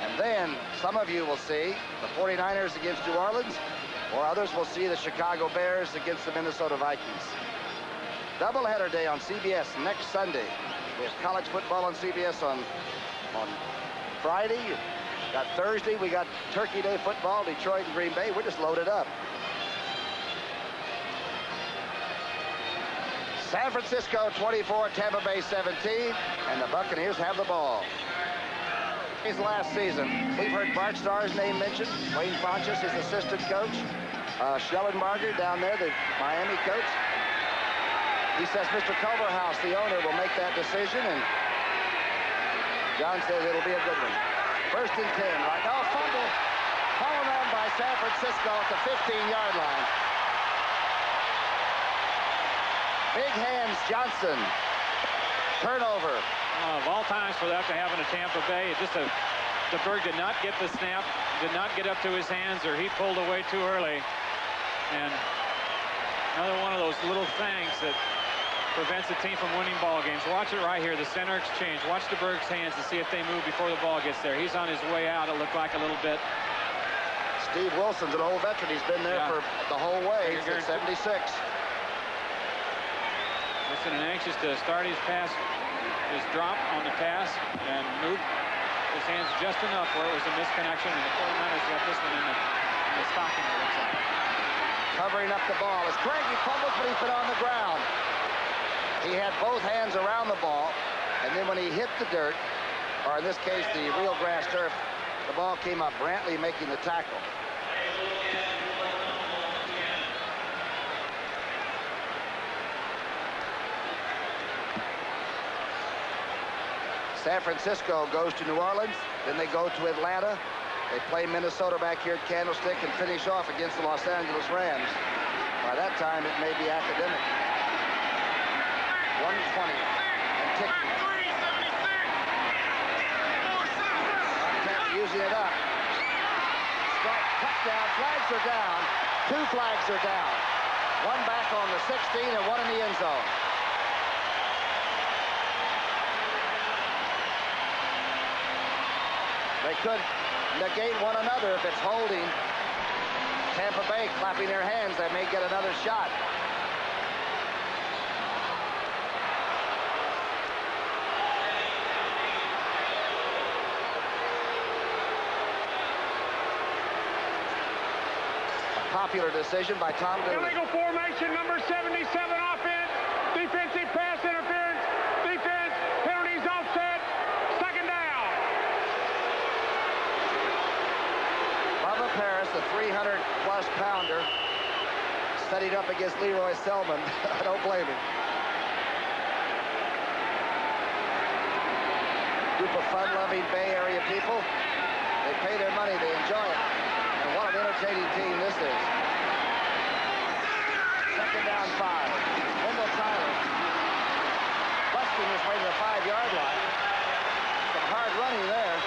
And then some of you will see the 49ers against New Orleans, or others will see the Chicago Bears against the Minnesota Vikings. Doubleheader day on CBS next Sunday. We have college football on CBS on Friday. Got Thursday, we got Turkey Day football, Detroit and Green Bay. We're just loaded up. San Francisco 24, Tampa Bay 17, and the Buccaneers have the ball. His last season, we've heard Bart Starr's name mentioned. Wayne Fontes, his assistant coach. Schellenbarger down there, the Miami coach. He says Mr. Culverhouse, the owner, will make that decision, and John says it'll be a good one. 1st and 10, right now, fumble. Fallen on by San Francisco at the 15-yard line. Big hands, Johnson. Turnover. Of all times for that to happen to Tampa Bay, DeBerg did not get the snap, did not get up to his hands, or he pulled away too early. And another one of those little things that prevents the team from winning ball games. Watch it right here, the center exchange. Watch DeBerg's hands to see if they move before the ball gets there. He's on his way out, it looked like a little bit. Steve Wilson's an old veteran. He's been there for the whole way since 76. Wilson anxious to start his pass his drop on the pass and moved his hands just enough where it was a misconnection, and the 49ers got this one in the stocking, it looks like. Covering up the ball as Craigie fumbles, but he's been on the ground. He had both hands around the ball, and then when he hit the dirt, or in this case the real grass turf, the ball came up. Brantley making the tackle. San Francisco goes to New Orleans, then they go to Atlanta. They play Minnesota back here at Candlestick and finish off against the Los Angeles Rams. By that time, it may be academic. 120 and ticking. Montana using it up. Strike, touchdown, flags are down. 2 flags are down. 1 back on the 16 and 1 in the end zone. They could negate one another if it's holding. Tampa Bay clapping their hands. They may get another shot. A popular decision by Tom Dooley. Illegal formation, number 77 offense. Defensive pass interference. Defense, penalties offset. Second down. Paris, the 300-plus pounder, studied up against Lee Roy Selmon. I don't blame him. Group of fun-loving Bay Area people. They pay their money. They enjoy it. And what an entertaining team this is. Second down 5. Wendell Tyler busting his way to the 5-yard line. Some hard running there.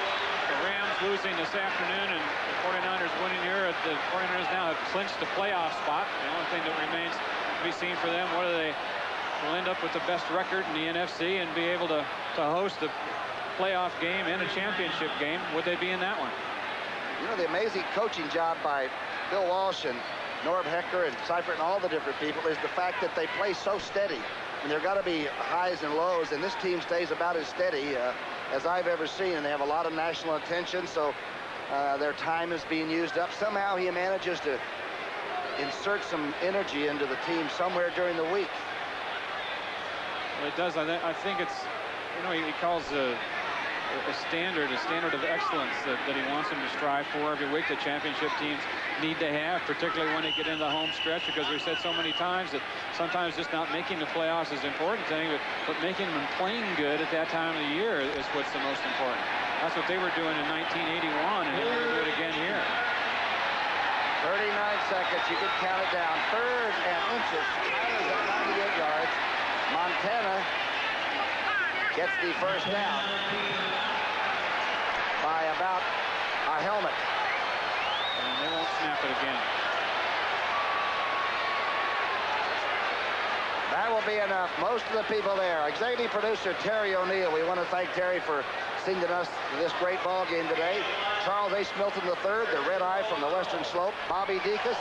The Rams losing this afternoon and the 49ers winning here. The 49ers now have clinched the playoff spot. The only thing that remains to be seen for them, whether they will end up with the best record in the NFC and be able to host a playoff game and a championship game. Would they be in that one? You know, the amazing coaching job by Bill Walsh and Norb Hecker and Seifert and all the different people is the fact that they play so steady. And there got to be highs and lows, and this team stays about as steady as I've ever seen, and they have a lot of national attention, so their time is being used up. Somehow he manages to insert some energy into the team somewhere during the week. Well, it does. I think it's, you know, he calls a standard of excellence that he wants them to strive for every week. The championship teams need to have, particularly when they get into the home stretch, because we've said so many times that sometimes just not making the playoffs is the important thing, but making them and playing good at that time of the year is what's the most important. That's what they were doing in 1981, and they're going to do it again here. 39 seconds, you can count it down. 3rd and inches. Tyler's at 98 yards. Montana gets the first down by about a helmet. And they won't snap it again. That will be enough. Most of the people there. Executive producer Terry O'Neill. We want to thank Terry for sending us to this great ball game today. Charles H. Milton III, the red eye from the Western Slope. Bobby Deacus.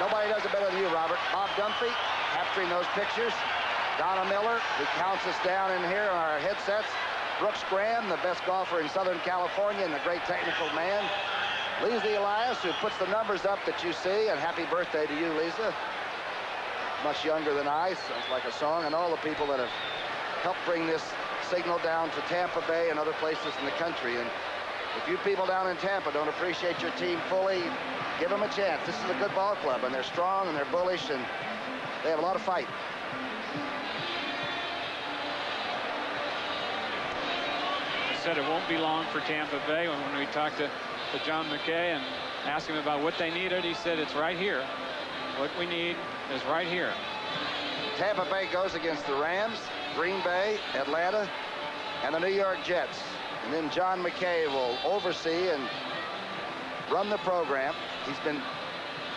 Nobody does it better than you, Robert. Bob Dunphy capturing those pictures. Donna Miller, who counts us down in here on our headsets. Brooks Graham, the best golfer in Southern California and the great technical man. Lisa Elias, who puts the numbers up that you see. And happy birthday to you, Lisa. Much younger than I, sounds like a song. And all the people that have helped bring this signal down to Tampa Bay and other places in the country. And if you people down in Tampa don't appreciate your team fully, give them a chance. This is a good ball club, and they're strong and they're bullish, and they have a lot of fight. Said it won't be long for Tampa Bay. When we talked to John McKay and asked him about what they needed, he said it's right here. What we need is right here. Tampa Bay goes against the Rams, Green Bay, Atlanta, and the New York Jets. And then John McKay will oversee and run the program. He's been,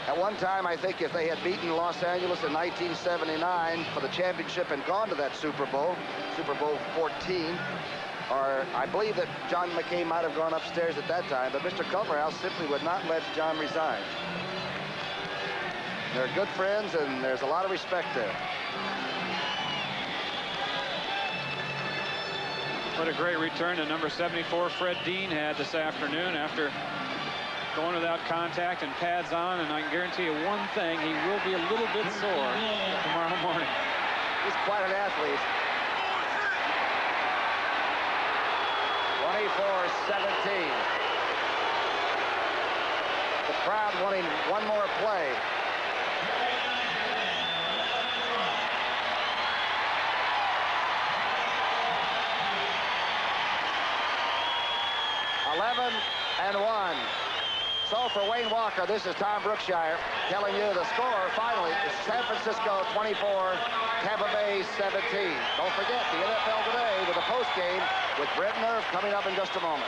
at one time, I think if they had beaten Los Angeles in 1979 for the championship and gone to that Super Bowl 14, or I believe that John McKay might have gone upstairs at that time, but Mr. Culverhouse simply would not let John resign. They're good friends, and there's a lot of respect there. What a great return to number 74 Fred Dean had this afternoon after going without contact and pads on, and I can guarantee you one thing, he will be a little bit sore tomorrow morning. He's quite an athlete. 24-17. The crowd wanting one more play. And 1. So for Wayne Walker, this is Tom Brookshire telling you the score finally is San Francisco 24, Tampa Bay 17. Don't forget the NFL Today with a post game with Brent Nerve coming up in just a moment.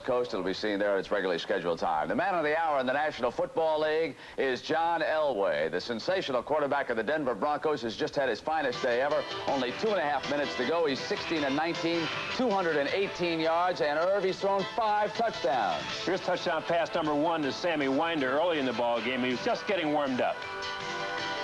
Coast will be seen there at its regularly scheduled time. The man of the hour in the National Football League is John Elway. The sensational quarterback of the Denver Broncos has just had his finest day ever. Only 2.5 minutes to go. He's 16-19, 218 yards, and Irv, he's thrown 5 touchdowns. Here's touchdown pass number 1 to Sammy Winder early in the ball game. He was just getting warmed up.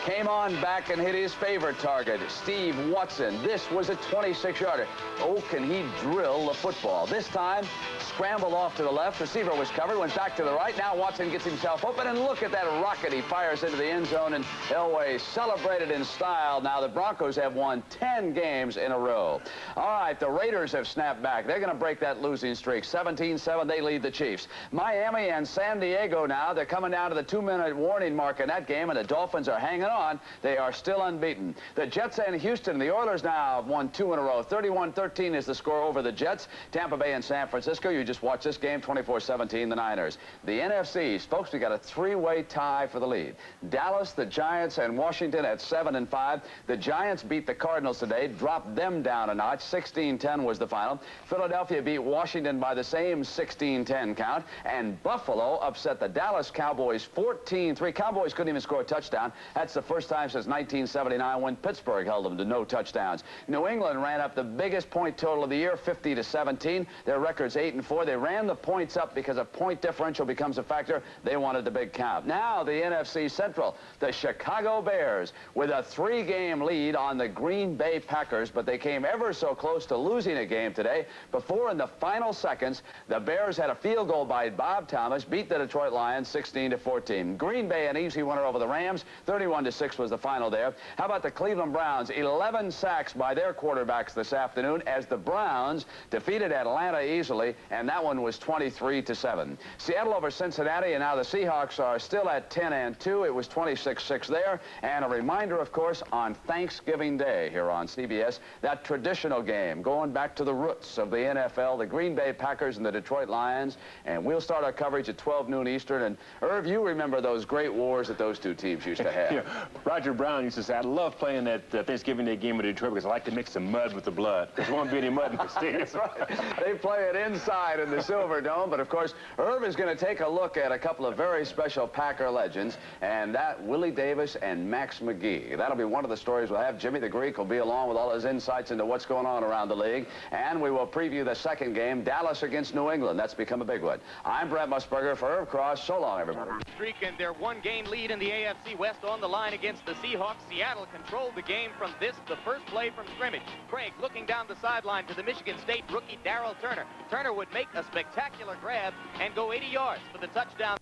Came on back and hit his favorite target, Steve Watson. This was a 26-yarder. Oh, can he drill the football. This time, scrambled off to the left. Receiver was covered, went back to the right. Now Watson gets himself open, and look at that rocket. He fires into the end zone, and Elway celebrated in style. Now the Broncos have won 10 games in a row. All right, the Raiders have snapped back. They're going to break that losing streak. 17-7, they lead the Chiefs. Miami and San Diego now, they're coming down to the 2-minute warning mark in that game, and the Dolphins are hanging on. They are still unbeaten. The Jets and Houston, the Oilers now have won 2 in a row. 31-13 is the score over the Jets. Tampa Bay and San Francisco, you just watch this game, 24-17, the Niners. The NFC, folks, we got a 3-way tie for the lead. Dallas, the Giants, and Washington at 7 and 5. The Giants beat the Cardinals today, dropped them down a notch. 16-10 was the final. Philadelphia beat Washington by the same 16-10 count. And Buffalo upset the Dallas Cowboys 14-3. Cowboys couldn't even score a touchdown. That's the first time since 1979 when Pittsburgh held them to no touchdowns. New England ran up the biggest point total of the year, 50-17. Their record's 8-4. They ran the points up because a point differential becomes a factor. They wanted the big count. Now the NFC Central, the Chicago Bears with a 3-game lead on the Green Bay Packers, but they came ever so close to losing a game today. Before, in the final seconds, the Bears had a field goal by Bob Thomas, beat the Detroit Lions 16-14. Green Bay an easy winner over the Rams, 31-6 was the final there. How about the Cleveland Browns? 11 sacks by their quarterbacks this afternoon as the Browns defeated Atlanta easily, and that one was 23-7. Seattle over Cincinnati, and now the Seahawks are still at 10-2. It was 26-6 there. And a reminder, of course, on Thanksgiving Day here on CBS, that traditional game going back to the roots of the NFL, the Green Bay Packers and the Detroit Lions. And we'll start our coverage at 12 noon Eastern. And Irv, you remember those great wars that those two teams used to have. Yeah. Roger Brown used to say, I love playing that Thanksgiving Day game with Detroit because I like to mix the mud with the blood. There won't be any mud in the stadium. That's right. They play it inside in the Silver Dome. But, of course, Irv is going to take a look at a couple of very special Packer legends, and that Willie Davis and Max McGee. That'll be one of the stories we'll have. Jimmy the Greek will be along with all his insights into what's going on around the league. And we will preview the second game, Dallas against New England. That's become a big one. I'm Brett Musburger for Irv Cross. So long, everybody. Streak and their 1-game lead in the AFC West on the line against the Seahawks. Seattle controlled the game from the first play from scrimmage. Craig looking down the sideline to the Michigan State rookie Darrell Turner. Turner would make a spectacular grab and go 80 yards for the touchdown.